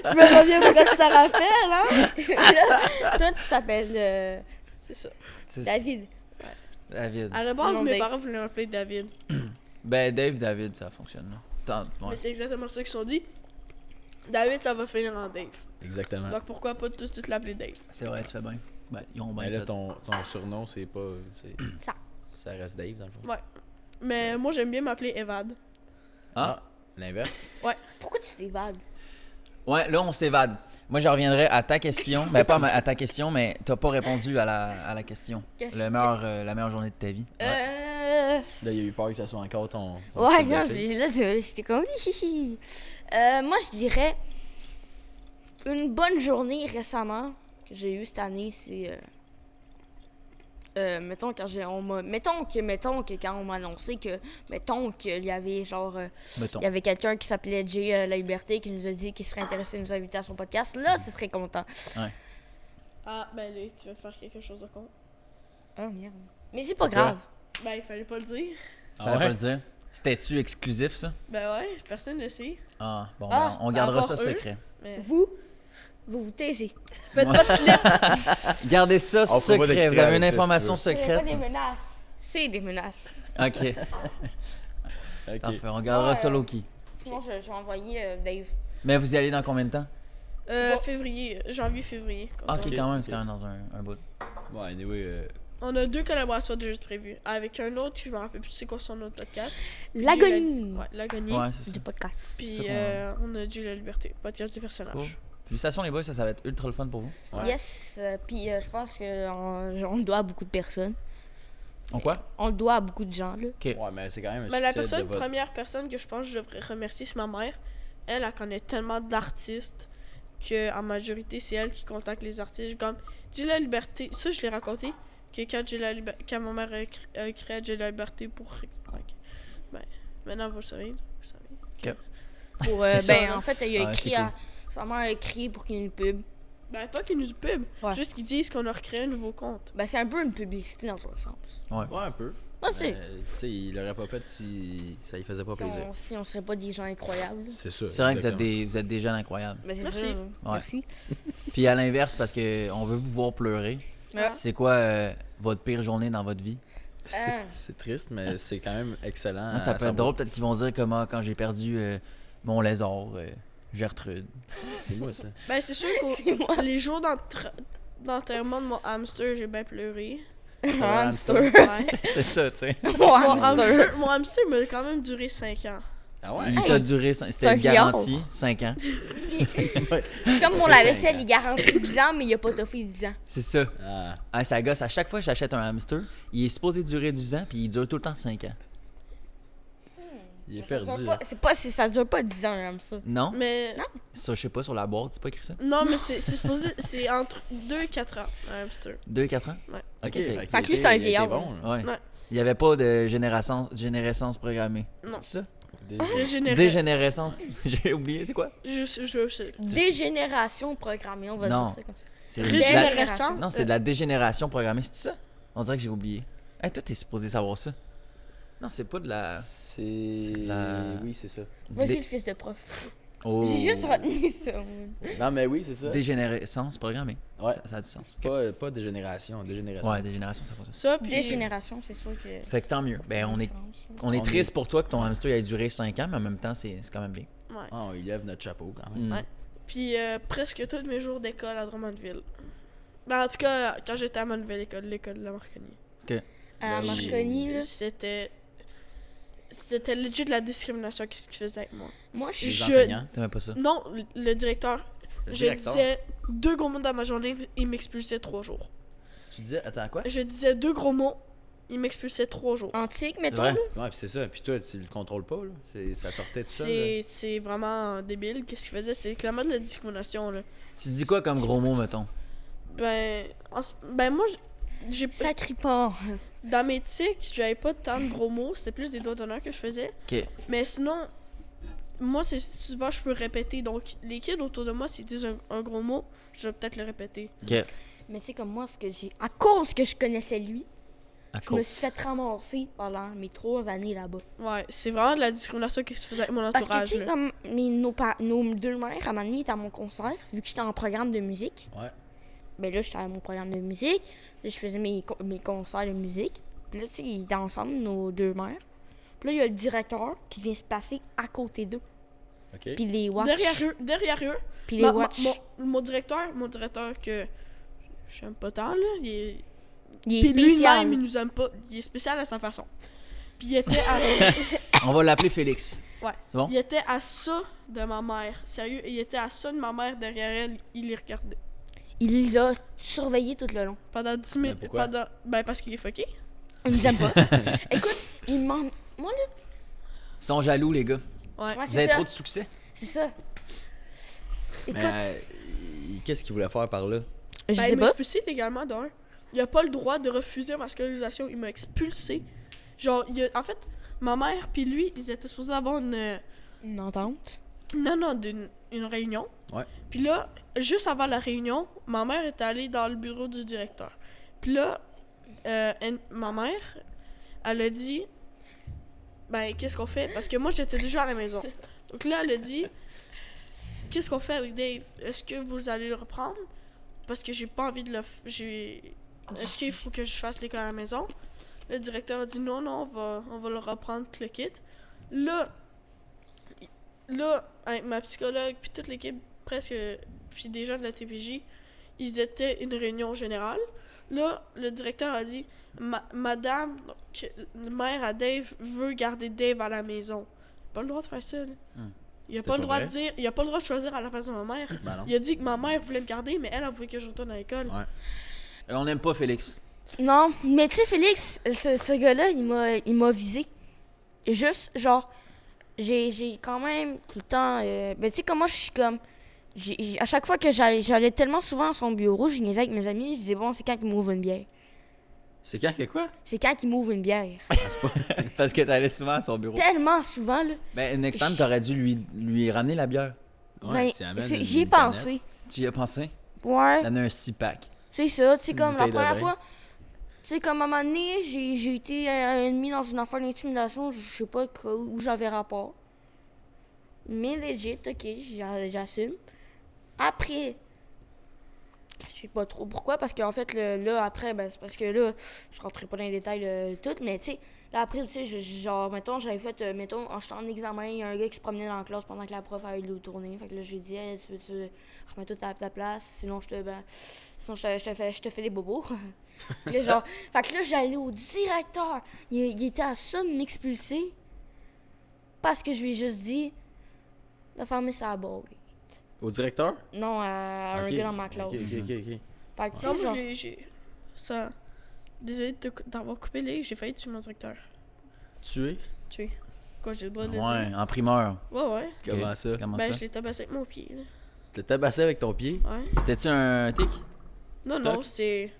Je me reviens quand ça rappelle, hein? Toi, tu t'appelles C'est ça. C'est- David. David. À la base, Non, mes Dave. parents voulaient m'appeler David. Ben, David, ça fonctionne, là. Ouais. Mais c'est exactement ça qu'ils se sont dit. David, ça va finir en Dave. Exactement. Donc pourquoi pas tout l'appeler Dave? C'est vrai, tu fais bien. Ben, ils ont bien Mais là, fait. ton surnom, c'est pas. Ça. Ça reste Dave, dans le fond. Ouais. Mais moi, j'aime bien m'appeler Evad. Ah, L'inverse. Pourquoi tu t'évades? ouais, là, on s'évade. Moi, je reviendrai à ta question. Ben, pas à ta question, mais t'as pas répondu à la question. Qu'est-ce La meilleure journée de ta vie. Ouais. Là, il y a eu peur que ça soit encore ton. Ouais, style de non, fille. j'étais comme... hihihi. Moi, je dirais... Une bonne journée récemment que j'ai eue cette année, c'est... mettons que quand on m'a annoncé que... Mettons qu'il y avait genre... Mettons. Il y avait quelqu'un qui s'appelait Jay La Liberté qui nous a dit qu'il serait intéressé de nous inviter à son podcast. Là, ce serait content. Ah, ben là, tu vas faire quelque chose de con. Oh merde. Mais c'est pas grave. Ben, il fallait pas le dire. Ah Fallait ouais? pas le dire. C'était-tu exclusif, ça? Ben ouais, personne ne sait. Ah, bon, Ah, ben, on gardera encore ça eux. secret. Mais Vous taisez. faites pas de clip. Gardez ça On fera pas secret. d'extrait Vous avez avec une ça, si information tu C'est pas secrète. des menaces. C'est des menaces. Ok, Ok. parfait. On gardera ça low-key. Sinon, je vais envoyer Dave. Mais vous y allez dans combien de temps? Février, janvier-février. Ah, ok, Ok, quand même, ok. c'est quand même dans un bout. Ouais, anyway. On a 2 collaborations déjà prévues. Avec un autre, je me rappelle plus c'est quoi son autre podcast. L'agonie Ouais, l'agonie. Ouais, c'est ça. du podcast. Puis c'est ça qu'on on a Dieu la liberté, podcast des personnages. Cool. Félicitations les boys, ça va être ultra le fun pour vous. Ouais. Yes. Puis je pense qu'on doit à beaucoup de personnes. On quoi? On le doit à beaucoup de gens, là. Ouais, mais c'est quand même un Mais la succès de votre... première personne que je pense que je devrais remercier, c'est ma mère. Elle connaît tellement d'artistes qu'en majorité, c'est elle qui contacte les artistes. Comme J'ai la liberté, ça je l'ai raconté, que quand ma mère a créé J'ai la liberté pour... Ben, maintenant vous le savez. Pour, C'est ça, en fait, il a Ah, écrit c'est cool. sa mère a écrit pour qu'il y ait une pub. Ben, pas qu'ils nous pub, Ouais. juste qu'ils disent qu'on a recréé un nouveau compte. Ben, c'est un peu une publicité dans un sens. Ouais, un peu. Ah, c'est. Tu sais, il l'aurait pas fait si ça lui faisait pas plaisir. Si on serait pas des gens incroyables. C'est sûr. C'est vrai que exactement. vous êtes des jeunes incroyables. Ben, c'est Merci. sûr. Ouais. Merci. Puis à l'inverse, parce que on veut vous voir pleurer. Ah. C'est quoi votre pire journée dans votre vie? C'est triste, mais c'est quand même excellent. Moi, ça à peut être savoir. drôle. Peut-être qu'ils vont dire comment quand j'ai perdu mon lézard, Gertrude. C'est moi, ça. Ben, c'est sûr C'est moi. que les jours d'enterrement de mon hamster, j'ai bien pleuré. Hamster. Ouais. C'est ça, tu sais. Mon hamster. Mon hamster m'a quand même duré 5 ans. Ah ouais? Il t'a duré, c'était un une viol. garantie, 5 ans. C'est comme mon lave-vaisselle, il garantit 10 ans, mais il a pas toffé 10 ans. C'est ça. Ah. Ah, ça gosse. À chaque fois que j'achète un hamster, il est supposé durer 10 ans, puis il dure tout le temps 5 ans. Il est Ça perdu. dure pas, ça dure pas 10 ans, un hamster. Non? Mais Non. Ça, je sais pas, sur la boîte, c'est pas écrit ça? non, mais c'est supposé, c'est entre 2 et 4 ans, un hamster. 2 et 4 ans? Ouais. Ok. Fait Fait que lui, c'est un il était vieillard. bon, là. Ouais. Ouais. Il y avait pas de générescence programmée. Non. C'est ça? Régénéré. Dégénérescence. J'ai oublié, c'est quoi? Je Dégénération programmée, on va Non. dire ça comme ça. C'est Régénération. Non, c'est de la dégénération programmée, c'est ça? On dirait que j'ai oublié. Hey, toi, t'es supposé savoir ça. Non, c'est pas de la... C'est... la- Oui, c'est ça. Vas-y, le fils de prof. Oh. J'ai juste retenu ça. Non, mais oui, c'est ça. Dégénérescence programmée. Ouais. Ça a du sens. Pas dégénération, dégénération. Ouais, dégénération, ça fait ça. Ça, puis Dégénération, c'est sûr que. Fait que tant mieux. Ben, on est On est- triste pour toi que ton hamster ait duré 5 ans, mais en même temps, c'est quand même bien. Ouais. Ah, il lève notre chapeau quand même. Mm. Ouais. Puis presque tous mes jours d'école à Drummondville. Ben, en tout cas, quand j'étais à ma nouvelle école, l'école de la Marconi. À Ben, Marconi, là. C'était legit de la discrimination, qu'est-ce qu'il faisait avec moi. Moi, je Les suis. enseignants. T'aimais pas ça? Non, le directeur, Le je directeur. disais 2 gros mots dans ma journée, il m'expulsait 3 jours. Tu disais, attends, quoi? Je disais 2 gros mots, il m'expulsait 3 jours. Antique, C'est mettons. vrai? là. Ouais, puis c'est ça. Puis toi, tu le contrôles pas, là. Ça sortait de ça. là. C'est vraiment débile. Qu'est-ce qu'il faisait? C'est clairement de la discrimination, là. Tu dis quoi comme gros mot, mettons? Ben, ben moi, j'ai Ça crie pas. dans mes tics, j'avais pas tant de gros mots. C'était plus des doigts d'honneur que je faisais. Ok. Mais sinon, moi, c'est souvent, je peux répéter. Donc, les kids autour de moi, s'ils disent un gros mot, je vais peut-être le répéter. Ok. Mais tu sais, comme moi, ce que j'ai. À cause que je connaissais lui, À je me cause. suis fait ramasser pendant mes 3 années là-bas. Ouais, c'est vraiment de la discrimination qui se faisait avec mon Parce que entourage. tu sais, là. comme nos 2 mères, à un moment donné, étaient à mon concert, vu que j'étais en programme de musique. Ouais. Ben là, j'étais à mon programme de musique. Là, je faisais mes concerts de musique. Puis là, tu sais, ils étaient ensemble, nos 2 mères. Puis là, il y a le directeur qui vient se passer à côté d'eux. OK. Puis les watch. Derrière eux, Puis les watch. mon directeur que j'aime pas tant, là, il est... Il est Puis spécial. lui-même, il nous aime pas. Il est spécial à sa façon. Puis il était à... On va l'appeler Félix. Ouais. C'est bon? Il était à ça de ma mère. Sérieux, il était à ça de ma mère derrière elle. Il les regardait. Il les a surveillés tout le long. Pendant 10 minutes. pourquoi? Ben parce qu'il est fucké. Il nous aime pas. Écoute, il demande. Moi, là, Ils sont jaloux, les gars. Ouais. ouais, Vous c'est avez ça. trop de succès. C'est ça. Écoute, Mais qu'est-ce qu'il voulait faire par là? je Ben, sais il m'a pas. expulsé légalement d'un. Il a pas le droit de refuser ma scolarisation. Il m'a expulsé. Genre, en fait, ma mère puis lui, ils étaient supposés avoir Une entente. une réunion. Ouais. Puis là, juste avant la réunion, ma mère est allée dans le bureau du directeur. Puis là, ma mère, elle a dit, ben, qu'est-ce qu'on fait? Parce que moi, j'étais déjà à la maison. Donc là, elle a dit, qu'est-ce qu'on fait avec Dave? Est-ce que vous allez le reprendre? Parce que j'ai pas envie de le... Est-ce qu'il faut que je fasse l'école à la maison? Le directeur a dit non, on va le reprendre tout le kit. Là, avec ma psychologue, puis toute l'équipe, presque, puis des gens de la TPJ, ils étaient une réunion générale. Là, le directeur a dit Madame, donc, le maire à Dave veut garder Dave à la maison. Il a pas le droit de faire ça, là. Il a C'était pas le pas droit vrai? de dire, il a pas le droit de choisir à la place de ma mère. Ben non. Il a dit que ma mère voulait me garder, mais elle voulait que je retourne à l'école. Ouais. On n'aime pas Félix. Non, mais tu sais, Félix, ce gars-là, il m'a visé. Et juste, genre, j'ai quand même tout le temps. Ben, tu sais, comment je suis comme. À chaque fois que j'allais tellement souvent à son bureau, je niaisais avec mes amis, je disais, bon, c'est quand qu'il m'ouvre une bière. C'est quand que quoi? C'est quand qu'il m'ouvre une bière. Parce que t'allais souvent à son bureau. Tellement souvent, là. Ben, next time, t'aurais dû lui ramener la bière. Ben, tu amènes j'y ai une pensé. Tu y as pensé? Ouais. Donner un 6-pack. C'est ça, tu sais, comme la bouteille de première vin. fois. Tu sais, comme à un moment donné, j'ai été mis dans une affaire d'intimidation, je sais pas où j'avais rapport. Mais legit, ok, j'assume. Après, je sais pas trop pourquoi, parce qu'en fait, là, après, ben, c'est parce que là, je rentrerai pas dans les détails tout, mais tu sais, là, après, tu sais, genre, mettons, j'avais fait, mettons, j'étais en examen, il y a un gars qui se promenait dans la classe pendant que la prof avait le tourner. Fait que là, je lui ai dit, hey, tu veux-tu remets-toi à ta place, sinon je te fais des bobos. Puis là, genre, fait que là, j'allais au directeur. Il était à ça de m'expulser, parce que je lui ai juste dit de fermer sa boîte. Au directeur? Non, à un Ok. gars dans ma classe. Ok. Fait que, tu sais, Non, moi, genre, j'ai. Ça. Désolé d'avoir coupé les. J'ai failli tuer mon directeur. Tué? Tuer. Quoi, j'ai le droit de le Ouais, dire? en primeur. Ouais, ouais. Comment Ok. ça? Comment Ben, ça? je l'ai tabassé avec mon pied, là. Tu l'as tabassé avec ton pied? Ouais. C'était-tu un tic? Non, non, Toc. c'est.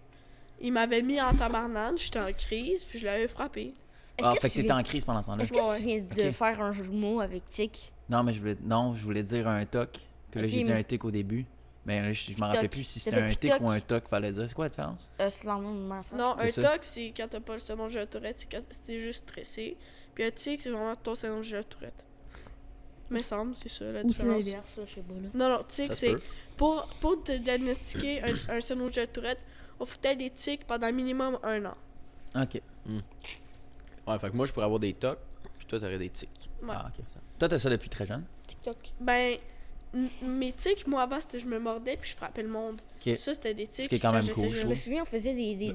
Il m'avait mis en tabarnane, j'étais en crise, puis je l'avais frappé. est-ce Ah, que fait que tu t'étais viens, en crise pendant ce temps-là. est-ce que Ouais. tu viens de Ok. faire un jeu de mots avec Tic? Non, mais je voulais dire un toc. Puis là, Ok, j'ai dit mais- un tic au début. Mais là, je me TikTok. rappelle plus si T'as c'était fait un tic TikTok? ou un toc, fallait dire. C'est quoi la différence? C'est la même affaire. Non, C'est un ça. toc, c'est quand t'as pas le syndrome de la Tourette, c'est quand t'es juste stressé. Puis un tic, c'est vraiment ton syndrome de la Tourette. Me semble, c'est ça la Ou c'est différence. l'inverse, ça, je sais pas, là. Non, non, tic, Ça se c'est. peut. Pour te diagnostiquer un syndrome de la Tourette, il faut peut-être des tics pendant minimum 1 an. Ok. Ouais, fait que moi, je pourrais avoir des tocs, puis toi, t'aurais des tics. Ouais. Ah, ok. Toi, t'as ça depuis très jeune? TikTok. Ben, mes tics, moi avant, c'était je me mordais puis je frappais le monde. Ok. Ça, c'était des tics. Ce qui est quand même j'étais cool, je Je jeune. me souviens, on faisait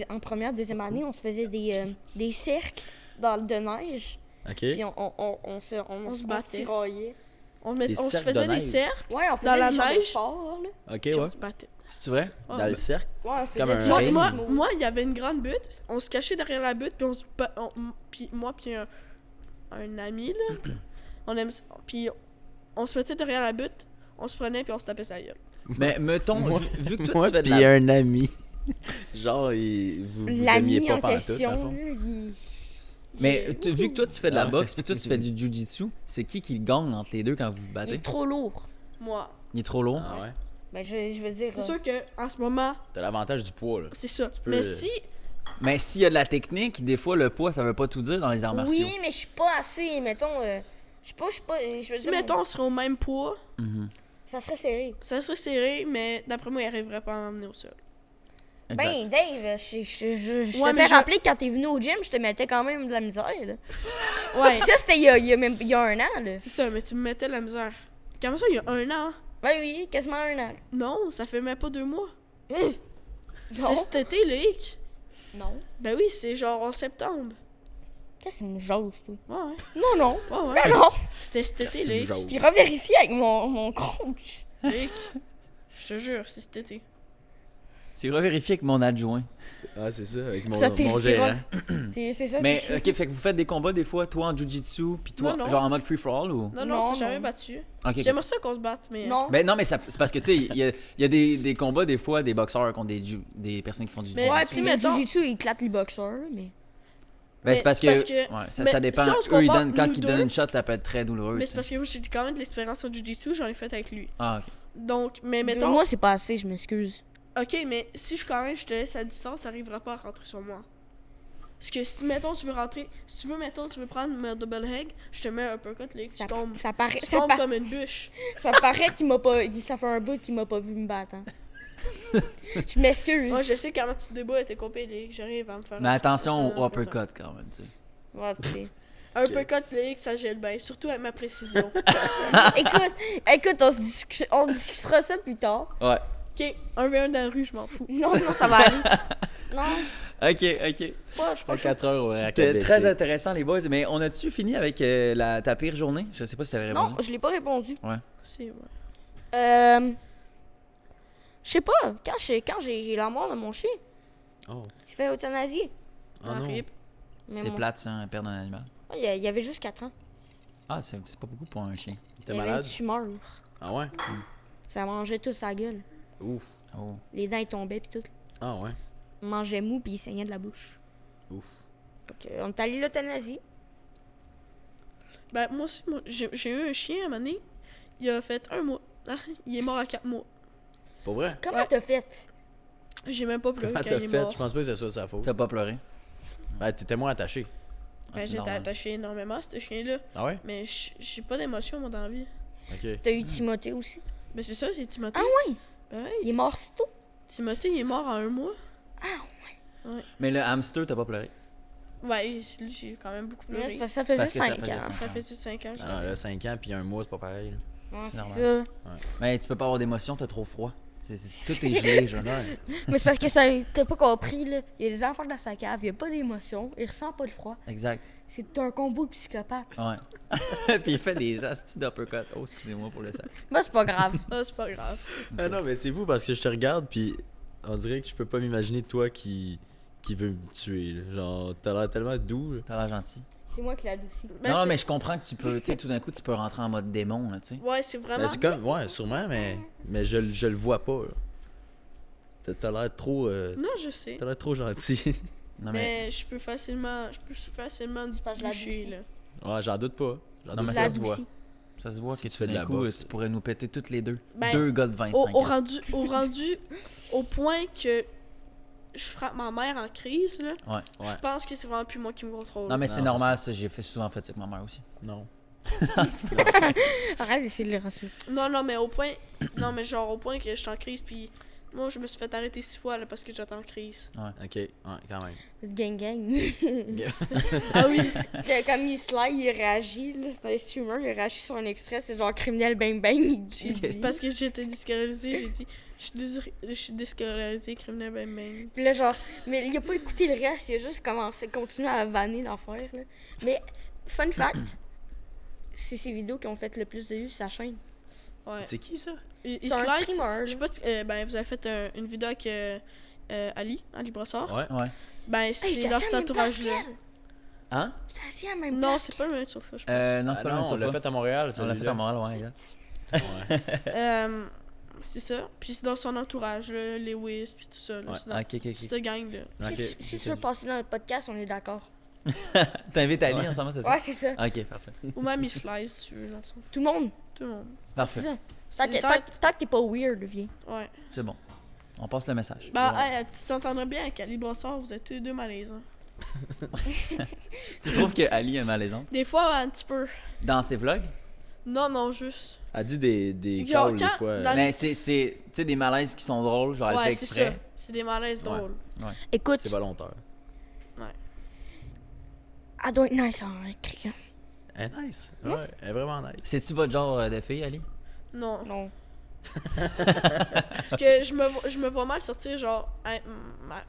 en première, deuxième année, on se faisait des cercles de neige. Ok? Puis on se battait. tiraillait. On Des se cercles de faisait des neige. cercles, Ouais, on faisait Dans la des genres de neige. forts, là. Ok, puis ouais. on se battait. C'est-tu vrai? Ah, Dans le ben. cercle? Ouais, on faisait Comme un du Moi, race. moi, race. moi, il y avait une grande butte. On se cachait derrière la butte, puis puis moi, puis un ami, là, puis on se mettait derrière la butte, on se prenait, puis on se tapait sa gueule. Mais mettons, Moi- vu que toi, Moi, tu fais de puis la... un ami. Genre, vous aimiez L'ami pas en pantoute, question, dans le fond. là, il... Mais vu que toi, tu fais de la Ouais. boxe, puis toi, tu fais du jujitsu, c'est qui gagne entre les deux quand vous vous il battez? est trop lourd. Moi. Il est trop lourd? Ah ouais? Ben, je veux dire... C'est sûr que en ce moment, T'as l'avantage du poids, là. c'est ça. peux- Mais si. Mais s'il y a de la technique, des fois, le poids, ça veut pas tout dire dans les arts martiaux. Oui, mais je suis pas assez, mettons... je sais pas, je veux Si, dire... mettons, on serait au même poids, Mhm. Ça serait serré. ça serait serré, mais d'après moi, il arriverait pas à m'emmener au sol. Ben, Exact. Dave, je Ouais, te mais fais rappeler que quand t'es venu au gym, je te mettais quand même de la misère, là. Ouais, Puis ça, c'était il y a un an, là. c'est ça, mais tu me mettais de la misère. Comment ça, il y a 1 an? Ben oui, quasiment un an. Non, ça fait même pas 2 mois. Non. C'était cet été, Loïc. Non. Ben oui, c'est genre en septembre. Qu'est-ce que c'est une jose, toi? Ouais, ouais. Non, non. Ouais, ouais. Ben non. C'était cet été, C'est une Loïc. jauge. Tu revérifies avec mon coach. Loïc. Je te jure, c'est cet été. C'est revérifié avec mon adjoint. Ah, c'est ça, avec Ça, t'es mon gérant. C'est ça. Mais, t'es- ok, fait que vous faites des combats des fois, toi en jujitsu, puis toi, Non, non. genre en mode free-for-all ou? Non, non, Non, on s'est non. jamais battu. Ok, ok. J'aimerais ça qu'on se batte, mais. Non. Ben non, mais c'est parce que, tu sais, il y a des combats des fois, des boxeurs contre des personnes qui font du Mais- jujitsu. Ouais, Si, puis le mettons- jujitsu, il éclate les boxeurs, mais... Ben, c'est parce que, ouais, ça mais dépend. si on se Eux, compare, quand nous ils deux- donnent une shot, ça peut être très douloureux. Mais tu c'est sais. parce que moi, j'ai quand même de l'expérience en Jiu-Jitsu, j'en ai fait avec lui. Ah, ok. Donc, mais 2 mettons. mois, c'est pas assez, je m'excuse. Ok, mais si je te laisse à distance, t'arriveras pas à rentrer sur moi. Parce que si, mettons, tu veux rentrer. Si tu veux, mettons, tu veux prendre mon double leg, je te mets un uppercut, là, Ça, tu tombes. ça paraît, Tu ça, tombes pa- comme une bûche. ça paraît qu'il m'a pas... Ça fait un bout qu'il m'a pas vu me battre, hein. Je m'excuse. Moi, je sais comment tu te débats et t'es compé, j'arrive à me faire. Mais un- attention un- au uppercut quand même, tu sais. Ouais, tu sais. Un uppercut, Léo, ça gèle bien. Surtout avec ma précision. écoute, on discutera ça plus tard. Ouais. Ok, 1v1 dans la rue, je m'en fous. Non, non, ça va aller. Non, Ok, ok. ouais, je À pense 4 heures au C'était très intéressant, les boys. Mais on a-tu fini avec ta pire journée? Je sais pas si t'avais répondu. Non, je l'ai pas répondu. C'est vrai. Je sais pas, quand j'ai la mort de mon chien, Oh. J'ai fait euthanasie. Oh non. Rip. Mais C'est moi- plate, ça, hein, perdre un animal. Ouais, il y avait juste 4 ans. Ah, c'est pas beaucoup pour un chien. Il T'es y avait malade? une tumeur. Ah ouais? Ça mangeait toute sa gueule. Ouf. Oh. Les dents ils tombaient puis tout. Ah ouais? Il mangeait mou puis il saignait de la bouche. Ouf. Donc, on est allé à l'euthanasie. Ben, moi aussi, j'ai eu un chien à un moment donné. Il a fait 1 mois. Ah, il est mort à 4 mois. Pour vrai? Comment Ouais. t'as fait? J'ai même pas pleuré Comment quand t'as il est fait? mort. Je pense pas que c'est ça sa faute. T'as pas pleuré? Ben, t'étais moins attaché. Ah, Ben, c'est j'étais normal. attaché énormément à ce chien-là. Ah ouais? Mais j'ai pas d'émotion, moi, dans la vie. Ok. T'as eu Timothée aussi. Ben, c'est ça, c'est Timothée. Ah ouais? Ben, ouais, Il est mort si tôt? Timothée, il est mort en 1 mois. Mais le hamster, t'as pas pleuré? Ouais, lui, j'ai quand même beaucoup Mais pleuré. c'est parce que ça faisait Parce que ça 5 faisait ans. 5 Ça fait 5 ans. Ah non, là, 5 ans puis 1 mois, c'est pas pareil. là. Ouais, c'est c'est normal. ça. Mais tu peux pas avoir d'émotion, t'as trop froid. Tout est gelé, genre. Mais c'est parce que ça t'as pas compris, là. Il y a des enfants dans sa cave, il y a pas d'émotion, il ressent pas le froid. Exact. C'est un combo de psychopathe. Ouais. Puis il fait des astis d'uppercut. Oh, excusez-moi pour le sac. Moi, c'est pas grave. Ah, c'est pas grave. Ah non, mais c'est vous parce que je te regarde puis on dirait que je peux pas m'imaginer toi qui veut me tuer. Là. Genre, t'as l'air tellement doux. Là. T'as l'air gentil. C'est moi qui l'adoucis. Ben, non, c'est- mais je comprends que tu peux, tu sais, tout d'un coup, tu peux rentrer en mode démon, là, tu sais. Ouais, c'est vraiment. Ben, c'est comme, ouais, sûrement, mais je le vois pas. Là. T'as l'air trop, Non, je sais. t'as l'air trop gentil. Non, mais. Mais je peux facilement me parce que je boucher, l'adoucis. là. Ouais, j'en doute pas. J'en Non, doute mais pas. ça se voit. L'adoucis. Ça se voit Si que tu fais de d'un la coup, boxe. tu pourrais nous péter toutes les deux. Ben, Deux gars de 25 Au ans. rendu au point que je frappe ma mère en crise, là. Ouais. Ouais. Je pense que c'est vraiment plus moi qui me contrôle. Non, mais Non, c'est c'est normal, ça. J'ai souvent fait ça avec ma mère aussi. Non. Arrête d'essayer de le rassurer. Non, mais au point. Non, mais genre au point que je suis en crise, puis moi, je me suis fait arrêter 6 fois, là, parce que j'étais en crise. Ok, ouais, quand même. Gang gang. Ah oui! Comme il slide, il réagit. là, C'est un streamer, il réagit sur un extrait, c'est genre criminel bang bang. Il dit. Parce que j'étais déscolarisée, j'ai dit. Je suis déscolarisée, criminel ben ben. Puis là, genre, mais il a pas écouté le reste, il a juste continué à vanner l'affaire. Là. Mais, fun fact, c'est ses vidéos qui ont fait le plus de vues sur sa chaîne. Ouais. C'est qui ça? Il C'est un slide, streamer. je sais pas si ben, vous avez fait une vidéo avec Ali Brassard. Ouais. Ouais. Ben, Hey, c'est j'étais dans assis cet à la même place entourage-là. qu'elle. Hein? J'étais assis à la même Non, place. c'est pas le même sofa, je pense. Non, c'est Ah pas le même non, on sofa. l'a fait à Montréal. On l'a fait celui-là. à Montréal, ouais. Là. Ouais. C'est ça. Puis c'est dans son entourage, là, Lewis, puis tout ça. Là, Ouais. c'est dans Ok. cette gang-là. Si, Ok, si c'est tu veux ça. passer dans le podcast, on est d'accord. T'invites Ali en ce moment, c'est ça? Ouais, c'est ça. Ok, parfait. Ou même il slide, si tu veux, dans son Tout le monde. tout le monde. C'est Parfait. ça. C'est Tant que t'es pas weird, viens. Ouais. C'est bon. On passe le message. Ben, Ouais. hey, tu t'entendrais bien avec Ali Brassard, vous êtes tous les deux malaisants. Tu trouves que Ali est malaisante? Des fois, un petit peu. Dans ses vlogs? Non, juste. Elle dit des Genre, calls des quand- fois. dans- Mais c'est tu sais, des malaises qui sont drôles, genre elle Ouais, fait c'est exprès. ça. C'est des malaises Ouais. drôles. Écoute, C'est volontaire. elle doit être nice en écrivant. Elle est nice. Ouais, elle est vraiment nice. C'est-tu votre genre de fille, Ali? Non. Non. Parce que je me vois mal sortir, genre, à ma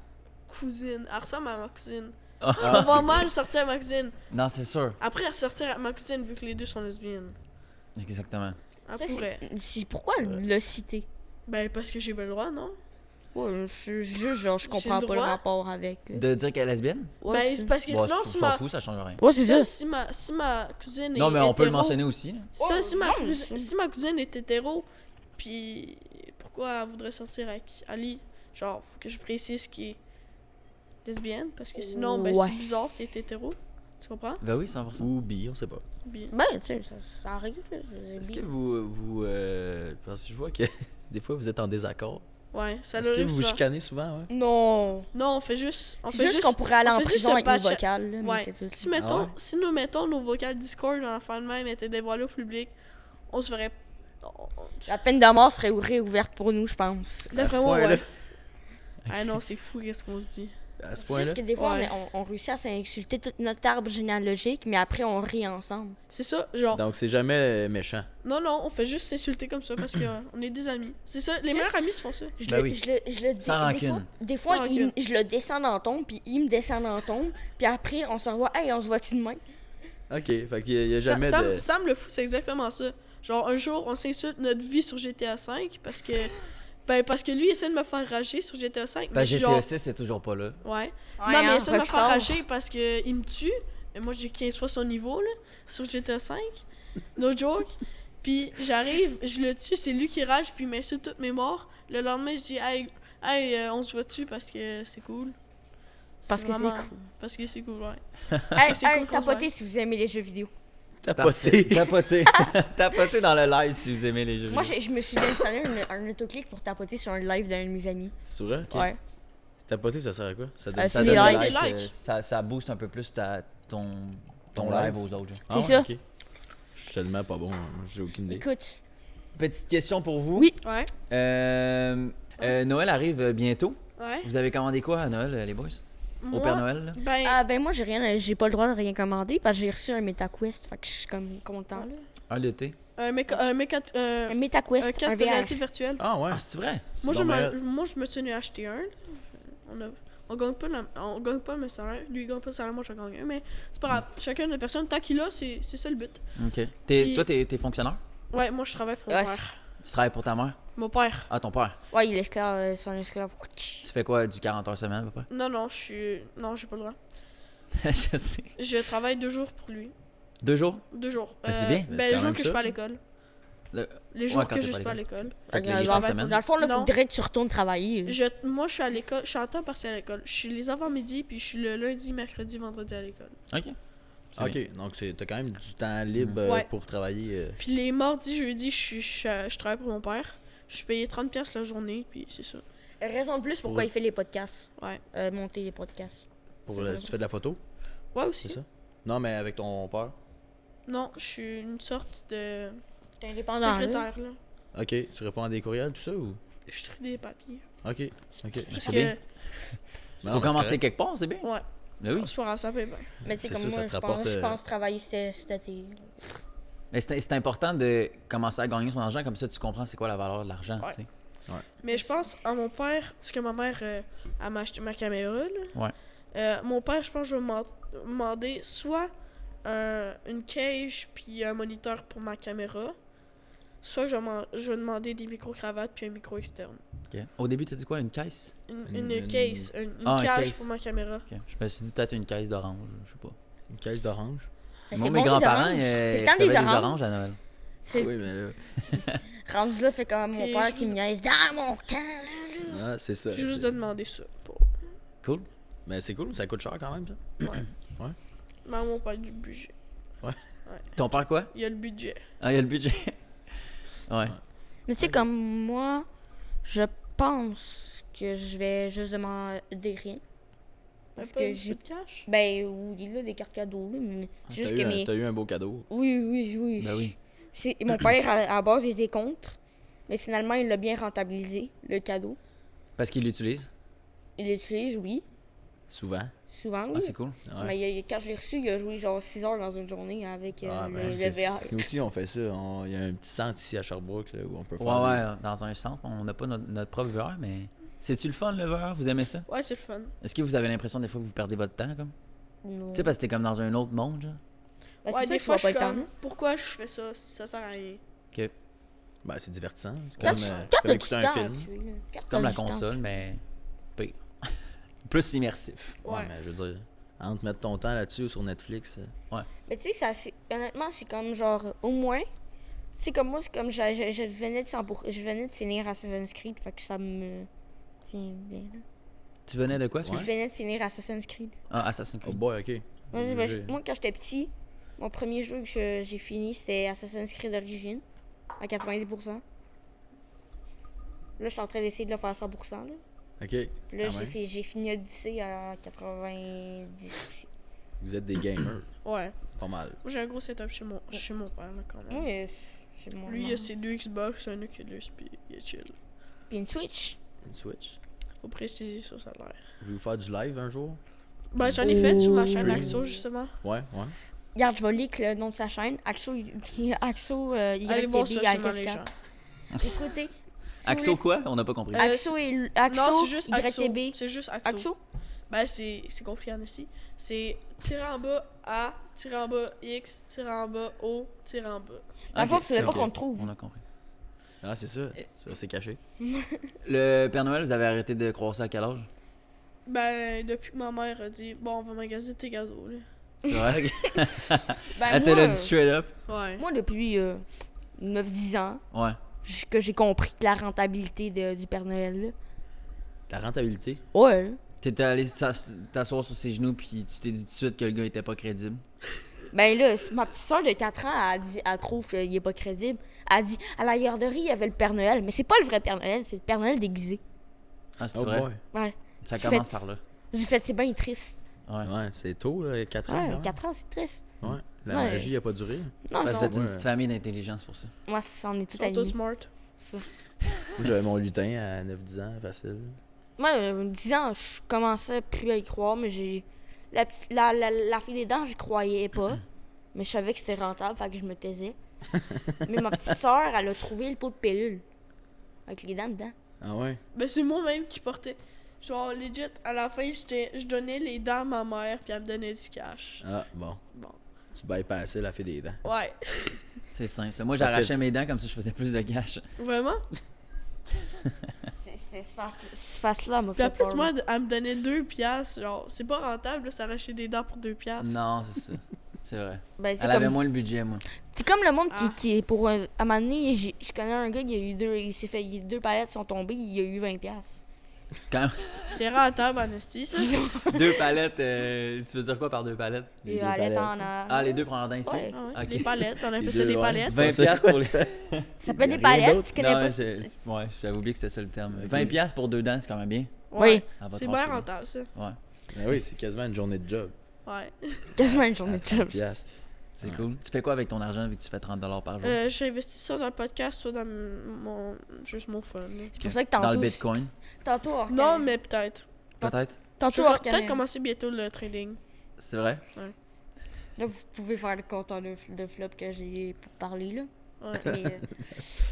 cousine. Elle ressemble à ma cousine. Je me vois mal sortir à ma cousine. Non, c'est sûr. Après, sortir à ma cousine, vu que les deux sont lesbiennes. Exactement. Elle Ça, pourrait. pourquoi le citer? Ben, parce que j'ai pas le droit, non? Ouais, juste, genre, je comprends le pas le droit. rapport avec. là. De dire qu'elle est lesbienne? Ouais, Ben, c'est parce que sinon, on si s'en ma. fout, ça change rien. Ouais, c'est ça. Si ma cousine est. Non, mais on peut le hétéro- mentionner aussi. là. Ça, Ouais, si non, si ma cousine est hétéro, puis pourquoi elle voudrait sortir avec Ali? Genre, faut que je précise qu'il est lesbienne, parce que sinon, ben, Ouais. c'est bizarre, c'est hétéro. Tu comprends? Ben oui, 100%. Ou bi, on sait pas. Bien. Ben, tu sais, ça arrive. là, Est-ce c'est que bien. parce que je vois que des fois vous êtes en désaccord. Ouais, ça Est-ce que l'arrive vous souvent. chicanez souvent, ouais? Non. Non, on fait juste. On C'est fait juste qu'on pourrait aller on en fait juste prison le avec nos patch- vocales, là, mais Ouais. c'est tout. Si, mettons, Ah ouais? si nous mettons nos vocales Discord en fin de même étaient dévoilés au public, on se ferait. La peine de mort serait réouverte pour nous, je pense. D'après ce moi, point-là. ouais. Ah non, c'est fou qu'est-ce qu'on se dit. À ce C'est point-là. juste que des fois, Ouais. on réussit à s'insulter toute notre arbre généalogique, mais après, on rit ensemble. C'est ça, genre. Donc c'est jamais méchant. Non, on fait juste s'insulter comme ça parce qu'on est des amis. C'est ça, les Juste- meilleurs amis se font ça. Je Ben le, oui. je le dis. Sans des fois, rancune. des fois, Sans il- rancune. je le descends dans ton, puis il me descend dans ton, puis après, on se revoit. Hey, on se voit-tu demain? Ok, fait qu'il y a jamais Sam, de. Sam le fou, c'est exactement ça. Genre, un jour, on s'insulte notre vie sur GTA V parce que Ben, parce que lui, il essaie de me faire rager sur GTA 5. Ben, mais GTA genre, 6, c'est toujours pas là. ouais. Ouais, Non, mais il hein, essaie de me faire Rockstar. rager parce qu'il me tue. Et moi, j'ai 15 fois son niveau, là, sur GTA 5. No joke. Puis j'arrive, je le tue, c'est lui qui rage, puis il m'insulte toutes mes morts. Le lendemain, je dis, hey, on se voit dessus parce que c'est cool. Parce que c'est vraiment- cool. Parce que c'est cool, ouais. Hey, c'est hey, cool qu'on tapotez si vous aimez les jeux vidéo. Tapoté. Tapoter. Tapoter dans le live si vous aimez les jeux Moi, vidéo. je me suis installé un autoclic pour tapoter sur un live d'un de mes amis. C'est vrai? Ouais. Tapoter, ça sert à quoi? Ça c'est Ça des donne likes. des Des likes. ça booste un peu plus ton Ton live live. aux autres. genre. Ah C'est ça. ok. Je suis tellement pas bon, j'ai aucune idée. Écoute, Petite question pour vous. Oui. Ouais. Noël arrive bientôt. Ouais. Vous avez commandé quoi à Noël, les boys? Au Moi, Père Noël, là? Ben, ben moi j'ai pas le droit de rien commander parce que j'ai reçu un MetaQuest, fait que je suis comme content là. Un l'été. un Un casque MetaQuest, un de VR. réalité virtuelle. Ah ouais? Ah, c'est vrai? C'est Moi, donc bien- moi, je me suis tenu à acheter un. On gagne pas le salaire. Lui, il gagne pas le salaire, moi, je gagne un. Mais c'est pas grave. Chacun des personnes, tant qu'il a, c'est ça le but. Ok. Puis- Toi, t'es fonctionnaire? Ouais, moi, je travaille pour mon Ouais. père. Tu travailles pour ta mère? Mon père. Ah, ton père. Ouais, il est esclave, c'est un esclave. Tu fais quoi, du 40 heures semaine, à peu près? Non, Non, j'ai pas le droit. Je sais. Je travaille 2 jours pour lui. 2 jours? 2 jours. Ben, c'est bien. Mais c'est Ben, quand les jours même que je ça. suis pas à l'école. Le- Les jours quand que t'es je pas suis à pas à l'école. Fait que les Dans jours de le semaine. dans le fond, là, Non. faudrait que tu retournes travailler. là. Moi, je suis à l'école. Je suis en temps partiel à l'école. Je suis les avant-midi, puis je suis le lundi, mercredi, vendredi à l'école. Ok. C'est bien. Ok, donc t'as quand même du temps libre Ouais. pour travailler. Puis les mardis, jeudi, je travaille pour mon père. Je suis payé 30$ la journée, puis c'est ça. Raison de plus pourquoi Ouais. il fait les podcasts. Ouais. Monter les podcasts. Pour c'est tu vrai. fais de la photo, Ouais, aussi. c'est ça? Non, mais avec ton père. Non, je suis une sorte de T'es indépendant. là. secrétaire, là. Ok, tu réponds à des courriels, tout ça ou? Je trie des papiers. Ok, ok. Parce c'est que- bien. Non, Faut mais c'est commencer correct. quelque part, c'est bien. Ouais. Ben oui. C'est pas grave, ça paye bien. Mais tu sais, C'est comme ça, moi, ça te je rapporte, pense, je pense travailler cet été. Mais c'est important de commencer à gagner son argent, comme ça tu comprends c'est quoi la valeur de l'argent, Ouais. tu sais. Mais je pense à mon père, parce que ma mère, elle m'a acheté ma caméra, là. Ouais. Mon père, je pense que je vais demander soit une cage puis un moniteur pour ma caméra, soit je vais demander des micro-cravates puis un micro externe. Ok. Au début, tu as dit quoi, une caisse? Une case, une Ah, un cage case. pour ma caméra. Ok. Je me suis dit peut-être une caisse d'orange, je sais pas. Une caisse d'orange. Mais Moi, c'est mes bon, les grands-parents, oranges. C'est le ils temps des recevaient des oranges. oranges à Noël. C'est Oui, mais là. rendu là, fait comme mon Puis père je qui vous- me niaise dans mon temps. Là. Ah, c'est ça. J'ai juste de demander ça. Cool. Mais c'est cool, ça coûte cher quand même, ça. Mais mon père a du budget. Ton père quoi? Il y a le budget. Ah, il y a le budget. Ouais. Mais tu sais, comme moi, je pense que je vais juste demander rien. Parce Pas que un j'ai. peu de cash. Ben oui, là, des cartes cadeaux, là, mais c'est juste que mes. T'as eu un beau cadeau. Oui. Ben oui. Mon père, à la base, il était contre. Mais finalement, il l'a bien rentabilisé, le cadeau. Parce qu'il l'utilise. Il l'utilise, oui. Souvent. Souvent, oui. Ah, c'est cool. Ouais. Mais quand je l'ai reçu, il a joué genre 6 heures dans une journée avec Ah, ben, le c'est- VR. Nous aussi, on fait ça. Il y a un petit centre ici à Sherbrooke là, où on peut faire. Ouais, dans un centre, on n'a pas notre propre VR, mais. C'est-tu le fun, le VR? Vous aimez ça? Ouais, c'est le fun. Est-ce que vous avez l'impression des fois que vous perdez votre temps, comme? Non. Tu sais, parce que t'es comme dans un autre monde, genre. Ben, Ouais, c'est ça des que tu fois, vois je pas suis le temps. comme, pourquoi je fais ça si ça sert à rien? Ben, c'est divertissant. C'est Quand comme, tu comme as du écouter un temps, film. tu veux, là. Quand Comme t'as la du temps, console, tu- mais pire. Plus immersif. Ouais, Ouais. mais je veux dire, entre mettre ton temps là-dessus ou sur Netflix. Mais tu sais, honnêtement, c'est comme genre, au moins, tu sais, comme moi, c'est comme je venais je venais de finir Assassin's Creed, fait que ça me tient bien, là. Tu venais de quoi, Ouais. Je venais de finir Assassin's Creed. Ah, Assassin's Oh Creed. boy, ok. Vas-y, ben, J'ai- moi, quand j'étais petit, mon premier jeu que j'ai fini, c'était Assassin's Creed d'origine, à 90%. Là, je suis en train d'essayer de le faire à 100%, là. Ok. Puis là, Quand même. j'ai fini Odyssey à 90 aussi. Vous êtes des gamers. Ouais. Pas mal. Moi, j'ai un gros setup chez mon père, là, quand même. Oui, j'ai mon Lui, il a ses 2 Xbox, un Oculus, puis il est chill. Puis une Switch. Une Switch. Faut préciser ça, ça a l'air. Voulez-vous faire du live un jour? Ben, j'en ai fait sur ma chaîne Stream. Axo, justement. Ouais. Regarde, je vais leak le nom de sa chaîne. Axo, Axo Allez voir ça, c'est dans les gens. Écoutez. si Axo vous quoi? On n'a pas compris. voulez- Axo et Axo, Non, c'est juste Axo. YTB. C'est juste Axo. Axo? Ben, c'est compliqué en ici. C'est tirer en bas A, tirer en bas X, tirer en bas O, tirer en bas. Dans le fond, Ok, tu voulais c'est pas ok. qu'on te trouve. On a compris. Ah, c'est ça. Ça, c'est caché. Le Père Noël, vous avez arrêté de croire ça à quel âge? Ben, depuis que ma mère a dit, bon, on va magasiner tes cadeaux, là. C'est vrai? Ben, Elle te l'a dit straight up? Ouais. moi, depuis 9-10 ans, Ouais. que j'ai compris la rentabilité du Père Noël. Là. La rentabilité. Ouais. Là. T'étais allé t'asseoir sur ses genoux puis tu t'es dit tout de suite que le gars était pas crédible. Ben là, ma petite soeur de 4 ans, elle trouve qu'il est pas crédible. Elle a dit, à la garderie, il y avait le Père Noël. Mais c'est pas le vrai Père Noël, c'est le Père Noël déguisé. Ah, c'est Oh vrai? boy. Ouais. Ça J'ai commence fait- par là. J'ai fait, c'est bien triste. Ouais. Ouais, c'est tôt, là, 4 ans. Ouais, quand 4 ans, c'est triste. même. Ouais. La Ouais. magie a pas duré. Non, Parce que non. vous êtes une Ouais. petite famille d'intelligence pour ça. Moi, ça, on est Ils tout sont tous alignés. smart. Ça. Moi, j'avais mon lutin à 9-10 ans, facile. Moi, 10 ans, je commençais plus à y croire, mais j'ai. La fille des dents, j'y croyais pas. Mais je savais que c'était rentable, fait que je me taisais. Mais ma petite soeur, elle a trouvé le pot de pilule. Avec les dents dedans. Ah ouais? Ben, c'est moi-même qui portais. Genre, legit, à la fin, je donnais les dents à ma mère, puis elle me donnait du cash. Ah, bon. Bon. Tu bypassais la fée des dents. Ouais. C'est simple. Ça. Moi, Parce j'arrachais mes dents comme si je faisais plus de cash. Vraiment? C'était ce face-là, m'a Puis fait en plus, peur. moi, elle me donnait 2 piastres. Genre, c'est pas rentable, là, s'arracher des dents pour 2 piastres. Non, c'est ça. C'est vrai. Ben, c'est Elle avait comme, moins le budget, moi. c'est comme le monde Ah. qui est pour un. À un moment donné, je connais un gars, il s'est fait. 2 palettes sont tombées, il a eu 20$. Quand C'est rentable, en esti, ça. deux palettes, tu veux dire quoi par deux palettes? Et deux elle est en. palettes. Ah, les deux prendre ici? Ouais. Ah ouais, Ok. Des palettes, on appelle Les ça deux, des ouais. palettes. 20 piastres pour les... Ça Y a fait des rien palettes, d'autre? tu connais Non, pas. ouais, j'avais oublié que c'était ça le terme. 20 piastres pour deux dents, c'est quand même bien. Ouais. Elle va C'est trancher. bien rentable, ça. Ouais, Ben oui, c'est quasiment une journée de job. Ouais. Quasiment une journée À de 30 job. piastres. c'est cool. Tu fais quoi avec ton argent vu que tu fais 30$ par jour? J'ai investi ça dans le podcast, soit dans juste mon fun. là. C'est pour ça que Dans le tantôt. Bitcoin, Tantôt, hors Non, caméra- mais peut-être. peut-être? Je Tantôt, vais hors peut-être caméra. commencer bientôt le trading. C'est vrai? Là, vous pouvez faire le compteur de flop que j'ai pour parler, là. Ouais.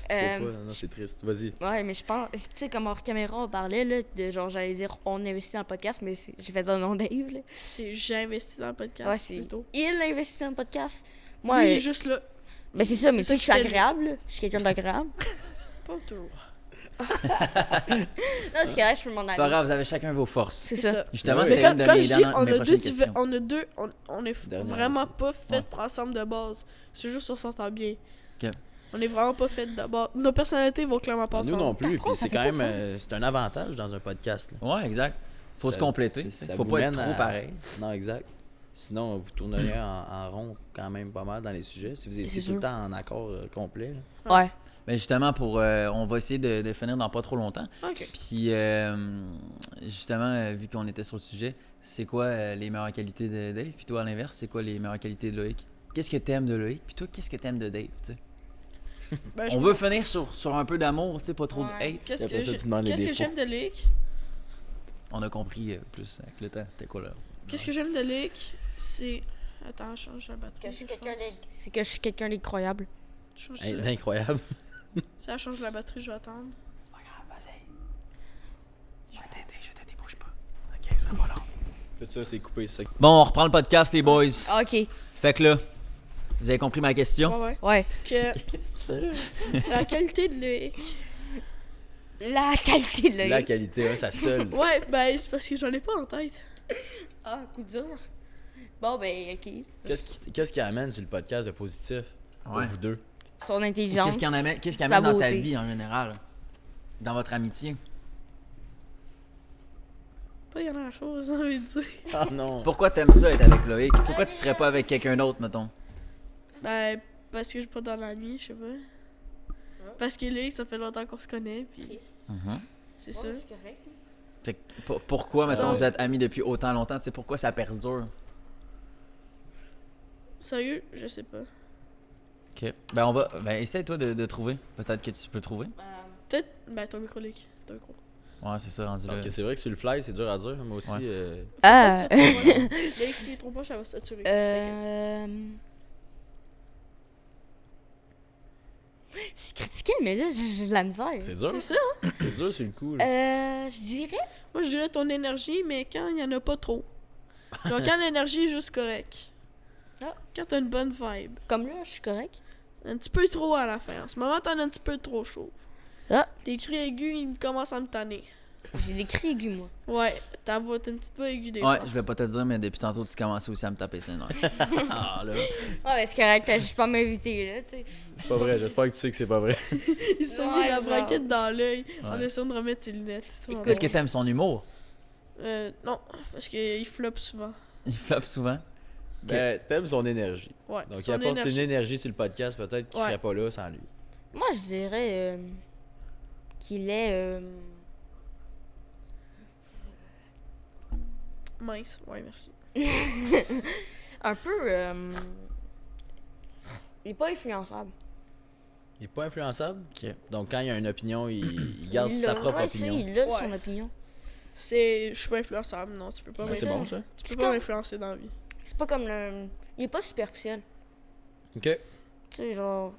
Mais, Pourquoi? Non, c'est triste. Vas-y. ouais, mais je pense, tu sais, comme hors caméra, on parlait, là, de genre, j'allais dire, on investit dans le podcast, mais j'ai fait un nom Dave, là. C'est j'ai investi dans le podcast Ouais, c'est. plutôt. Il investit dans le podcast. Moi, Lui, il est juste là. ben c'est ça, mais tu c'est sais que je suis ça que agréable, là. Je suis quelqu'un d'agréable. Pas toujours. Non, c'est correct, je peux m'en C'est pas aller. grave, vous avez chacun vos forces. C'est ça. Justement, Ouais. c'était Mais une de comme mes, je dis, mes prochaines questions. on a deux, on est Dernière vraiment aussi. pas fait Ouais. pour ensemble de base. C'est juste on s'entend bien. Ok. On est vraiment pas fait de base. Nos personnalités vont clairement pas Nous ensemble. non plus. Ta Puis phrase, ça c'est fait quand pas même. de C'est un avantage dans un podcast. Là. Ouais, exact. Faut Ça- se compléter. ça Faut vous pas être mène trop à- pareil. Non, exact. Sinon, vous tourneriez en rond quand même pas mal dans les sujets. Si vous étiez C'est tout le sûr. temps en accord complet. là. Ouais. Mais justement, on va essayer de finir dans pas trop longtemps. Ok. Puis, justement, vu qu'on était sur le sujet, c'est quoi les meilleures qualités de Dave? Puis toi, à l'inverse, c'est quoi les meilleures qualités de Loïc? Qu'est-ce que t'aimes de Loïc? Puis toi, qu'est-ce que t'aimes de Dave? Tu sais? Ben, je On veut finir sur un peu d'amour, tu sais, pas trop Ouais. de hate. Qu'est-ce Après que ça, j'ai- tu demandes les qu'est-ce que défauts. j'aime de Lick? On a compris plus avec le temps, c'était quoi là? Qu'est-ce que j'aime de Lick? C'est. Attends, je change la batterie. C'est que je suis quelqu'un d'incroyable. Je change Hey, ça. incroyable. Si elle change la batterie, je vais attendre. C'est pas grave, vas-y. Je vais t'aider, bouge pas. Ok, ça va là. Tout ça, c'est coupé. Ça. Bon, on reprend le podcast, les boys. Ah, ok. Fait que là, vous avez compris ma question? Ouais, ouais. Ouais. Que Qu'est-ce que tu fais là? la qualité de Lick. La qualité de l'œil. La qualité, hein, ça seule. Ouais, ben c'est parce que j'en ai pas en tête. Ah, coup dur. Bon, ben, ok. Qu'est-ce qui amène sur le podcast de positif pour Ouais. vous deux? Son intelligence. Qu'est-ce qui sa amène dans ta beauté. vie en général? Dans votre amitié? Pas y en a la chose, j'ai envie de dire. Ah non. Pourquoi t'aimes ça être avec Loïc? Pourquoi tu serais pas avec quelqu'un d'autre, mettons? Ben, parce que je suis pas dans l'ami, je sais pas. Parce que Lick, ça fait longtemps qu'on se connaît, puis c'est ça. Fait que pourquoi, mettons, Ça- vous êtes amis depuis autant longtemps? Tu sais, pourquoi ça perdure? Sérieux, je sais pas. Ok. Ben, essaye toi de trouver. Peut-être que tu peux trouver. Peut-être, ben ton micro Lick, ton micro. Ouais, c'est ça, rendu là. Parce que c'est vrai que sur le fly, c'est dur à dire. Moi aussi, Ouais. Ah. Lick, s'il est trop proche, ça va saturer. Je critiquais, mais là, j'ai de la misère. c'est dur. C'est ça? C'est dur sur le coup. Là. Je dirais. Moi, je dirais ton énergie, mais quand il y en a pas trop. Genre, quand l'énergie est juste correcte. Ah. Quand t'as une bonne vibe. Comme là, je suis correct. Un petit peu trop à la fin. En ce moment, t'en as un petit peu trop chaud. Ah. Tes cris aigus, ils commencent à me tanner. J'ai des cris aigus, moi. Ouais, t'as une petite voix aiguë des Ouais, fois. je vais pas te dire, mais depuis tantôt, tu commences aussi à me taper ses nerfs. Ah, là. Ouais, c'est correct, t'as juste pas m'inviter, là, tu sais. C'est pas vrai, j'espère que tu sais que c'est pas vrai. Ils se sont Ouais, mis la genre. braquette dans l'œil en Ouais. essayant de remettre ses lunettes. C'est trop Écoute, Est-ce drôle. que t'aimes son humour? Non, parce qu'il floppe souvent. Il floppe souvent. Ben, t'aimes son énergie. Ouais, Donc, il son apporte énergie. une énergie sur le podcast, peut-être qu'il Ouais. serait pas là sans lui. Moi, je dirais qu'il est. Mince, ouais, merci. un peu. Il est pas influençable. Il est pas influençable. Donc, quand il a une opinion, il garde Il sa a- propre ouais, ça, opinion. il a Ouais. son opinion. Je suis pas influençable, non, tu peux pas Ben, c'est m'influencer. bon, ça. Tu C'est peux pas comme- m'influencer dans la vie. C'est pas comme le. Il est pas superficiel. OK. Tu sais, genre.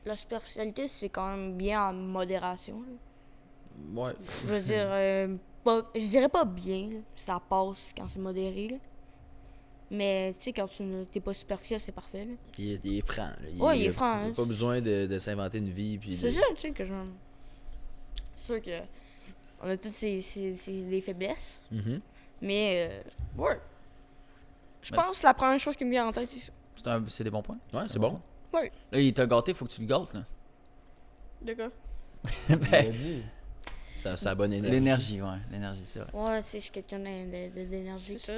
La superficialité, c'est quand même bien en modération. Là. Ouais. Je veux dire, je dirais pas bien, là. Ça passe quand c'est modéré, là. Mais tu sais, quand tu t'es pas superficiel, c'est parfait, là. Il est franc. Là. Ouais, il est a- franc, Il a hein. pas besoin de s'inventer une vie. Puis C'est de- ça, tu sais, que je. C'est sûr que. On a toutes des faiblesses. Mhm. Mais, ouais. Je Ben, pense que la première chose qui me vient en tête, c'est ça. C'est des bons points. Ouais, c'est bon. Ouais. Là, il t'a gâté, faut que tu le gâtes, là. De quoi? Il Ben, l'a dit. Ça a bonne énergie. l'énergie, ouais. L'énergie, c'est vrai. Ouais, tu sais, je suis quelqu'un C'est d'énergie. ça,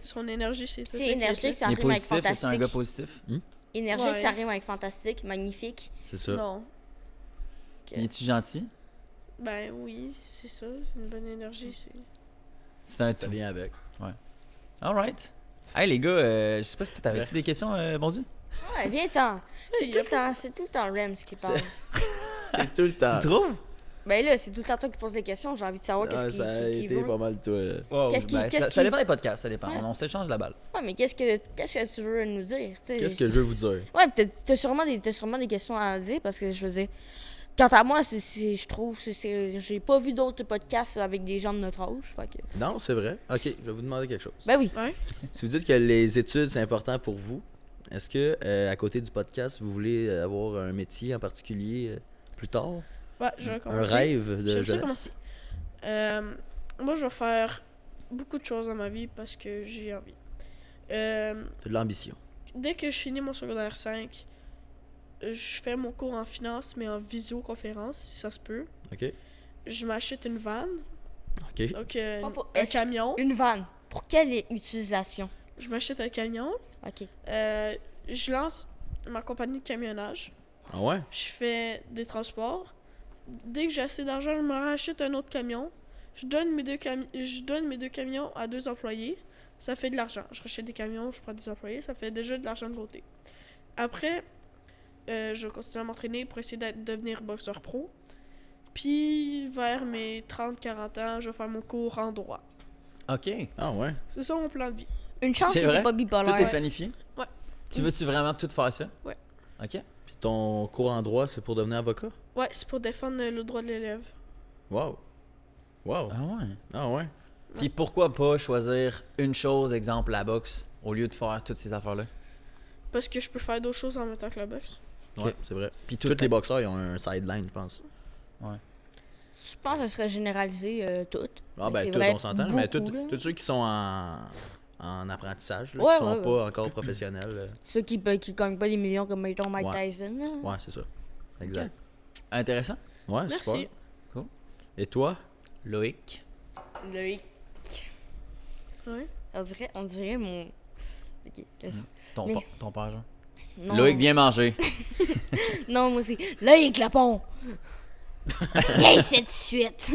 son énergie, c'est tout. Tu sais, énergique, ça Il est rime avec positif, c'est un fantastique. gars positif. Énergique, Ouais. ça rime avec fantastique, magnifique. C'est ça. Non. Ok. Il est-tu gentil? Ben oui, c'est ça, c'est une bonne énergie. C'est un Ça vient avec. Alright. Hey les gars, je sais pas si t'avais-tu Merci. des questions, bon Dieu? Ouais, viens-t'en. Ça, C'est il tout y a le temps, c'est tout le temps Rems qui parle. C'est tout le temps. Tu trouves? Ben là, c'est tout le temps toi qui poses des questions, j'ai envie de savoir Ah, qu'est-ce ça a qu'il été veut. pas mal toi. Là. Wow, Qu'est-ce qui- ben, qu'est-ce ça qui- dépend des podcasts, ça dépend. Ouais. On s'échange la balle. Ouais, mais qu'est-ce que tu veux nous dire? T'sais, Qu'est-ce que je veux vous dire? Ouais, t'as sûrement des questions à dire parce que je veux dire. Quant à moi, je trouve, j'ai pas vu d'autres podcasts avec des gens de notre âge. Fait que... Non, c'est vrai. Ok, je vais vous demander quelque chose. Ben oui. Si vous dites que les études, c'est important pour vous, est-ce que, à côté du podcast, vous voulez avoir un métier en particulier plus tard? Ouais, je vais Un commencer. rêve de J'aime ça jeunesse? commencer. Moi, je vais faire beaucoup de choses dans ma vie parce que j'ai envie. T'as de l'ambition. Dès que je finis mon secondaire 5, je fais mon cours en finance, mais en visioconférence, si ça se peut. Ok? Je m'achète une vanne, Ok. donc Oh, un camion. Une vanne. Pour quelle utilisation? Je m'achète un camion. Ok. Je lance ma compagnie de camionnage. Ah ouais? Je fais des transports. Dès que j'ai assez d'argent, je me rachète un autre camion. Je donne mes deux camions à 2 employés. Ça fait de l'argent. Je rachète des camions, je prends des employés. Ça fait déjà de l'argent de côté. Après, je continue à m'entraîner pour essayer de devenir boxeur pro. Puis, vers mes 30-40 ans, je vais faire mon cours en droit. OK. Ah ouais? C'est ça mon plan de vie. Une chance C'est que vrai? t'es pas Tout bipolaire. est planifié? Ouais. Tu veux-tu vraiment tout faire ça? Ouais. OK. Puis ton cours en droit, c'est pour devenir avocat? Ouais, c'est pour défendre le droit de l'élève. Wow. Wow. Ah ouais. Ah ouais? Puis pourquoi pas choisir une chose, exemple la boxe, au lieu de faire toutes ces affaires-là? Parce que je peux faire d'autres choses en même temps que la boxe. Ouais, c'est vrai. Puis tout Tous les boxeurs, ils ont un sideline, je pense. Je pense que ça serait généralisé toutes. Ah Mais ben, c'est tout, vrai, on s'entend. Mais beaucoup, là. tous ceux qui sont en apprentissage, là, Ouais, qui sont ouais, pas encore professionnels. Ceux qui gagnent pas des millions comme mettons Mike Ouais. Tyson. là. Ouais, c'est ça. Exact. Intéressant. Ouais, Merci. super. Cool. Et toi? Loïc. Loïc. Ouais. On dirait mon. Ok, laisse. Ton, Mais- ton père, genre. Non. Loïc, viens manger. Non, moi c'est Loïc Lapon. Viens ici tout de suite.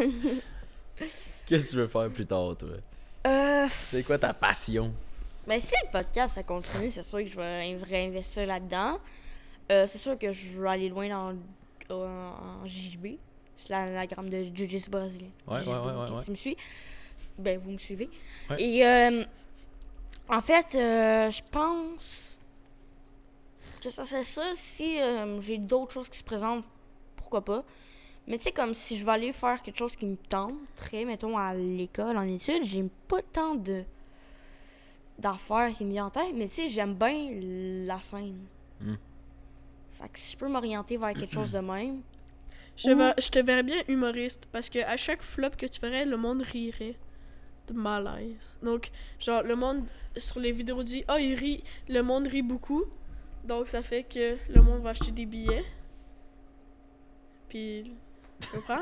Qu'est-ce que tu veux faire plus tard, toi? C'est quoi ta passion? Ben si le podcast ça continue, c'est sûr que je vais réinvestir là-dedans. C'est sûr que je vais aller loin en JJB. C'est la gamme de Jiu-Jitsu brésilien. Ouais, JJB, ouais, ouais, ok, ouais. Tu me suis? Ben vous me suivez. Ouais. Et en fait, je pense que ça serait ça. Si j'ai d'autres choses qui se présentent, pourquoi pas. Mais tu sais, comme si je vais aller faire quelque chose qui me tenterait, mettons, à l'école, en études, j'ai pas tant d'affaires qui me viennent en tête, mais tu sais, j'aime bien la scène. Hmm. Fait que si je peux m'orienter vers quelque chose de même. Je te verrais bien humoriste parce que à chaque flop que tu ferais, le monde rirait de malaise. Donc, genre, le monde sur les vidéos dit ah, il rit, le monde rit beaucoup. Donc, ça fait que le monde va acheter des billets. Puis, tu comprends?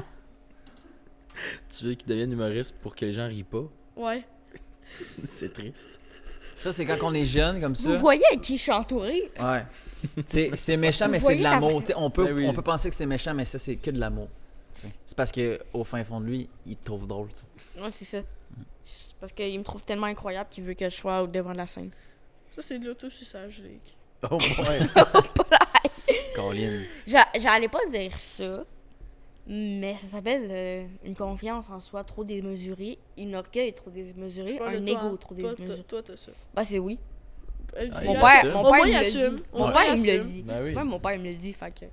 Tu veux qu'il devienne humoriste pour que les gens rient pas? Ouais. C'est triste. Ça, c'est quand on est jeune, comme ça. Vous voyez avec qui je suis entourée? Ouais. C'est méchant, mais Vous c'est de voyez, ça l'amour. fait- Tu sais, on Ben oui. peut penser que c'est méchant, mais ça, c'est que de l'amour. Tu sais. C'est parce que au fin fond de lui, il te trouve drôle. Tu sais. Ouais, c'est ça. C'est parce qu'il me trouve tellement incroyable qu'il veut que je sois au devant de la scène. Ça, c'est de l'autosuçage, Jake. Oh boy! Colin. J'allais pas dire ça, mais ça s'appelle une confiance en soi trop démesurée, une orgueil trop démesuré, Ouais, un mais toi, ego trop toi, démesuré. toi, t'as ça. Bah, c'est oui. Ah, Mon il père, assume. mon Au père moins, il il me le assume. dit. Au Mon moins, père, il il me le assume. dit. Ben oui. Ouais, mon père, il me le dit, fait que...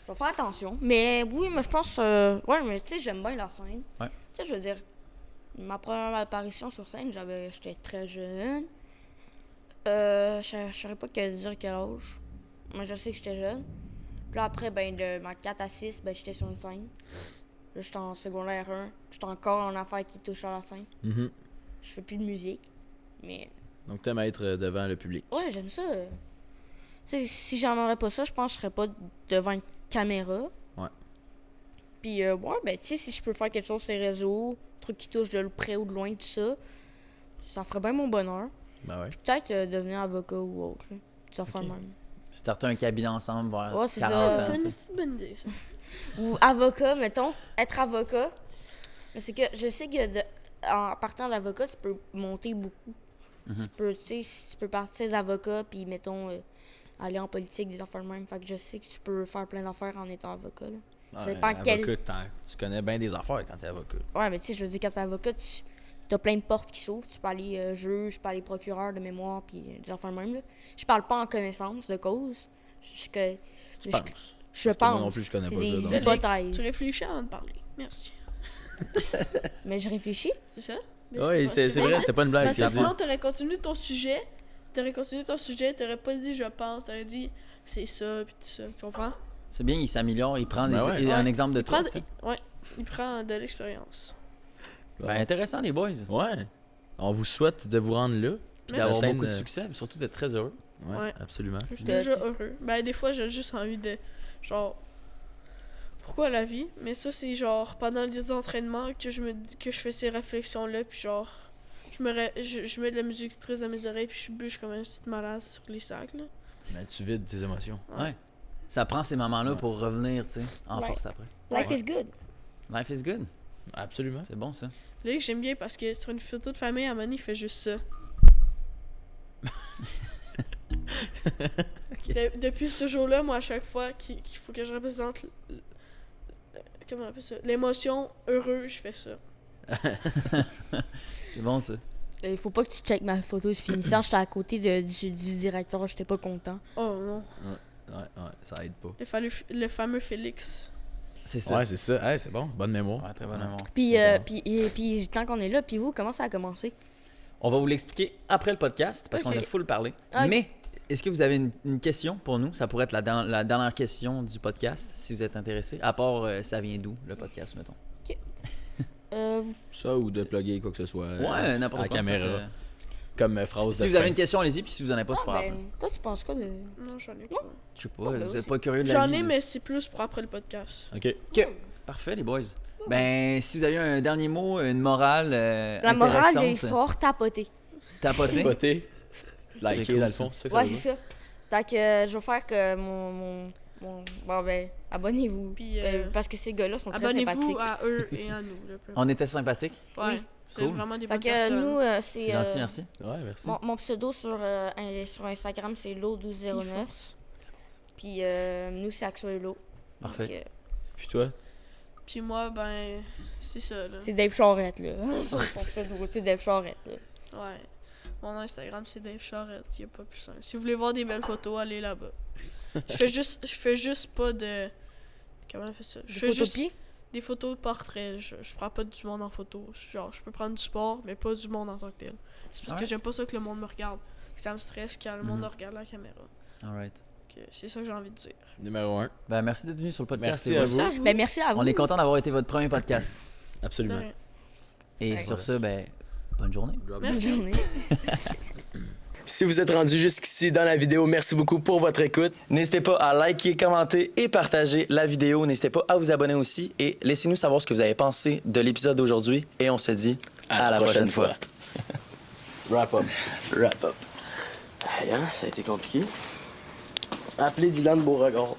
Je vais faire attention. Mais oui, mais je pense... ouais, mais tu sais, j'aime bien la scène. Ouais. Tu sais, je veux dire, ma première apparition sur scène, j'étais très jeune. Je saurais pas dire quel âge. Mais je sais que j'étais jeune. Puis là, après, ben, de ma 4 à 6, ben, j'étais sur une scène. Là, j'étais en secondaire 1. J'étais encore en affaire qui touche à la scène. Mhm. Je fais plus de musique. Mais Donc, t'aimes être devant le public. ouais, j'aime ça. Tu sais, si j'aimerais pas ça, je pense que je serais pas devant une caméra. Ouais. Puis, ouais, ben, tu sais, si je peux faire quelque chose sur les réseaux, truc qui touche de près ou de loin, tout ça, ça ferait bien mon bonheur. Ben ouais. Peut-être devenir avocat ou autre, là. Ça ferait Ok. même. Starter un cabinet ensemble vers Ouais, c'est 40 ça. ans. C'est tu une sais. petite bonne idée, ça. Ou avocat, mettons, être avocat. Mais c'est que je sais que en partant d'avocat, tu peux monter beaucoup. Mhm. Tu peux, tu sais, si tu peux partir d'avocat, puis mettons, aller en politique, des affaires de même. Fait que je sais que tu peux faire plein d'affaires en étant avocat, là. Ça Ouais, dépend quel- avocat, tu connais bien des affaires quand t'es avocat. Ouais, mais tu sais, je veux dire, quand t'es avocat, t'as plein de portes qui s'ouvrent. Tu peux aller juge, tu peux aller procureur de mémoire, puis des affaires de même, là. Je parle pas en connaissance de cause. Tu penses. Je Parce que moi pense. non plus, je connais c'est pas ça, des donc. hypothèses. Tu réfléchis avant de parler. Merci. Mais je réfléchis. C'est ça? Mais Oui, parce c'est que- vrai, c'était pas une blague. Parce que c'est sinon, bon. t'aurais continué ton sujet. T'aurais pas dit je pense. T'aurais dit c'est ça, puis tout ça. Tu comprends? C'est bien, il s'améliore, il prend Ben ouais. un Ouais. exemple de Il toi. prend, tu sais. ouais, il prend de l'expérience. Ben, intéressant, les boys. Ouais. On vous souhaite de vous rendre là. Puis d'avoir d'atteindre, beaucoup de succès, puis surtout d'être très heureux. Ouais, Ouais. absolument. Je suis De- déjà heureux. Ben, des fois, j'ai juste envie de. Genre. Pourquoi la vie? Mais ça, c'est genre pendant les entraînements que je me dis que je fais ces réflexions-là, puis genre. Je mets de la musique triste à mes oreilles, puis je bûche comme un petit malade sur les sacs, là. Ben, tu vides tes émotions. Ouais. Ça prend ces moments-là Ouais. pour revenir, tu sais, en Ouais. force après. Life Ouais. is good. Life is good. Absolument. C'est bon, ça. Là, j'aime bien parce que sur une photo de famille, à un moment donné, il fait juste ça. Depuis ce jour-là, moi, à chaque fois qu'il faut que je représente comment on appelle ça? L'émotion heureux, je fais ça. C'est bon, ça. Il faut pas que tu checkes ma photo de finissant. J'étais à côté du directeur, j'étais pas content. Oh non. Ouais, ça aide pas. Le fameux Félix. C'est ça. Ouais, c'est ça. Hey, c'est bon. Bonne mémoire. Ouais, très bonne mémoire. Puis, Très bon. puis tant qu'on est là, puis vous, comment ça a commencé? On va vous l'expliquer après le podcast parce Ok. qu'on a full parlé. Ok. Mais est-ce que vous avez une question pour nous? Ça pourrait être la dernière question du podcast si vous êtes intéressé. À part ça vient d'où le podcast, mettons? Vous- Ça ou de plugger quoi que ce soit. Ouais, n'importe à la quoi. caméra. en fait, Comme phrase si de vous avez fin. une question, allez-y. Puis si vous en avez pas, c'est pas ben, grave. toi, tu penses quoi de. Non, j'en ai pas. Je sais pas, ben vous aussi. êtes pas curieux de la J'en vie, ai, là? mais c'est plus pour après le podcast. Ok. Ok. Parfait, les boys. Ben, si vous avez un dernier mot, une morale La morale de intéressante, l'histoire, tapoter. tapoter. Voter. C'est Liker cool, dans le ça. fond. C'est ça que Ouais, ça veut c'est dire? ça. Fait que je vais faire que mon bon, ben, abonnez-vous. Puis, Parce que ces gars-là sont très Abonnez-vous sympathiques. à eux et à nous. Là, peu. On était sympathiques. Ouais, Oui. c'est Cool. vraiment des Fait bonnes que personnes. nous, C'est c'est. gentil, merci. Ouais, merci. Mon pseudo sur Instagram, c'est Ils Lo1209. forcent. Puis nous, c'est Axuelo. Parfait. Donc, Puis toi? Puis moi, ben, c'est ça, là. c'est Dave Charette, là. Son pseudo, c'est Dave Charette, là. Ouais. Mon Instagram, c'est Dave Charette. Il a pas plus simple. Si vous voulez voir des belles photos, allez là-bas. Je fais juste pas de. Comment on fait ça? Je Des fais photos juste de pied? des photos de portraits. Je prends pas du monde en photo. Genre, je peux prendre du sport, mais pas du monde en tant que tel. C'est parce Ouais. que j'aime pas ça que le monde me regarde. Que ça me stresse quand le monde Mhm. regarde la caméra. Alright. c'est ça que j'ai envie de dire. Numéro 1. Ben, merci d'être venu sur le podcast. Merci les à boys. vous. Ben, merci à vous. On est content d'avoir été votre premier podcast. Absolument. De rien. Et sur ce, ben, bonne journée. Bonne Merci. journée. Si vous êtes rendu jusqu'ici dans la vidéo, merci beaucoup pour votre écoute. N'hésitez pas à liker, commenter et partager la vidéo. N'hésitez pas à vous abonner aussi et laissez-nous savoir ce que vous avez pensé de l'épisode d'aujourd'hui. Et on se dit à la prochaine fois. Wrap up. Wrap up. Aïe, hein, ça a été compliqué. Appelez Dylan Beauregard.